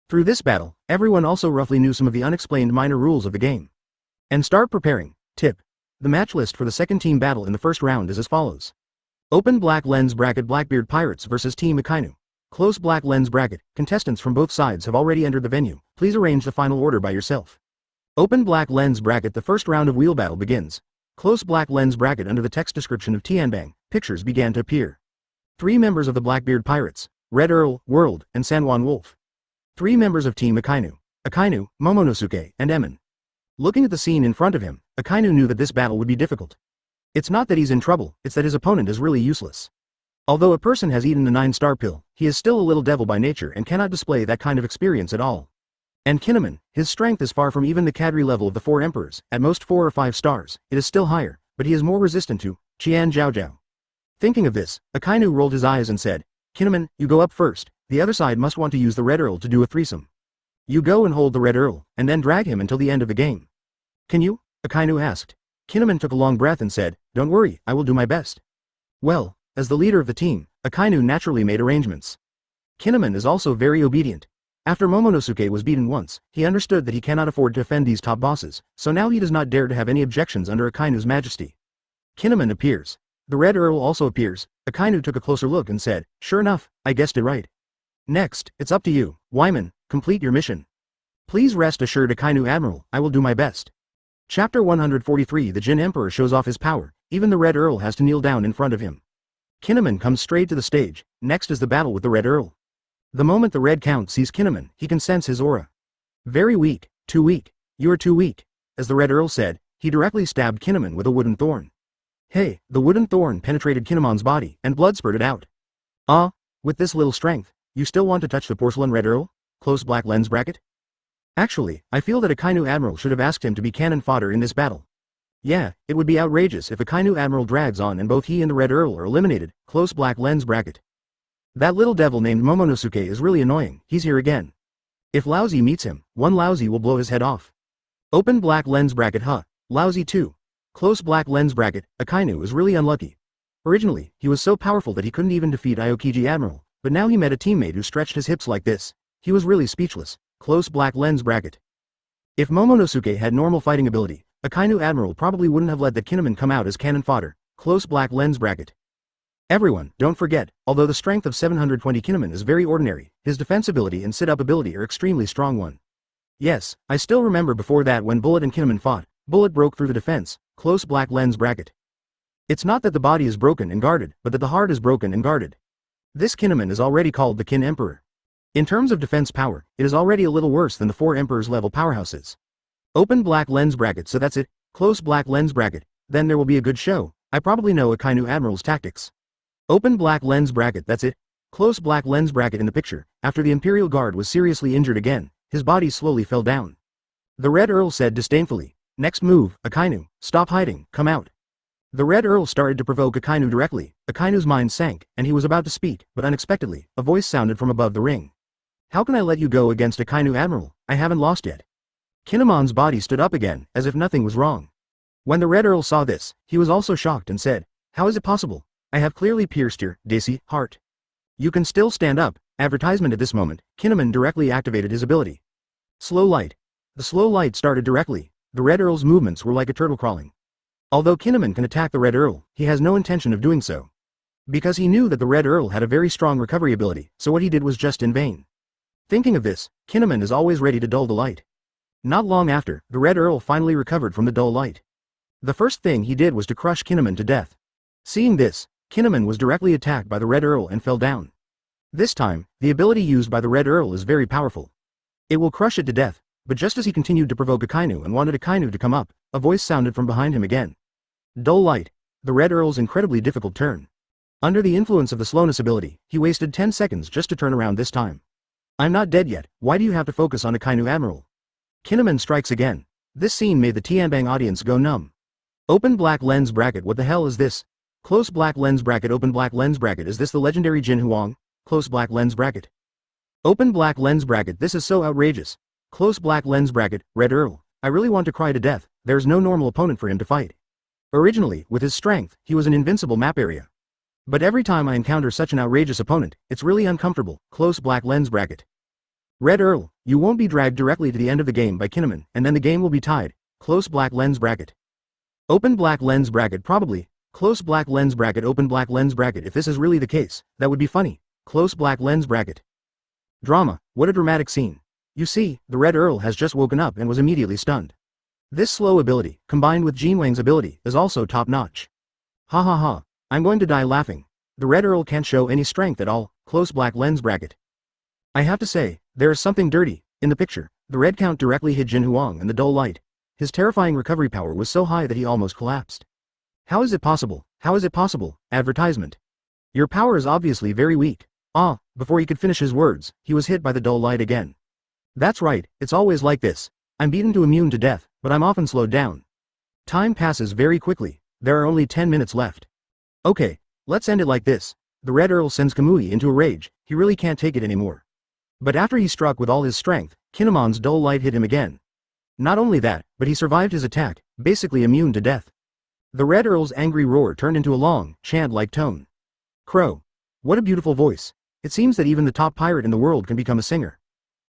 Through this battle, everyone also roughly knew some of the unexplained minor rules of the game. And start preparing. Tip. The match list for the second team battle in the first round is as follows. Open black lens bracket. Blackbeard Pirates vs Team Akainu. Close black lens bracket. Contestants from both sides have already entered the venue. Please arrange the final order by yourself. Open black lens bracket. The first round of wheel battle begins. Close black lens bracket. Under the text description of Tianbang, pictures began to appear. 3 members of the Blackbeard Pirates, Red Earl, World, and San Juan Wolf. 3 members of Team Akainu, Momonosuke, and Emin. Looking at the scene in front of him, Akainu knew that this battle would be difficult. It's not that he's in trouble, it's that his opponent is really useless. Although a person has eaten the 9-star pill, he is still a little devil by nature and cannot display that kind of experience at all. And Kinnaman, his strength is far from even the Kadri level of the 4 emperors, at most 4 or 5 stars, it is still higher, but he is more resistant to Qian Zhao Zhao. Thinking of this, Akainu rolled his eyes and said, Kinnaman, you go up first, the other side must want to use the Red Earl to do a threesome. You go and hold the Red Earl, and then drag him until the end of the game. Can you? Akainu asked. Kinnaman took a long breath and said, don't worry, I will do my best. Well, as the leader of the team, Akainu naturally made arrangements. Kinnaman is also very obedient. After Momonosuke was beaten once, he understood that he cannot afford to offend these top bosses, so now he does not dare to have any objections under Akainu's majesty. Kinnaman appears. The Red Earl also appears. Akainu took a closer look and said, sure enough, I guessed it right. Next, it's up to you, Wyman, complete your mission. Please rest assured Akainu Admiral, I will do my best. Chapter 143. The Jin Emperor shows off his power, even the Red Earl has to kneel down in front of him. Kinnaman comes straight to the stage. Next is the battle with the Red Earl. The moment the Red Count sees Kinnaman, he can sense his aura. Very weak, too weak, you are too weak. As the Red Earl said, he directly stabbed Kinnaman with a wooden thorn. Hey, the wooden thorn penetrated Kinnaman's body, and blood spurted out. With this little strength, you still want to touch the porcelain Red Earl? Close black lens bracket? Actually, I feel that Akainu Admiral should have asked him to be cannon fodder in this battle. Yeah, it would be outrageous if Akainu Admiral drags on and both he and the Red Earl are eliminated. Close black lens bracket. That little devil named Momonosuke is really annoying, he's here again. If Lousy meets him, one Lousy will blow his head off. Open black lens bracket. Lousy too. Close black lens bracket. Akainu is really unlucky. Originally, he was so powerful that he couldn't even defeat Aokiji Admiral, but now he met a teammate who stretched his hips like this. He was really speechless. Close black lens bracket. If Momonosuke had normal fighting ability, Akainu Admiral probably wouldn't have let that Kinnaman come out as cannon fodder. Close black lens bracket. Everyone, don't forget, although the strength of 720 Kinnaman is very ordinary, his defense ability and sit-up ability are extremely strong one. Yes, I still remember before that when Bullet and Kinnaman fought, Bullet broke through the defense. Close black lens bracket. It's not that the body is broken and guarded, but that the heart is broken and guarded. This Kinnaman is already called the Kin Emperor. In terms of defense power, it is already a little worse than the 4 Emperors level powerhouses. Open black lens bracket. So that's it. Close black lens bracket. Then there will be a good show. I probably know Akainu Admiral's tactics. Open black lens bracket. That's it. Close black lens bracket. In the picture, after the Imperial Guard was seriously injured again, his body slowly fell down. The Red Earl said disdainfully. Next move, Akainu, stop hiding, come out. The Red Earl started to provoke Akainu directly. Akainu's mind sank, and he was about to speak, but unexpectedly, a voice sounded from above the ring. How can I let you go against Akainu Admiral? I haven't lost yet. Kinnamon's body stood up again, as if nothing was wrong. When the Red Earl saw this, he was also shocked and said, how is it possible? I have clearly pierced your, Daisy, heart. You can still stand up. Advertisement at this moment, Kinnamon directly activated his ability. Slow light. The slow light started directly. The Red Earl's movements were like a turtle crawling. Although Kinnamon can attack the Red Earl, he has no intention of doing so. Because he knew that the Red Earl had a very strong recovery ability, so what he did was just in vain. Thinking of this, Kinnamon is always ready to dull the light. Not long after, the Red Earl finally recovered from the dull light. The first thing he did was to crush Kinnamon to death. Seeing this, Kinnamon was directly attacked by the Red Earl and fell down. This time, the ability used by the Red Earl is very powerful. It will crush it to death, but just as he continued to provoke Akainu and wanted Akainu to come up, a voice sounded from behind him again. Dull light. The Red Earl's incredibly difficult turn. Under the influence of the slowness ability, he wasted 10 seconds just to turn around this time. I'm not dead yet, why do you have to focus on Akainu Admiral? Kinnamon strikes again. This scene made the Tianbang audience go numb. Open black lens bracket. What the hell is this? Close black lens bracket. Open black lens bracket. Is this the legendary Jin Huang? Close black lens bracket. Open black lens bracket. This is so outrageous. Close black lens bracket. Red Earl. I really want to cry to death. There's no normal opponent for him to fight. Originally, with his strength, he was an invincible map area. But every time I encounter such an outrageous opponent, it's really uncomfortable. Close black lens bracket. Red Earl, you won't be dragged directly to the end of the game by Kinnamon, and then the game will be tied. Close black lens bracket. Open black lens bracket. Probably. Close black lens bracket. Open black lens bracket. If this is really the case, that would be funny. Close black lens bracket. Drama. What a dramatic scene. You see, the Red Earl has just woken up and was immediately stunned. This slow ability, combined with Jin Wang's ability, is also top-notch. Ha ha ha. I'm going to die laughing. The Red Earl can't show any strength at all. Close black lens bracket. I have to say, there is something dirty. In the picture, the red count directly hit Jin Huang and the dull light. His terrifying recovery power was so high that he almost collapsed. How is it possible? How is it possible? Advertisement. Your power is obviously very weak. Ah, before he could finish his words, he was hit by the dull light again. That's right, it's always like this. I'm beaten to immune to death, but I'm often slowed down. Time passes very quickly. There are only 10 minutes left. Okay, let's end it like this. The Red Earl sends Kamui into a rage. He really can't take it anymore. But after he struck with all his strength, Kinnamon's dull light hit him again. Not only that, but he survived his attack, basically immune to death. The Red Earl's angry roar turned into a long, chant-like tone. Crow. What a beautiful voice. It seems that even the top pirate in the world can become a singer.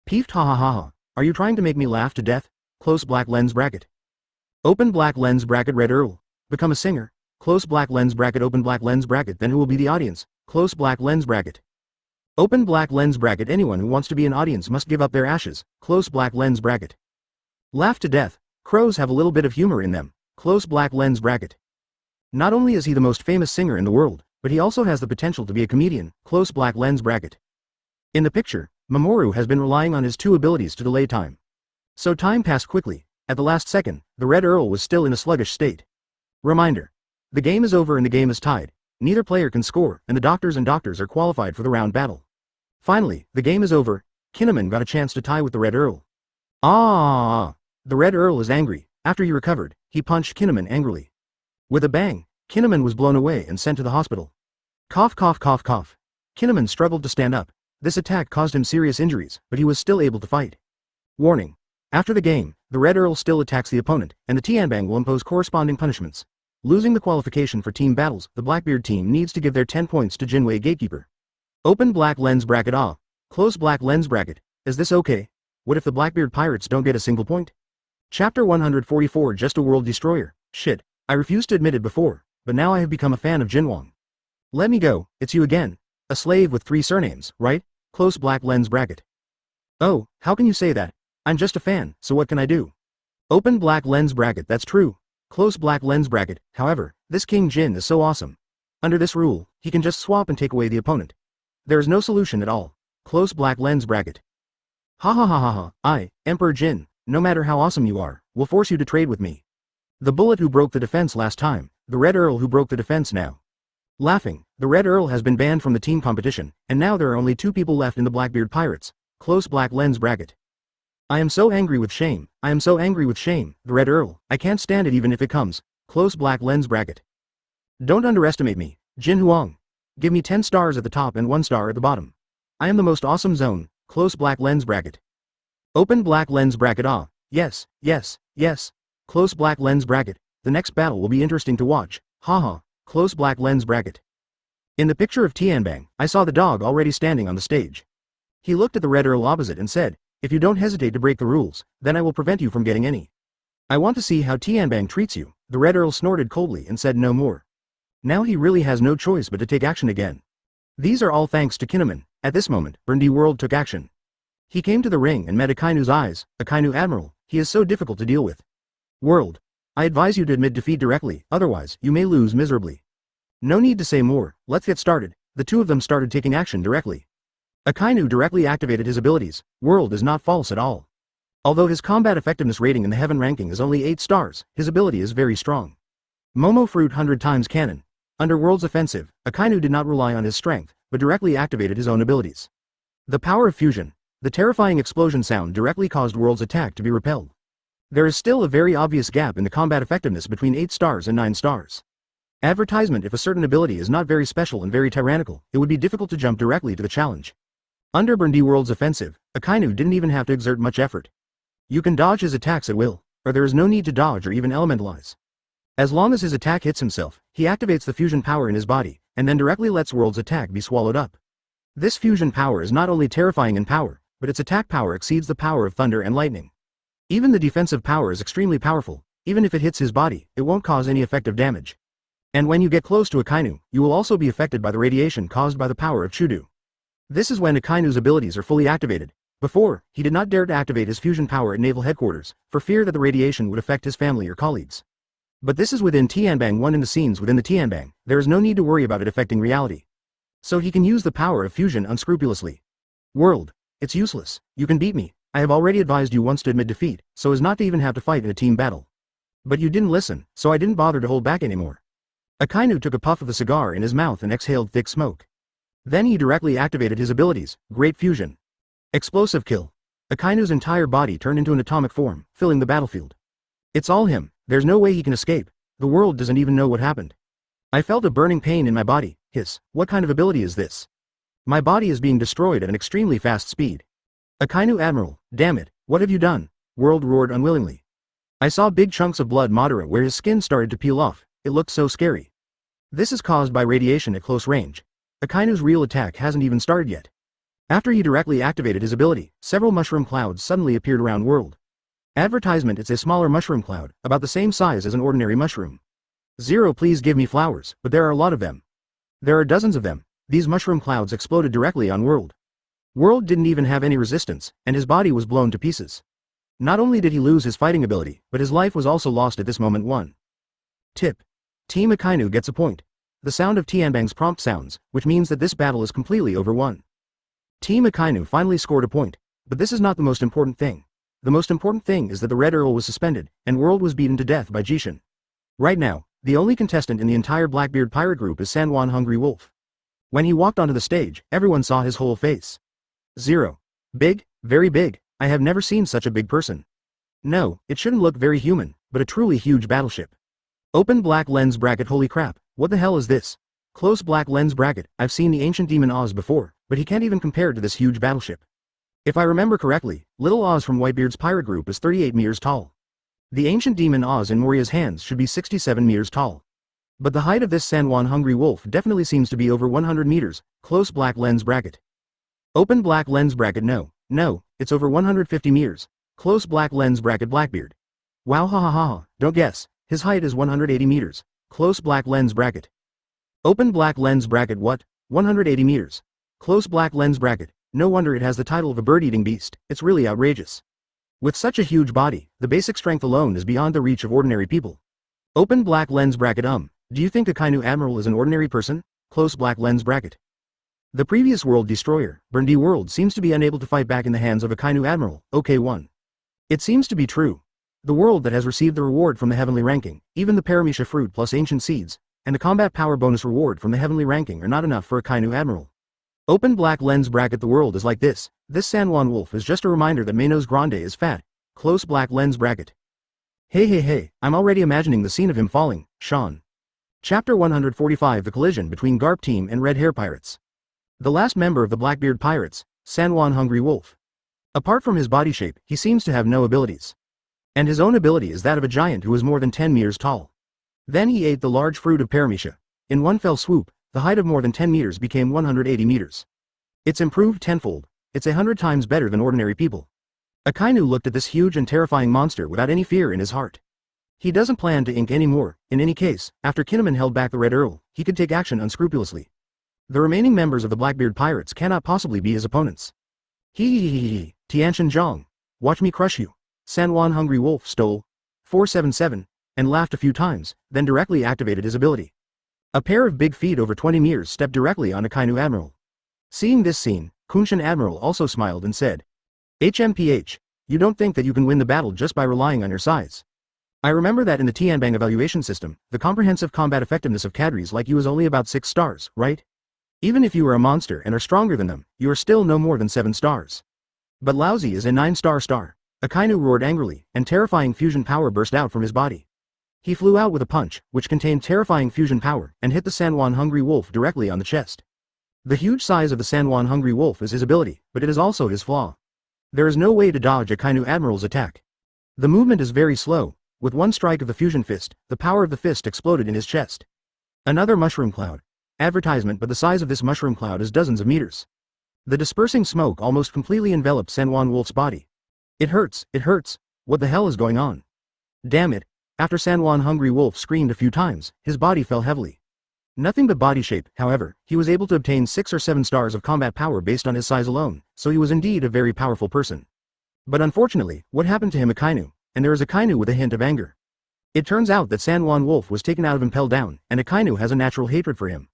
Peeved. Ha ha ha ha. Are you trying to make me laugh to death? Close black lens bracket. Open black lens bracket. Red Earl. Become a singer. Close black lens bracket. Open black lens bracket. Then who will be the audience? Close black lens bracket. Open black lens bracket. Anyone who wants to be an audience must give up their ashes. Close black lens bracket. Laugh to death. Crows have a little bit of humor in them. Close black lens bracket. Not only is he the most famous singer in the world, but he also has the potential to be a comedian. Close black lens bracket. In the picture, Mamoru has been relying on his two abilities to delay time. So time passed quickly. At the last second, the Red Earl was still in a sluggish state. Reminder. The game is over and the game is tied. Neither player can score, and the doctors are qualified for the round battle. Finally, the game is over. Kinnamon got a chance to tie with the Red Earl. Ah! The Red Earl is angry. After he recovered, he punched Kinnamon angrily. With a bang, Kinnamon was blown away and sent to the hospital. Cough cough cough cough. Kinnamon struggled to stand up. This attack caused him serious injuries, but he was still able to fight. Warning. After the game, the Red Earl still attacks the opponent, and the Tianbang will impose corresponding punishments. Losing the qualification for team battles, the Blackbeard team needs to give their 10 points to Jinwei Gatekeeper. Open black lens bracket. Ah. Close black lens bracket. Is this okay? What if the Blackbeard Pirates don't get a single point? Chapter 144. Just a world destroyer. Shit. I refused to admit it before, but now I have become a fan of Jinwang. Let me go. It's you again. A slave with 3 surnames, right? Close black lens bracket. Oh, how can you say that? I'm just a fan, so what can I do? Open black lens bracket. That's true. Close black lens bracket. However, this King Jin is so awesome. Under this rule, he can just swap and take away the opponent. There is no solution at all. Close black lens bracket. Ha ha ha ha ha. I, Emperor Jin, no matter how awesome you are, will force you to trade with me. The bullet who broke the defense last time, the Red Earl who broke the defense now. Laughing, the Red Earl has been banned from the team competition, and now there are only 2 people left in the Blackbeard Pirates. Close black lens bracket. I am so angry with shame, I am so angry with shame, the Red Earl, I can't stand it even if it comes. Close black lens bracket. Don't underestimate me, Jin Huang. Give me 10 stars at the top and 1 star at the bottom. I am the most awesome zone. Close black lens bracket. Open black lens bracket. Ah, yes, yes, yes. Close black lens bracket. The next battle will be interesting to watch. Haha. Close black lens bracket. In the picture of Tianbang, I saw the dog already standing on the stage. He looked at the Red Earl opposite and said, "If you don't hesitate to break the rules, then I will prevent you from getting any. I want to see how Tianbang treats you." The Red Earl snorted coldly and said no more. Now he really has no choice but to take action again. These are all thanks to Kinemon. At this moment, Burndy World took action. He came to the ring and met Akainu's eyes. Akainu Admiral, he is so difficult to deal with. World. I advise you to admit defeat directly, otherwise, you may lose miserably. No need to say more, let's get started. The two of them started taking action directly. Akainu directly activated his abilities. World is not false at all. Although his combat effectiveness rating in the Heaven ranking is only 8 stars, his ability is very strong. Momo Fruit 100 times Cannon. Under World's offensive, Akainu did not rely on his strength, but directly activated his own abilities. The power of fusion. The terrifying explosion sound directly caused World's attack to be repelled. There is still a very obvious gap in the combat effectiveness between 8 stars and 9 stars. Advertisement. If a certain ability is not very special and very tyrannical, it would be difficult to jump directly to the challenge. Under Burndy World's offensive, Akainu didn't even have to exert much effort. You can dodge his attacks at will, or there is no need to dodge or even elementalize. As long as his attack hits himself, he activates the fusion power in his body, and then directly lets World's attack be swallowed up. This fusion power is not only terrifying in power, but its attack power exceeds the power of thunder and lightning. Even the defensive power is extremely powerful. Even if it hits his body, it won't cause any effective damage. And when you get close to Akainu, you will also be affected by the radiation caused by the power of Chudo. This is when Akainu's abilities are fully activated. Before, he did not dare to activate his fusion power at naval headquarters, for fear that the radiation would affect his family or colleagues. But this is within Tianbang 1 in the scenes within the Tianbang, there is no need to worry about it affecting reality. So he can use the power of fusion unscrupulously. World. It's useless, you can beat me. I have already advised you once to admit defeat, so as not to even have to fight in a team battle. But you didn't listen, so I didn't bother to hold back anymore. Akainu took a puff of the cigar in his mouth and exhaled thick smoke. Then he directly activated his abilities. Great Fusion. Explosive Kill. Akainu's entire body turned into an atomic form, filling the battlefield. It's all him, there's no way he can escape. The world doesn't even know what happened. I felt a burning pain in my body. Hiss, what kind of ability is this? My body is being destroyed at an extremely fast speed. Akainu Admiral, damn it, what have you done? World roared unwillingly. I saw big chunks of blood moderate where his skin started to peel off. It looked so scary. This is caused by radiation at close range. Akainu's real attack hasn't even started yet. After he directly activated his ability, several mushroom clouds suddenly appeared around World. Advertisement. It's a smaller mushroom cloud, about the same size as an ordinary mushroom. Zero. Please give me flowers, but there are a lot of them. There are dozens of them. These mushroom clouds exploded directly on World. World didn't even have any resistance, and his body was blown to pieces. Not only did he lose his fighting ability, but his life was also lost at this moment. 1. Tip. Team Akainu gets a point. The sound of Tianbang's prompt sounds, which means that this battle is completely over. 1. Team Akainu finally scored a point, but this is not the most important thing. The most important thing is that the Red Earl was suspended, and World was beaten to death by Jishin. Right now, the only contestant in the entire Blackbeard pirate group is Sanwan Hungry Wolf. When he walked onto the stage, everyone saw his whole face. 0. Big, very big. I have never seen such a big person. No, it shouldn't look very human, but a truly huge battleship. Open black lens bracket. Holy crap, what the hell is this? Close black lens bracket. I've seen the ancient demon Oz before, but he can't even compare to this huge battleship. If I remember correctly, little Oz from Whitebeard's pirate group is 38 meters tall. The ancient demon Oz in Moria's hands should be 67 meters tall. But the height of this Sanwan Hungry Wolf definitely seems to be over 100 meters. Close black lens bracket. Open black lens bracket. No, it's over 150 meters. Close black lens bracket. Blackbeard. Wow, ha ha ha, don't guess, his height is 180 meters. Close black lens bracket. Open black lens bracket. What? 180 meters. Close black lens bracket. No wonder it has the title of a bird-eating beast, it's really outrageous. With such a huge body, the basic strength alone is beyond the reach of ordinary people. Open black lens bracket. Do you think Akainu Admiral is an ordinary person? Close black lens bracket. The previous world destroyer, Burndy World, seems to be unable to fight back in the hands of Akainu Admiral. Okay. 1. It seems to be true. The world that has received the reward from the heavenly ranking, even the Paramecia fruit plus ancient seeds, and the combat power bonus reward from the heavenly ranking are not enough for Akainu Admiral. Open black lens bracket. The world is like this. This San Juan wolf is just a reminder that Manos Grande is fat. Close black lens bracket. Hey, I'm already imagining the scene of him falling, Sean. Chapter 145. The collision between Garp Team and Red Hair Pirates. The last member of the Blackbeard Pirates, San Juan Hungry Wolf. Apart from his body shape, he seems to have no abilities. And his own ability is that of a giant who is more than 10 meters tall. Then he ate the large fruit of Paramecia. In one fell swoop, the height of more than 10 meters became 180 meters. It's improved tenfold. It's 100 times better than ordinary people. Akainu looked at this huge and terrifying monster without any fear in his heart. He doesn't plan to ink anymore. In any case, after Kinnaman held back the Red Earl, he could take action unscrupulously. The remaining members of the Blackbeard Pirates cannot possibly be his opponents. Hee, Tianshan Zhang. Watch me crush you. San Juan Hungry Wolf stole 477, and laughed a few times, then directly activated his ability. A pair of big feet over 20 meters stepped directly on Akainu Admiral. Seeing this scene, Kunshan Admiral also smiled and said, HMPH, you don't think that you can win the battle just by relying on your size. I remember that in the Tianbang evaluation system, the comprehensive combat effectiveness of cadres like you is only about 6 stars, right? Even if you are a monster and are stronger than them, you are still no more than 7 stars. But lousy is a 9-star. Akainu roared angrily, and terrifying fusion power burst out from his body. He flew out with a punch, which contained terrifying fusion power, and hit the San Juan Hungry Wolf directly on the chest. The huge size of the San Juan Hungry Wolf is his ability, but it is also his flaw. There is no way to dodge Akainu Admiral's attack. The movement is very slow. With one strike of the fusion fist, the power of the fist exploded in his chest. Another mushroom cloud. Advertisement, but the size of this mushroom cloud is dozens of meters. The dispersing smoke almost completely enveloped San Juan Wolf's body. It hurts. What the hell is going on? Damn it. After San Juan Hungry Wolf screamed a few times, his body fell heavily. Nothing but body shape, however, he was able to obtain 6 or 7 stars of combat power based on his size alone, so he was indeed a very powerful person. But unfortunately, what happened to him Akainu? And there is Akainu with a hint of anger. It turns out that San Juan Wolf was taken out of Impel Down, and Akainu has a natural hatred for him.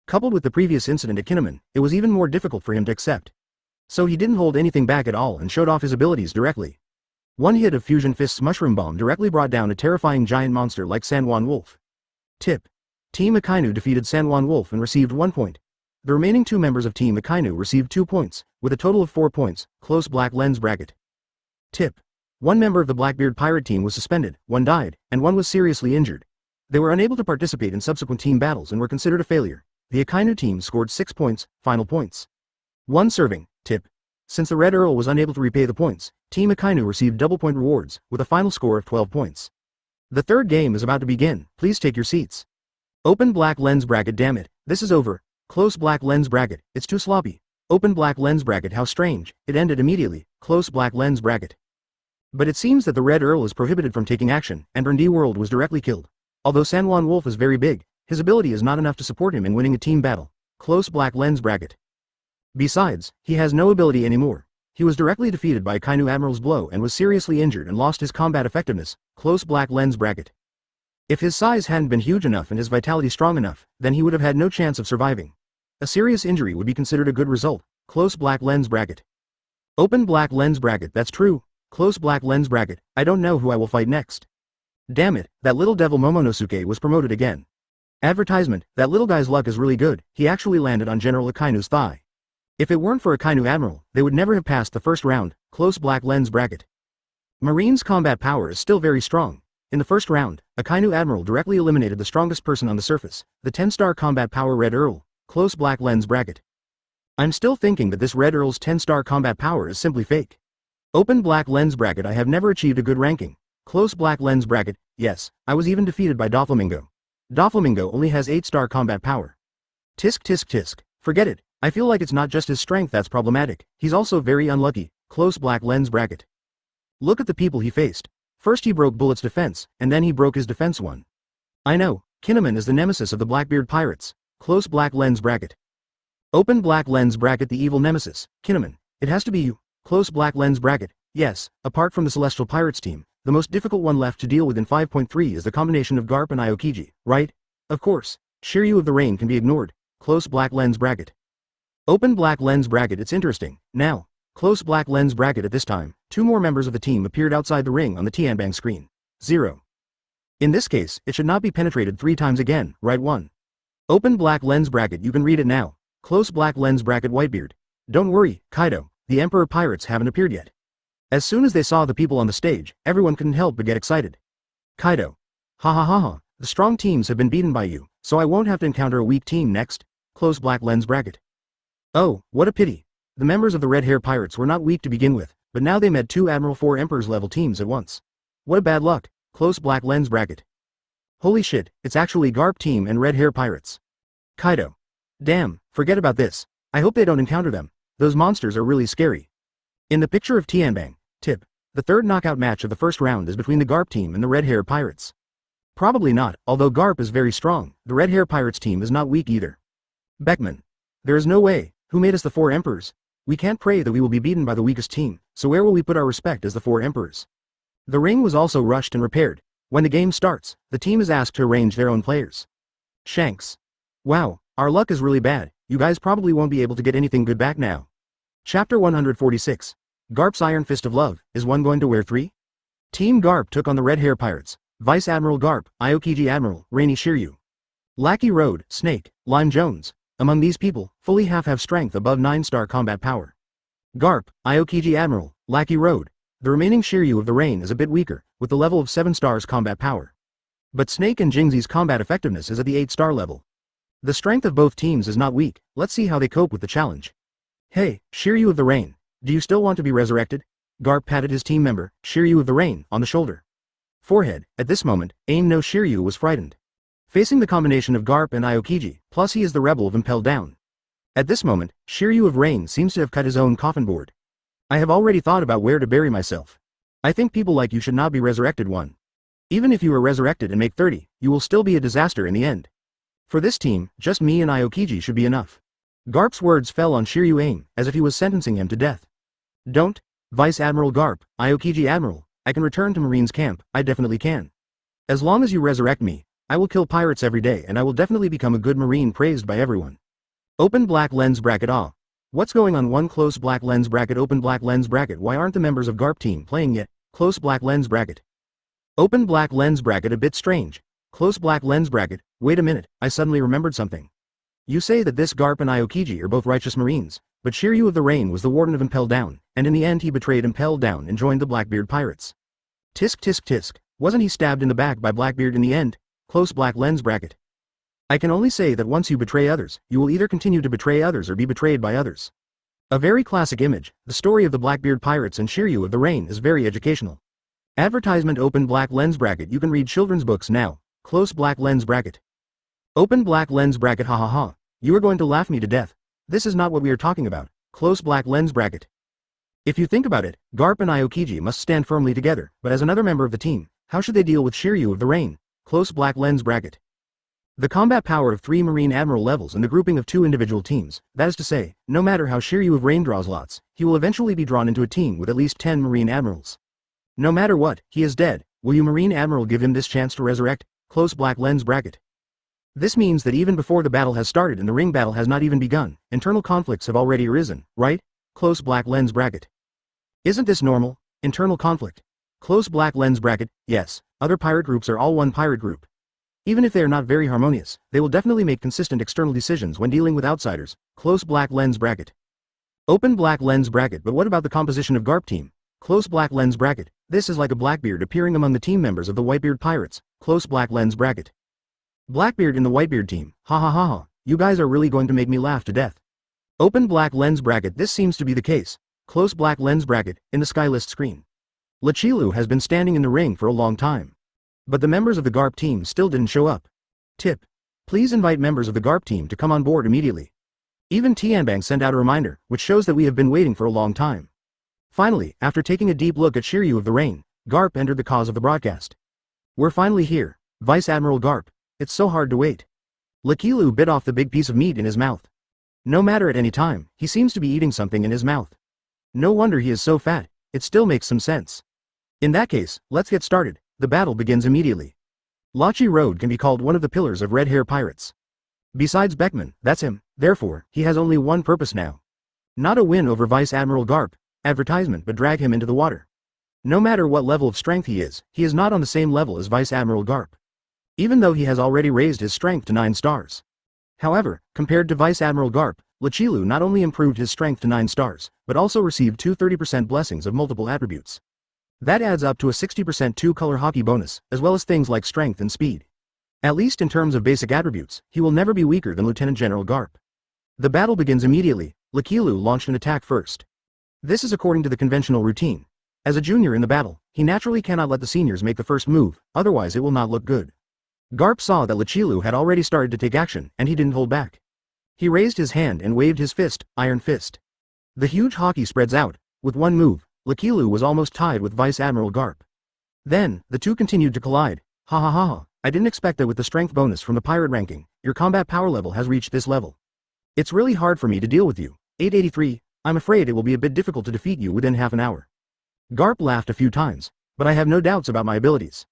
Coupled with the previous incident at Kinnaman, it was even more difficult for him to accept. So he didn't hold anything back at all and showed off his abilities directly. One hit of Fusion Fist's mushroom bomb directly brought down a terrifying giant monster like San Juan Wolf. Tip. Team Akainu defeated San Juan Wolf and received 1 point. The remaining 2 members of Team Akainu received 2 points, with a total of 4 points, close black lens bracket. Tip. 1 member of the Blackbeard Pirate team was suspended, 1 died, and 1 was seriously injured. They were unable to participate in subsequent team battles and were considered a failure. The Akainu team scored 6 points, final points. 1 serving. Tip. Since the Red Earl was unable to repay the points, Team Akainu received double point rewards, with a final score of 12 points. The third game is about to begin, please take your seats. Open black lens bracket. Damn it, this is over. Close black lens bracket, it's too sloppy. Open black lens bracket. How strange, it ended immediately. Close black lens bracket. But it seems that the Red Earl is prohibited from taking action, and Brandi World was directly killed. Although San Juan Wolf is very big, his ability is not enough to support him in winning a team battle. Close black lens bracket. Besides, he has no ability anymore. He was directly defeated by Akainu Admiral's blow and was seriously injured and lost his combat effectiveness. Close black lens bracket. If his size hadn't been huge enough and his vitality strong enough, then he would have had no chance of surviving. A serious injury would be considered a good result. Close black lens bracket. Open black lens bracket. That's true. Close black lens bracket. I don't know who I will fight next. Damn it, that little devil Momonosuke was promoted again. Advertisement, that little guy's luck is really good, he actually landed on General Akainu's thigh. If it weren't for Akainu Admiral, they would never have passed the first round. Close black lens bracket. Marine's combat power is still very strong. In the first round, Akainu Admiral directly eliminated the strongest person on the surface, the 10-star combat power Red Earl. Close black lens bracket. I'm still thinking that this Red Earl's 10-star combat power is simply fake. Open black lens bracket. I have never achieved a good ranking. Close black lens bracket. Yes, I was even defeated by Doflamingo. Doflamingo only has 8-star combat power. Tisk. Forget it. I feel like it's not just his strength that's problematic, he's also very unlucky. Close black lens bracket. Look at the people he faced. First he broke Bullet's defense, and then he broke his defense one. I know, Kinnaman is the nemesis of the Blackbeard Pirates. Close black lens bracket. Open black lens bracket. The evil nemesis, Kinnaman. It has to be you. Close black lens bracket. Yes, apart from the Celestial Pirates team, the most difficult one left to deal with in 5.3 is the combination of Garp and Aokiji, right? Of course, Shiryu of the Rain can be ignored. Close black lens bracket. Open black lens bracket. It's interesting. Now, close black lens bracket. At this time, 2 more members of the team appeared outside the ring on the Tianbang screen. 0. In this case, it should not be penetrated 3 times again, right? 1. Open black lens bracket. You can read it now. Close black lens bracket Whitebeard. Don't worry, Kaido, the Emperor Pirates haven't appeared yet. As soon as they saw the people on the stage, everyone couldn't help but get excited. Kaido. Ha ha ha ha, the strong teams have been beaten by you, so I won't have to encounter a weak team next. Close black lens bracket. Oh, what a pity. The members of the Red Hair Pirates were not weak to begin with, but now they met two Admiral 4 Emperors level teams at once. What a bad luck. Close black lens bracket. Holy shit, it's actually Garp team and Red Hair Pirates. Kaido. Damn, forget about this. I hope they don't encounter them. Those monsters are really scary. In the picture of Tianbang, tip. The third knockout match of the first round is between the Garp team and the Red Hair Pirates. Probably not, although Garp is very strong, the Red Hair Pirates team is not weak either. Beckman. There is no way. Who made us the 4 Emperors? We can't pray that we will be beaten by the weakest team, so where will we put our respect as the 4 Emperors? The ring was also rushed and repaired. When the game starts, the team is asked to arrange their own players. Shanks. Wow, our luck is really bad, you guys probably won't be able to get anything good back now. Chapter 146. Garp's Iron Fist of Love, is one going to wear 3? Team Garp took on the Red Hair Pirates, Vice Admiral Garp, Aokiji Admiral, Rainy Shiryu. Lackey Road, Snake, Lime Jones. Among these people, fully half have strength above 9-star combat power. Garp, Aokiji Admiral, Lackey Road. The remaining Shiryu of the Rain is a bit weaker, with the level of 7 stars combat power. But Snake and Jingxi's combat effectiveness is at the 8-star level. The strength of both teams is not weak, let's see how they cope with the challenge. Hey, Shiryu of the Rain, do you still want to be resurrected? Garp patted his team member, Shiryu of the Rain, on the shoulder. Forehead, at this moment, Aim no Shiryu was frightened. Facing the combination of Garp and Aokiji, plus he is the rebel of Impel Down. At this moment, Shiryu of Rain seems to have cut his own coffin board. I have already thought about where to bury myself. I think people like you should not be resurrected one. Even if you are resurrected and make 30, you will still be a disaster in the end. For this team, just me and Aokiji should be enough. Garp's words fell on Shiryu Aim, as if he was sentencing him to death. Don't, Vice Admiral Garp, Aokiji Admiral, I can return to Marine's camp, I definitely can. As long as you resurrect me, I will kill pirates every day and I will definitely become a good Marine praised by everyone. Open black lens bracket ah. What's going on? One close black lens bracket open black lens bracket. Why aren't the members of Garp team playing yet? Close black lens bracket. Open black lens bracket a bit strange. Close black lens bracket. Wait a minute, I suddenly remembered something. You say that this Garp and Aokiji are both righteous Marines, but Shiryu of the Rain was the warden of Impel Down, and in the end he betrayed Impel Down and joined the Blackbeard Pirates. Tisk tisk tisk, wasn't he stabbed in the back by Blackbeard in the end? Close black lens bracket. I can only say that once you betray others, you will either continue to betray others or be betrayed by others. A very classic image, the story of the Blackbeard Pirates and Shiryu of the Rain is very educational. Advertisement open black lens bracket. You can read children's books now. Close black lens bracket. Open black lens bracket. Ha ha ha. You are going to laugh me to death. This is not what we are talking about. Close black lens bracket. If you think about it, Garp and Aokiji must stand firmly together, but as another member of the team, how should they deal with Shiryu of the Rain? Close black lens bracket. The combat power of 3 Marine Admiral levels and the grouping of 2 individual teams, that is to say, no matter how Shiryu of Rain draws lots, he will eventually be drawn into a team with at least 10 Marine Admirals. No matter what, he is dead. Will you Marine Admiral give him this chance to resurrect? Close black lens bracket. This means that even before the battle has started and the ring battle has not even begun, internal conflicts have already arisen, right? Close black lens bracket. Isn't this normal? Internal conflict. Close black lens bracket. Yes, other pirate groups are all one pirate group. Even if they are not very harmonious, they will definitely make consistent external decisions when dealing with outsiders. Close black lens bracket. Open black lens bracket. But what about the composition of Garp team? Close black lens bracket. This is like a Blackbeard appearing among the team members of the Whitebeard Pirates. Close black lens bracket. Blackbeard in the Whitebeard team. Ha ha ha ha. You guys are really going to make me laugh to death. Open black lens bracket. This seems to be the case. Close black lens bracket. In the skylist screen. Lachilu has been standing in the ring for a long time. But the members of the Garp team still didn't show up. Tip. Please invite members of the Garp team to come on board immediately. Even Tianbang sent out a reminder, which shows that we have been waiting for a long time. Finally, after taking a deep look at Shiryu of the Rain, Garp entered the cause of the broadcast. We're finally here, Vice Admiral Garp. It's so hard to wait. Lakilu bit off the big piece of meat in his mouth. No matter at any time, he seems to be eating something in his mouth. No wonder he is so fat, it still makes some sense. In that case, let's get started. The battle begins immediately. Lachi Road can be called one of the pillars of Red Hair Pirates. Besides Beckman, that's him, therefore, he has only one purpose now. Not a win over Vice Admiral Garp, advertisement, but drag him into the water. No matter what level of strength he is not on the same level as Vice Admiral Garp. Even though he has already raised his strength to 9 stars. However, compared to Vice Admiral Garp, Lichilu not only improved his strength to 9 stars, but also received two 30% blessings of multiple attributes. That adds up to a 60% two-color hockey bonus, as well as things like strength and speed. At least in terms of basic attributes, he will never be weaker than Lieutenant General Garp. The battle begins immediately. Lichilu launched an attack first. This is according to the conventional routine. As a junior in the battle, he naturally cannot let the seniors make the first move, otherwise it will not look good. Garp saw that Lichilu had already started to take action, and he didn't hold back. He raised his hand and waved his fist, Iron Fist. The huge hockey spreads out. With one move, Lichilu was almost tied with Vice Admiral Garp. Then, the two continued to collide. Ha ha ha ha, I didn't expect that with the strength bonus from the pirate ranking, your combat power level has reached this level. It's really hard for me to deal with you. 883, I'm afraid it will be a bit difficult to defeat you within half an hour. Garp laughed a few times, but I have no doubts about my abilities.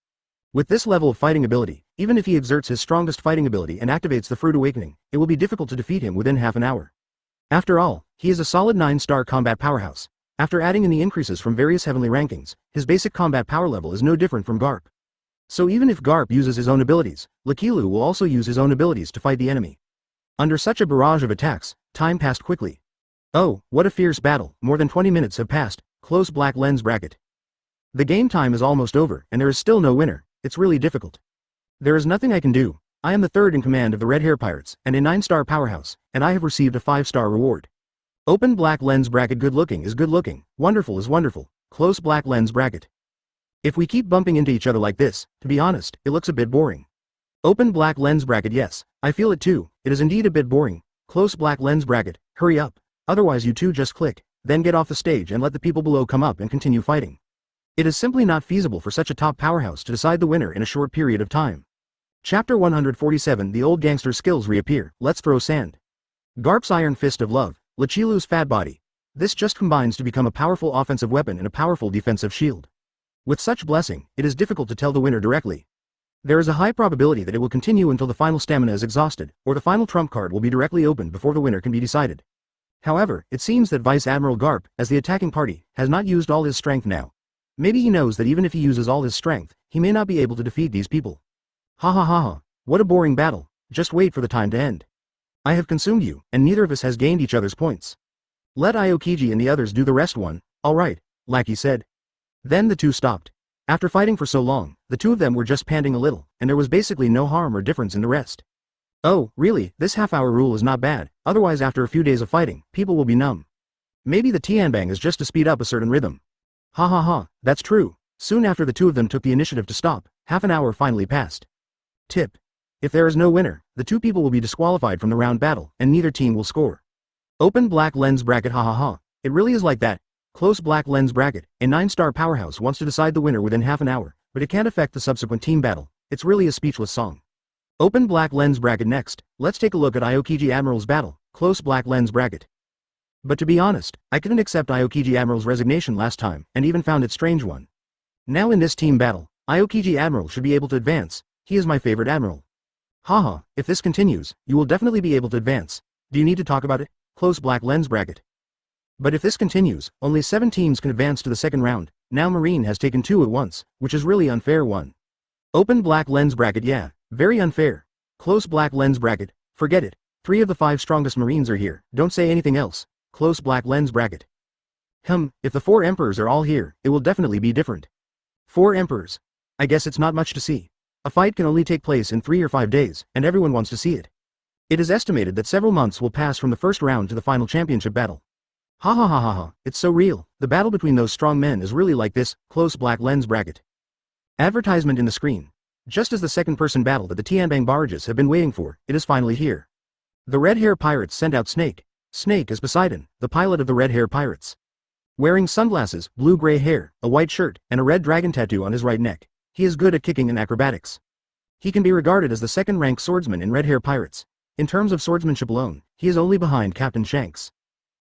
With this level of fighting ability, even if he exerts his strongest fighting ability and activates the Fruit Awakening, it will be difficult to defeat him within half an hour. After all, he is a solid 9-star combat powerhouse. After adding in the increases from various heavenly rankings, his basic combat power level is no different from Garp. So even if Garp uses his own abilities, Lichilu will also use his own abilities to fight the enemy. Under such a barrage of attacks, time passed quickly. Oh, what a fierce battle. More than 20 minutes have passed. Close black lens bracket. The game time is almost over, and there is still no winner. It's really difficult. There is nothing I can do. I am the third in command of the Red Hair Pirates, and a 9-star powerhouse, and I have received a 5-star reward. Open black lens bracket. Good looking is good looking, wonderful is wonderful, close black lens bracket. If we keep bumping into each other like this, to be honest, it looks a bit boring. Open black lens bracket. Yes, I feel it too, it is indeed a bit boring, close black lens bracket, hurry up, otherwise you two just click, then get off the stage and let the people below come up and continue fighting. It is simply not feasible for such a top powerhouse to decide the winner in a short period of time. Chapter 147. The old gangster's skills reappear. Let's throw sand. Garp's Iron Fist of Love, Lichilu's fat body. This just combines to become a powerful offensive weapon and a powerful defensive shield. With such blessing, it is difficult to tell the winner directly. There is a high probability that it will continue until the final stamina is exhausted, or the final trump card will be directly opened before the winner can be decided. However, it seems that Vice Admiral Garp, as the attacking party, has not used all his strength now. Maybe he knows that even if he uses all his strength, he may not be able to defeat these people. Ha ha ha ha, what a boring battle, just wait for the time to end. I have consumed you, and neither of us has gained each other's points. Let Aokiji and the others do the rest. Alright, Lackey said. Then the two stopped. After fighting for so long, the two of them were just panting a little, and there was basically no harm or difference in the rest. Oh, really, this half-hour rule is not bad, otherwise after a few days of fighting, people will be numb. Maybe the Tianbang is just to speed up a certain rhythm. Ha ha ha, that's true. Soon after the two of them took the initiative to stop, half an hour finally passed. Tip. If there is no winner, the two people will be disqualified from the round battle, and neither team will score. Open black lens bracket. Ha ha ha, it really is like that. Close black lens bracket. A 9-star powerhouse wants to decide the winner within half an hour, but it can't affect the subsequent team battle. It's really a speechless song. Open black lens bracket. Next, let's take a look at Aokiji Admiral's battle. Close black lens bracket. But to be honest, I couldn't accept Aokiji Admiral's resignation last time, and even found it strange one. Now in this team battle, Aokiji Admiral should be able to advance. He is my favorite admiral. Haha, if this continues, you will definitely be able to advance. Do you need to talk about it? Close black lens bracket. But if this continues, only 7 teams can advance to the second round. Now Marine has taken 2 at once, which is really unfair. Open black lens bracket. Yeah, very unfair. Close black lens bracket. Forget it. 3 of the 5 strongest Marines are here. Don't say anything else. Close black lens bracket. If the 4 emperors are all here, it will definitely be different. 4 emperors. I guess it's not much to see. A fight can only take place in 3 or 5 days, and everyone wants to see it. It is estimated that several months will pass from the first round to the final championship battle. Ha ha ha ha ha, it's so real. The battle between those strong men is really like this. Close black lens bracket. Advertisement in the screen. Just as the second-person battle that the Tianbang barrages have been waiting for, it is finally here. The Red Hair Pirates sent out Snake. Snake is Poseidon, the pilot of the Red Hair Pirates. Wearing sunglasses, blue-gray hair, a white shirt, and a red dragon tattoo on his right neck, he is good at kicking and acrobatics. He can be regarded as the second-rank swordsman in Red Hair Pirates. In terms of swordsmanship alone, he is only behind Captain Shanks.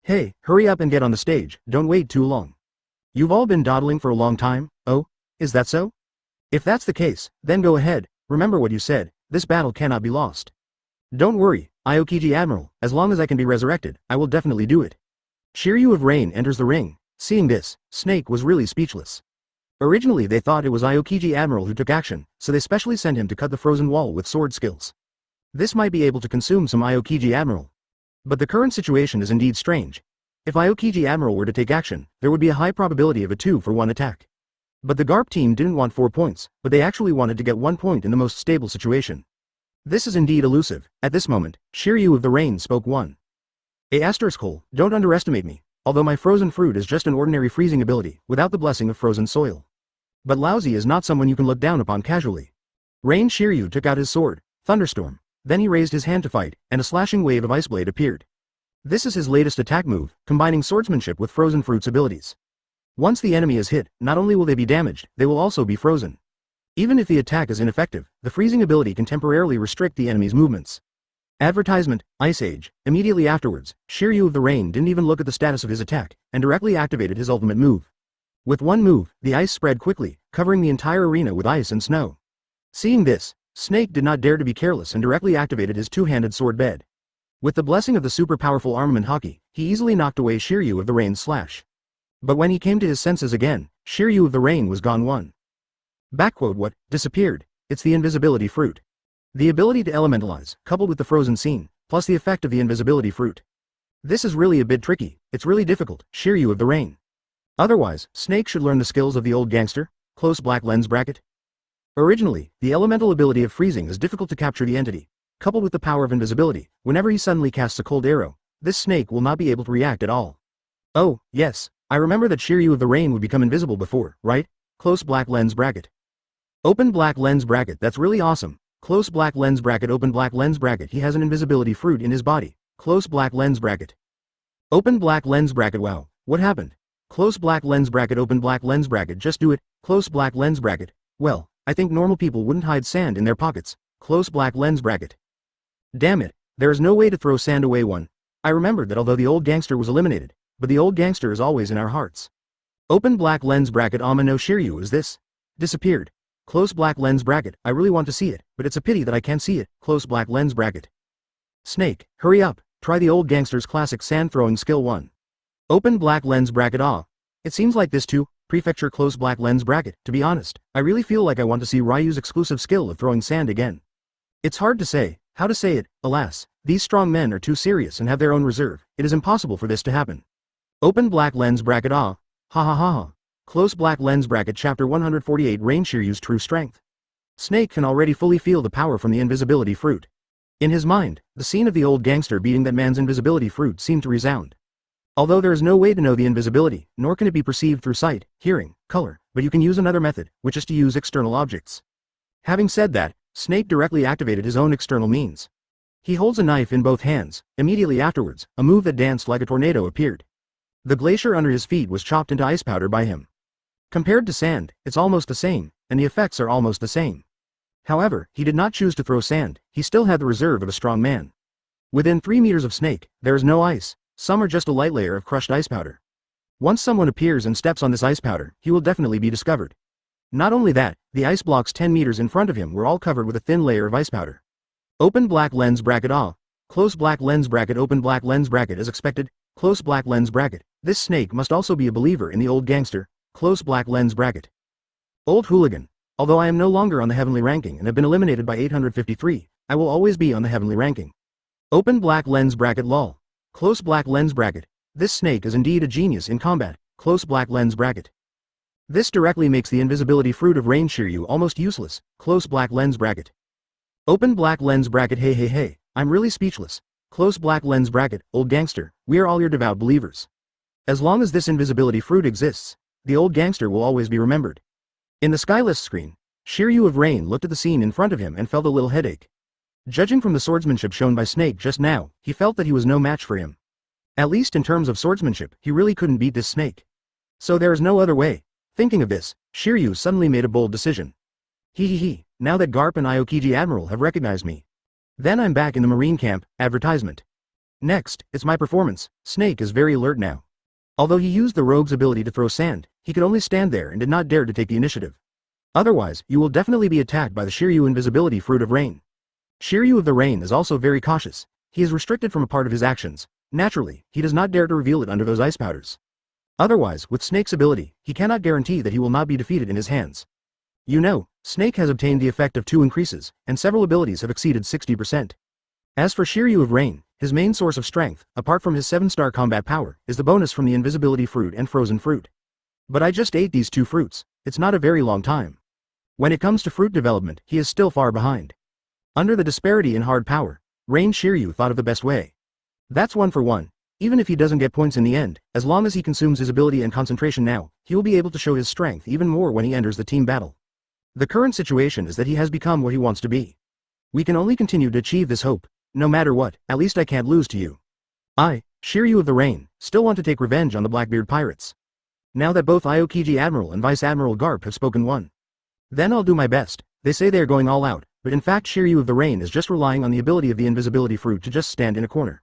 Hey, hurry up and get on the stage, don't wait too long. You've all been dawdling for a long time? Oh, is that so? If that's the case, then go ahead, remember what you said, this battle cannot be lost. Don't worry, Aokiji Admiral, as long as I can be resurrected, I will definitely do it. Shiryu of Rain enters the ring. Seeing this, Snake was really speechless. Originally they thought it was Aokiji Admiral who took action, so they specially sent him to cut the frozen wall with sword skills. This might be able to consume some Aokiji Admiral. But the current situation is indeed strange. If Aokiji Admiral were to take action, there would be a high probability of a 2-for-1 attack. But the Garp team didn't want 4 points, but they actually wanted to get 1 point in the most stable situation. This is indeed elusive. At this moment, Shiryu of the Rain spoke one. Don't underestimate me, although my frozen fruit is just an ordinary freezing ability, without the blessing of frozen soil. But Laozi is not someone you can look down upon casually. Rain Shiryu took out his sword, Thunderstorm. Then he raised his hand to fight, and a slashing wave of Ice Blade appeared. This is his latest attack move, combining swordsmanship with frozen fruit's abilities. Once the enemy is hit, not only will they be damaged, they will also be frozen. Even if the attack is ineffective, the freezing ability can temporarily restrict the enemy's movements. Advertisement, Ice Age. Immediately afterwards, Shiryu of the Rain didn't even look at the status of his attack, and directly activated his ultimate move. With one move, the ice spread quickly, covering the entire arena with ice and snow. Seeing this, Snake did not dare to be careless and directly activated his two-handed sword bed. With the blessing of the super-powerful armament Haki, he easily knocked away Shiryu of the Rain's slash. But when he came to his senses again, Shiryu of the Rain was gone. What? Disappeared. It's the invisibility fruit. The ability to elementalize, coupled with the frozen scene, plus the effect of the invisibility fruit. This is really a bit tricky. It's really difficult, Shiryu of the Rain. Otherwise, Snake should learn the skills of the old gangster. Close black lens bracket. Originally, the elemental ability of freezing is difficult to capture the entity. Coupled with the power of invisibility, whenever he suddenly casts a cold arrow, this snake will not be able to react at all. Oh, yes, I remember that Shiryu of the Rain would become invisible before, right? Close black lens bracket. Open black lens bracket. That's really awesome. Close black lens bracket. Open black lens bracket. He has an invisibility fruit in his body. Close black lens bracket. Open black lens bracket. Wow, what happened? Close black lens bracket. Open black lens bracket. Just do it. Close black lens bracket. Well, I think normal people wouldn't hide sand in their pockets. Close black lens bracket. Damn it, there is no way to throw sand away. I remembered that although the old gangster was eliminated, but the old gangster is always in our hearts. Open black lens bracket. No Shiryu is this? Disappeared. Close black lens bracket. I really want to see it, but it's a pity that I can't see it. Close black lens bracket. Snake, hurry up, try the old gangster's classic sand throwing skill 1. Open black lens bracket. It seems like this too. Prefecture. Close black lens bracket. To be honest, I really feel like I want to see Ryu's exclusive skill of throwing sand again. It's hard to say, how to say it. Alas, these strong men are too serious and have their own reserve. It is impossible for this to happen. Open black lens bracket. Ha ha ha ha. Close black lens bracket. Chapter 148. Rain Shiryu's true strength. Snake can already fully feel the power from the invisibility fruit. In his mind, the scene of the old gangster beating that man's invisibility fruit seemed to resound. Although there is no way to know the invisibility, nor can it be perceived through sight, hearing, color, but you can use another method, which is to use external objects. Having said that, Snake directly activated his own external means. He holds a knife in both hands. Immediately afterwards, a move that danced like a tornado appeared. The glacier under his feet was chopped into ice powder by him. Compared to sand, it's almost the same, and the effects are almost the same. However, he did not choose to throw sand. He still had the reserve of a strong man. Within 3 meters of Snake, there is no ice. Some are just a light layer of crushed ice powder. Once someone appears and steps on this ice powder, he will definitely be discovered. Not only that, the ice blocks 10 meters in front of him were all covered with a thin layer of ice powder. Open black lens bracket. Close black lens bracket. Open black lens bracket. As expected, close black lens bracket. This snake must also be a believer in the old gangster. Close black lens bracket. Old hooligan. Although I am no longer on the heavenly ranking and have been eliminated by 853, I will always be on the heavenly ranking. Open black lens bracket. Lol. Close black lens bracket. This snake is indeed a genius in combat. Close black lens bracket. This directly makes the invisibility fruit of Rain Shiryu almost useless. Close black lens bracket. Open black lens bracket. Hey, I'm really speechless. Close black lens bracket. Old gangster, we are all your devout believers. As long as this invisibility fruit exists, the old gangster will always be remembered. In the skyless screen, Shiryu of Rain looked at the scene in front of him and felt a little headache. Judging from the swordsmanship shown by Snake just now, he felt that he was no match for him. At least in terms of swordsmanship, he really couldn't beat this snake. So there is no other way. Thinking of this, Shiryu suddenly made a bold decision. Now that Garp and Aokiji Admiral have recognized me. Then I'm back in the Marine camp. Advertisement. Next, it's my performance. Snake is very alert now. Although he used the rogue's ability to throw sand, he could only stand there and did not dare to take the initiative. Otherwise, you will definitely be attacked by the Shiryu invisibility fruit of Rain. Shiryu of the Rain is also very cautious. He is restricted from a part of his actions. Naturally, he does not dare to reveal it under those ice powders. Otherwise, with Snake's ability, he cannot guarantee that he will not be defeated in his hands. You know, Snake has obtained the effect of 2 increases, and several abilities have exceeded 60%. As for Shiryu of Rain, His main source of strength, apart from his 7-star combat power, is the bonus from the invisibility fruit and frozen fruit. But I just ate these two fruits, it's not a very long time. When it comes to fruit development, he is still far behind. Under the disparity in hard power, Rain Shiryu thought of the best way. That's 1 for 1. Even if he doesn't get points in the end, as long as he consumes his ability and concentration now, he will be able to show his strength even more when he enters the team battle. The current situation is that he has become what he wants to be. We can only continue to achieve this hope. No matter what, at least I can't lose to you. I, Shiryu of the Rain, still want to take revenge on the Blackbeard Pirates. Now that both Aokiji Admiral and Vice Admiral Garp have spoken one. Then I'll do my best. They say they are going all out, but in fact Shiryu of the Rain is just relying on the ability of the invisibility fruit to just stand in a corner.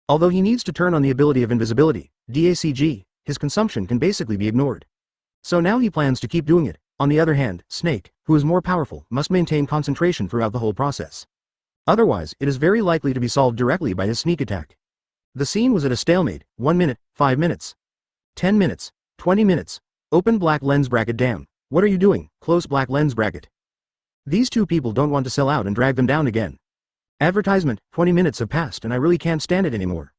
Although he needs to turn on the ability of invisibility, DACG, his consumption can basically be ignored. So now he plans to keep doing it. On the other hand, Snake, who is more powerful, must maintain concentration throughout the whole process. Otherwise, it is very likely to be solved directly by his sneak attack. The scene was at a stalemate. 1 minute, 5 minutes, 10 minutes, 20 minutes. Open black lens bracket. Damn, what are you doing? Close black lens bracket. These two people don't want to sell out and drag them down again. Advertisement. 20 minutes have passed and I really can't stand it anymore.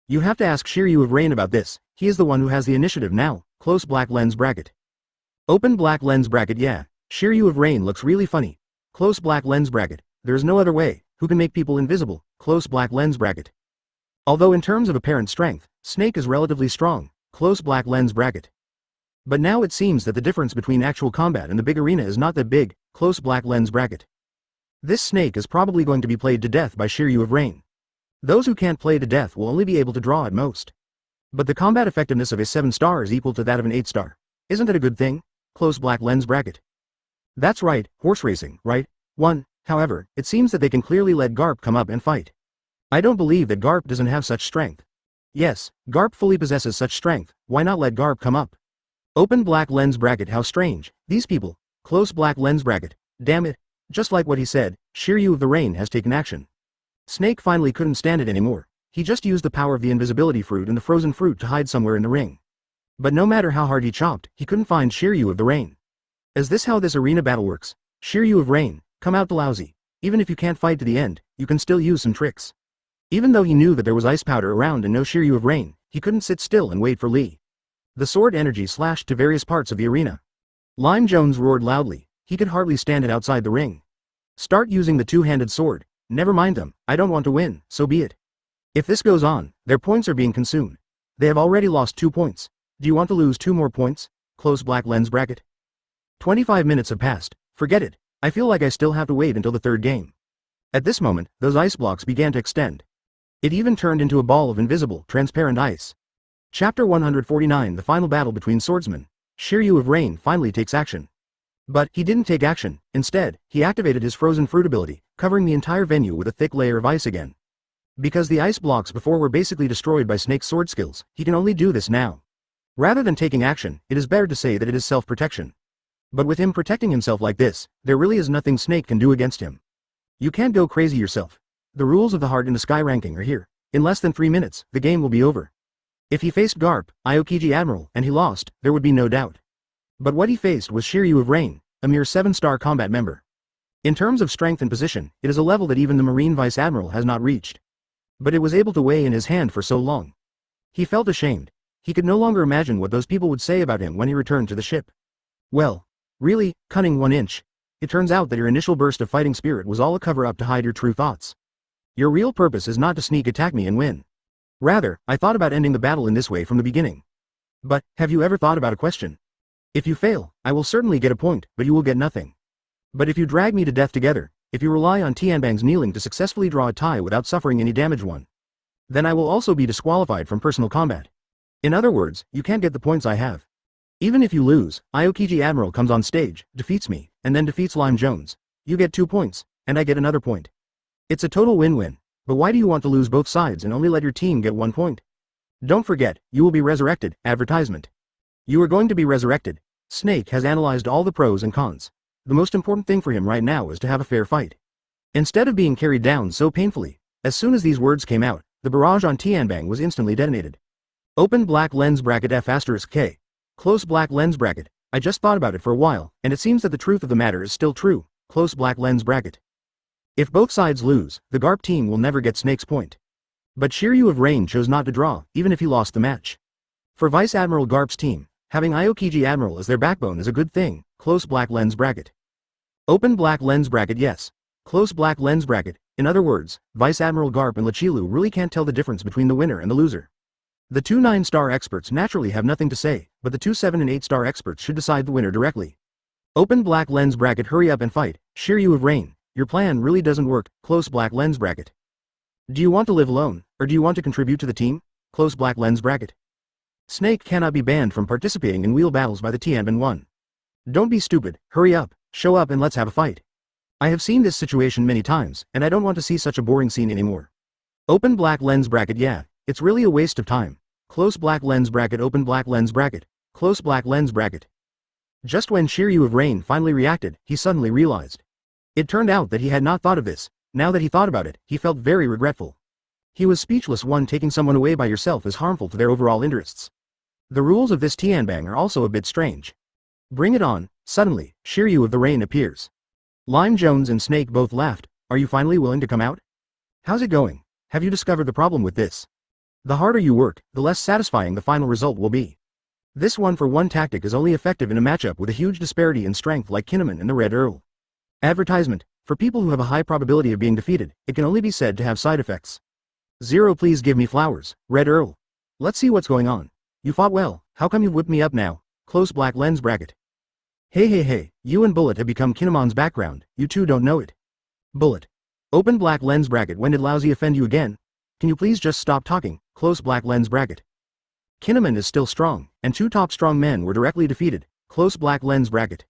You have to ask Shiryu of Rain about this. He is the one who has the initiative now. Close black lens bracket. Open black lens bracket. Yeah, Shiryu of Rain looks really funny. Close black lens bracket. There is no other way. Who can make people invisible? Close black lens bracket. Although in terms of apparent strength, Snake is relatively strong. Close black lens bracket. But now it seems that the difference between actual combat and the big arena is not that big. Close black lens bracket. This Snake is probably going to be played to death by Shiryu of Rain. Those who can't play to death will only be able to draw at most. But the combat effectiveness of a 7-star is equal to that of an 8-star. Isn't that a good thing? Close black lens bracket. That's right, horse racing, right? 1. However, it seems that they can clearly let Garp come up and fight. I don't believe that Garp doesn't have such strength. Yes, Garp fully possesses such strength. Why not let Garp come up? Open black lens bracket. How strange. These people. Close black lens bracket. Damn it. Just like what he said, Shiryu of the Rain has taken action. Snake finally couldn't stand it anymore. He just used the power of the invisibility fruit and the frozen fruit to hide somewhere in the ring. But no matter how hard he chopped, he couldn't find Shiryu of the Rain. Is this how this arena battle works? Shiryu of Rain, come out the lousy. Even if you can't fight to the end, you can still use some tricks. Even though he knew that there was ice powder around and no Shiryu of Rain, he couldn't sit still and wait for Lee. The sword energy slashed to various parts of the arena. Lime Jones roared loudly. He could hardly stand it outside the ring. Start using the two-handed sword. Never mind them. I don't want to win, so be it. If this goes on, their points are being consumed. They have already lost 2 points. Do you want to lose 2 more points? Close black lens bracket. 25 minutes have passed. Forget it. I feel like I still have to wait until the 3rd game. At this moment, those ice blocks began to extend. It even turned into a ball of invisible, transparent ice. Chapter 149. The final battle between swordsmen. Shiryu of Rain finally takes action. But he didn't take action. Instead, he activated his frozen fruit ability, covering the entire venue with a thick layer of ice again. Because the ice blocks before were basically destroyed by Snake's sword skills, he can only do this now. Rather than taking action, it is better to say that it is self-protection. But with him protecting himself like this, there really is nothing Snake can do against him. You can't go crazy yourself. The rules of the Heart in the Sky ranking are here. In less than 3 minutes, the game will be over. If he faced Garp, Aokiji Admiral, and he lost, there would be no doubt. But what he faced was Shiryu of Rain, a mere 7-star combat member. In terms of strength and position, it is a level that even the Marine Vice Admiral has not reached. But it was able to weigh in his hand for so long. He felt ashamed. He could no longer imagine what those people would say about him when he returned to the ship. Well, really, cunning 1 inch. It turns out that your initial burst of fighting spirit was all a cover-up to hide your true thoughts. Your real purpose is not to sneak attack me and win. Rather, I thought about ending the battle in this way from the beginning. But, have you ever thought about a question? If you fail, I will certainly get a point, but you will get nothing. But if you drag me to death together, if you rely on Tianbang's kneeling to successfully draw a tie without suffering any damage then I will also be disqualified from personal combat. In other words, you can't get the points I have. Even if you lose, Aokiji Admiral comes on stage, defeats me, and then defeats Lime Jones. You get 2 points, and I get another point. It's a total win-win. But why do you want to lose both sides and only let your team get 1 point? Don't forget, you will be resurrected. Advertisement. You are going to be resurrected. Snake has analyzed all the pros and cons. The most important thing for him right now is to have a fair fight. Instead of being carried down so painfully, as soon as these words came out, the barrage on Tianbang was instantly detonated. Open black lens bracket F*K. Close black lens bracket. I just thought about it for a while, and it seems that the truth of the matter is still true. Close black lens bracket. If both sides lose, the Garp team will never get Snake's point. But Shiryu of Rain chose not to draw, even if he lost the match. For Vice Admiral Garp's team, having Aokiji Admiral as their backbone is a good thing. Close black lens bracket. Open black lens bracket yes. Close black lens bracket. In other words, Vice Admiral Garp and Lachilu really can't tell the difference between the winner and the loser. The two 9-star experts naturally have nothing to say, but the two 7 and 8-star experts should decide the winner directly. Open black lens bracket. Hurry up and fight, Shiryu of Rain. Your plan really doesn't work. Close black lens bracket. Do you want to live alone, or do you want to contribute to the team? Close black lens bracket. Snake cannot be banned from participating in wheel battles by the Tianbang 1. Don't be stupid, hurry up, show up and let's have a fight. I have seen this situation many times, and I don't want to see such a boring scene anymore. Open black lens bracket. Yeah, it's really a waste of time. Close black lens bracket. Open black lens bracket. Close black lens bracket. Just when Shiryu of Rain finally reacted, he suddenly realized. It turned out that he had not thought of this. Now that he thought about it, he felt very regretful. He was speechless. Taking someone away by yourself is harmful to their overall interests. The rules of this Tianbang are also a bit strange. Bring it on. Suddenly, Shiryu of the Rain appears. Lime Jones and Snake both laughed. Are you finally willing to come out? How's it going? Have you discovered the problem with this? The harder you work, the less satisfying the final result will be. This 1-for-1 tactic is only effective in a matchup with a huge disparity in strength like Kinemon and the Red Earl. Advertisement. For people who have a high probability of being defeated, it can only be said to have side effects. 0 Please give me flowers, Red Earl. Let's see what's going on. You fought well, how come you've whipped me up now? Close black lens bracket. Hey, you and Bullet have become Kinemon's background, you two don't know it. Bullet. Open black lens bracket. When did Lousy offend you again? Can you please just stop talking? Close black lens bracket. Kinemon is still strong, and 2 top strong men were directly defeated. Close black lens bracket.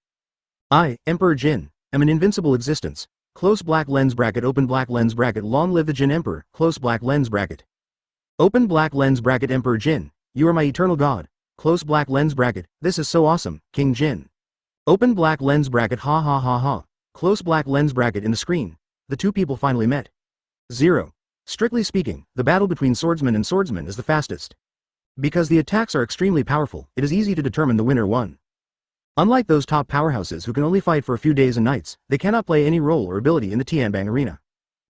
I, Emperor Jin, am an invincible existence. Close black lens bracket. Open black lens bracket. Long live the Jin Emperor. Close black lens bracket. Open black lens bracket. Emperor Jin, you are my eternal god. Close black lens bracket. This is so awesome, King Jin. Open black lens bracket. Ha ha ha ha. Close black lens bracket. In the screen, the two people finally met. 0. Strictly speaking, the battle between swordsman and swordsman is the fastest. Because the attacks are extremely powerful, it is easy to determine the winner won. Unlike those top powerhouses who can only fight for a few days and nights, they cannot play any role or ability in the Tianbang arena.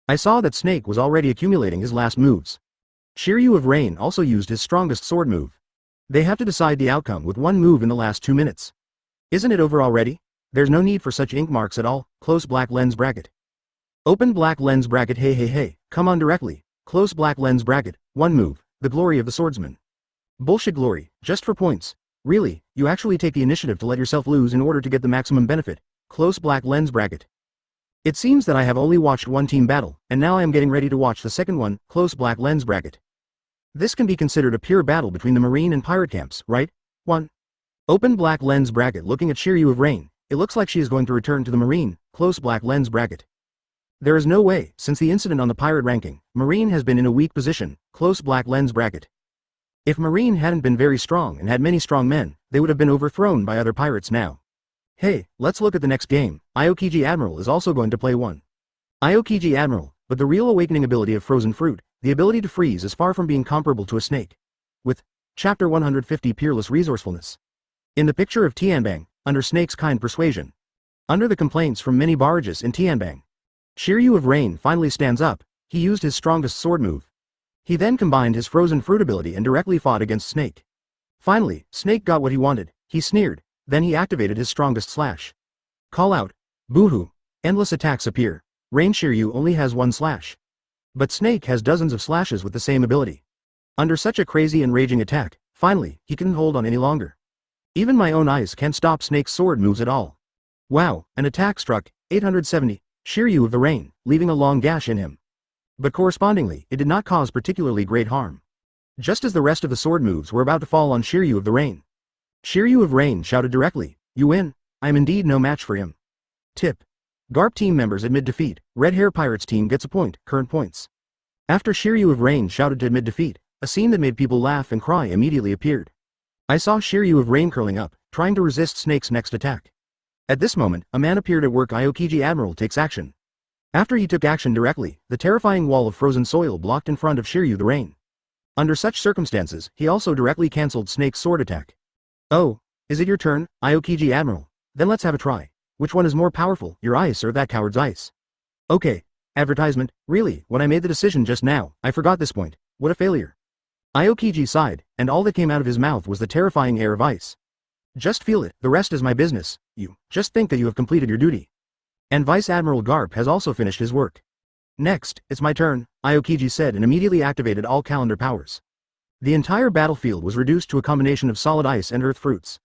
I saw that Snake was already accumulating his last moves. Shiryu of Rain also used his strongest sword move. They have to decide the outcome with one move in the last 2 minutes. Isn't it over already? There's no need for such ink marks at all. Close black lens bracket. Open black lens bracket. Hey, come on directly. Close black lens bracket. One move, the glory of the swordsman. Bullshit glory, just for points. Really, you actually take the initiative to let yourself lose in order to get the maximum benefit. Close black lens bracket. It seems that I have only watched one team battle, and now I am getting ready to watch the second one. Close black lens bracket. This can be considered a pure battle between the Marine and Pirate camps, right? 1. Open black lens bracket. Looking at Shiryu of Rain, it looks like she is going to return to the Marine. Close black lens bracket. There is no way, since the incident on the Pirate ranking, Marine has been in a weak position. Close black lens bracket. If Marine hadn't been very strong and had many strong men, they would have been overthrown by other pirates now. Hey, let's look at the next game. Aokiji Admiral is also going to play one. Aokiji Admiral, but the real awakening ability of Frozen Fruit, the ability to freeze, is far from being comparable to a snake. With Chapter 150 Peerless Resourcefulness. In the picture of Tianbang, under Snake's kind persuasion. Under the complaints from many barrages in Tianbang. Shiryu of Rain finally stands up. He used his strongest sword move. He then combined his Frozen Fruit ability and directly fought against Snake. Finally, Snake got what he wanted. He sneered. Then he activated his strongest slash. Call out. Boohoo. Endless attacks appear. Rain Shiryu only has one slash. But Snake has dozens of slashes with the same ability. Under such a crazy and raging attack, finally, he couldn't hold on any longer. Even my own eyes can't stop Snake's sword moves at all. Wow, an attack struck 870 Shiryu of the Rain, leaving a long gash in him. But correspondingly, it did not cause particularly great harm. Just as the rest of the sword moves were about to fall on Shiryu of the Rain. Shiryu of Rain shouted directly, "You win. I am indeed no match for him." Tip. Garp team members admit defeat. Red Hair Pirates team gets a point. Current points. After Shiryu of Rain shouted to admit defeat, a scene that made people laugh and cry immediately appeared. I saw Shiryu of Rain curling up, trying to resist Snake's next attack. At this moment, a man appeared at work. Aokiji Admiral takes action. After he took action directly, the terrifying wall of frozen soil blocked in front of Shiryu the Rain. Under such circumstances, he also directly cancelled Snake's sword attack. Oh, is it your turn, Aokiji Admiral? Then let's have a try. Which one is more powerful, your ice or that coward's ice? Okay. Advertisement. Really, when I made the decision just now, I forgot this point. What a failure. Aokiji sighed, and all that came out of his mouth was the terrifying air of ice. Just feel it, the rest is my business, you just think that you have completed your duty. And Vice Admiral Garp has also finished his work. Next, it's my turn, Aokiji said and immediately activated all calendar powers. The entire battlefield was reduced to a combination of solid ice and earth fruits.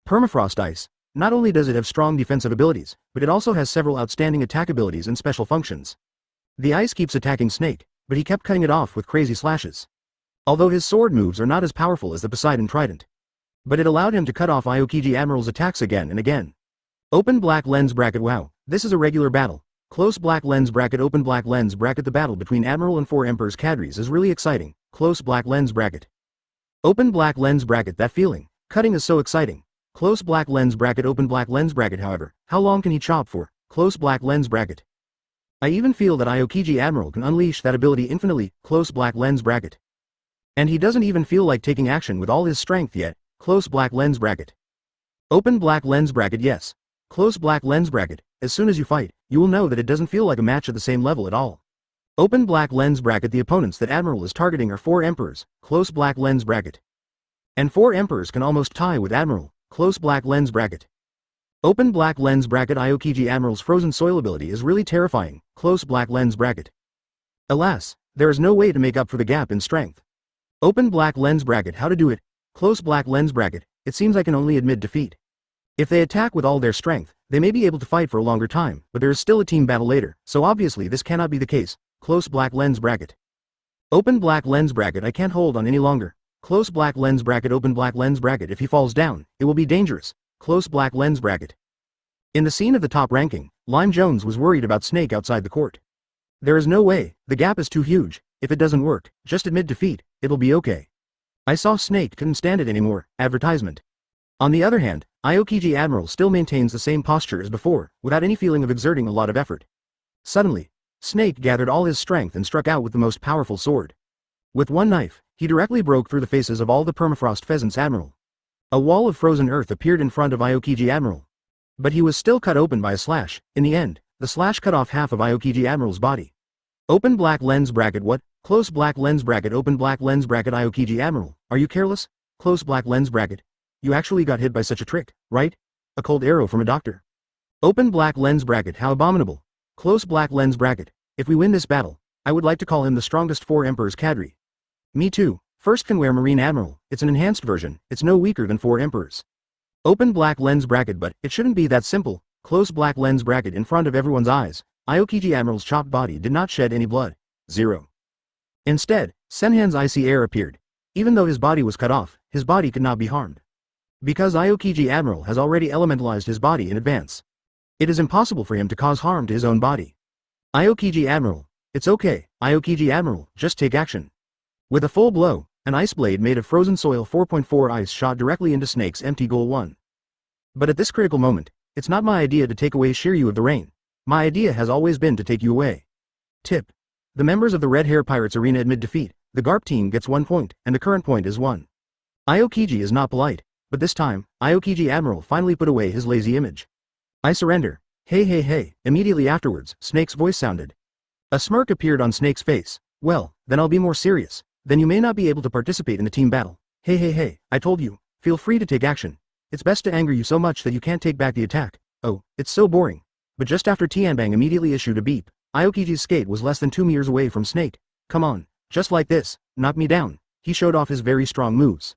Permafrost ice. Not only does it have strong defensive abilities, but it also has several outstanding attack abilities and special functions. The ice keeps attacking Snake, but he kept cutting it off with crazy slashes. Although his sword moves are not as powerful as the Poseidon Trident. But it allowed him to cut off Aokiji Admiral's attacks again and again. Open black lens bracket. Wow, this is a regular battle. Close black lens bracket. Open black lens bracket. The battle between Admiral and 4 Emperors cadres is really exciting. Close black lens bracket. Open black lens bracket. That feeling. Cutting is so exciting. Close black lens bracket. Open black lens bracket. However, how long can he chop for? Close black lens bracket. I even feel that Aokiji Admiral can unleash that ability infinitely. Close black lens bracket. And he doesn't even feel like taking action with all his strength yet. Close black lens bracket. Open black lens bracket. Yes. Close black lens bracket. As soon as you fight, you will know that it doesn't feel like a match at the same level at all. Open black lens bracket. The opponents that Admiral is targeting are 4 Emperors. Close black lens bracket. And 4 Emperors can almost tie with Admiral. Close black lens bracket. Open black lens bracket. Aokiji Admiral's frozen soil ability is really terrifying. Close black lens bracket. Alas, there is no way to make up for the gap in strength. Open black lens bracket. How to do it? Close black lens bracket. It seems I can only admit defeat. If they attack with all their strength, they may be able to fight for a longer time, but there is still a team battle later, so obviously this cannot be the case. Close black lens bracket. Open black lens bracket. I can't hold on any longer. Close black lens bracket. Open black lens bracket. If he falls down, it will be dangerous. Close black lens bracket. In the scene of the top ranking, Lime Jones was worried about Snake outside the court. There is no way, the gap is too huge. If it doesn't work, just admit defeat, it'll be okay. I saw Snake couldn't stand it anymore. Advertisement. On the other hand, Aokiji Admiral still maintains the same posture as before, without any feeling of exerting a lot of effort. Suddenly, Snake gathered all his strength and struck out with the most powerful sword. With one knife, he directly broke through the faces of all the permafrost pheasants. Admiral. A wall of frozen earth appeared in front of Aokiji Admiral. But he was still cut open by a slash. In the end, the slash cut off half of Aokiji Admiral's body. Open black lens bracket. What? Close black lens bracket. Open black lens bracket. Aokiji Admiral, are you careless? Close black lens bracket. You actually got hit by such a trick, right? A cold arrow from a doctor. Open black lens bracket. How abominable. Close black lens bracket. If we win this battle, I would like to call him the strongest 4 Emperors cadre. Me too. First can wear Marine Admiral. It's an enhanced version. It's no weaker than 4 Emperors. Open black lens bracket. But it shouldn't be that simple. Close black lens bracket. In front of everyone's eyes, Aokiji Admiral's chopped body did not shed any blood. 0. Instead, Senhan's icy air appeared. Even though his body was cut off, his body could not be harmed. Because Aokiji Admiral has already elementalized his body in advance. It is impossible for him to cause harm to his own body. Aokiji Admiral. It's okay, Aokiji Admiral, just take action. With a full blow, an ice blade made of frozen soil 4.4 ice shot directly into Snake's empty goal 1. But at this critical moment, it's not my idea to take away Shiryu of the Rain. My idea has always been to take you away. Tip. The members of the Red Hair Pirates Arena admit defeat. The Garp team gets 1 point, and the current point is 1. Aokiji is not polite, but this time, Aokiji Admiral finally put away his lazy image. I surrender. Hey hey hey. Immediately afterwards, Snake's voice sounded. A smirk appeared on Snake's face. Well, then I'll be more serious. Then you may not be able to participate in the team battle. Hey hey hey, I told you. Feel free to take action. It's best to anger you so much that you can't take back the attack. Oh, it's so boring. But just after Tianbang immediately issued a beep, Aokiji's skate was less than 2 meters away from Snake. Come on, just like this, knock me down. He showed off his very strong moves.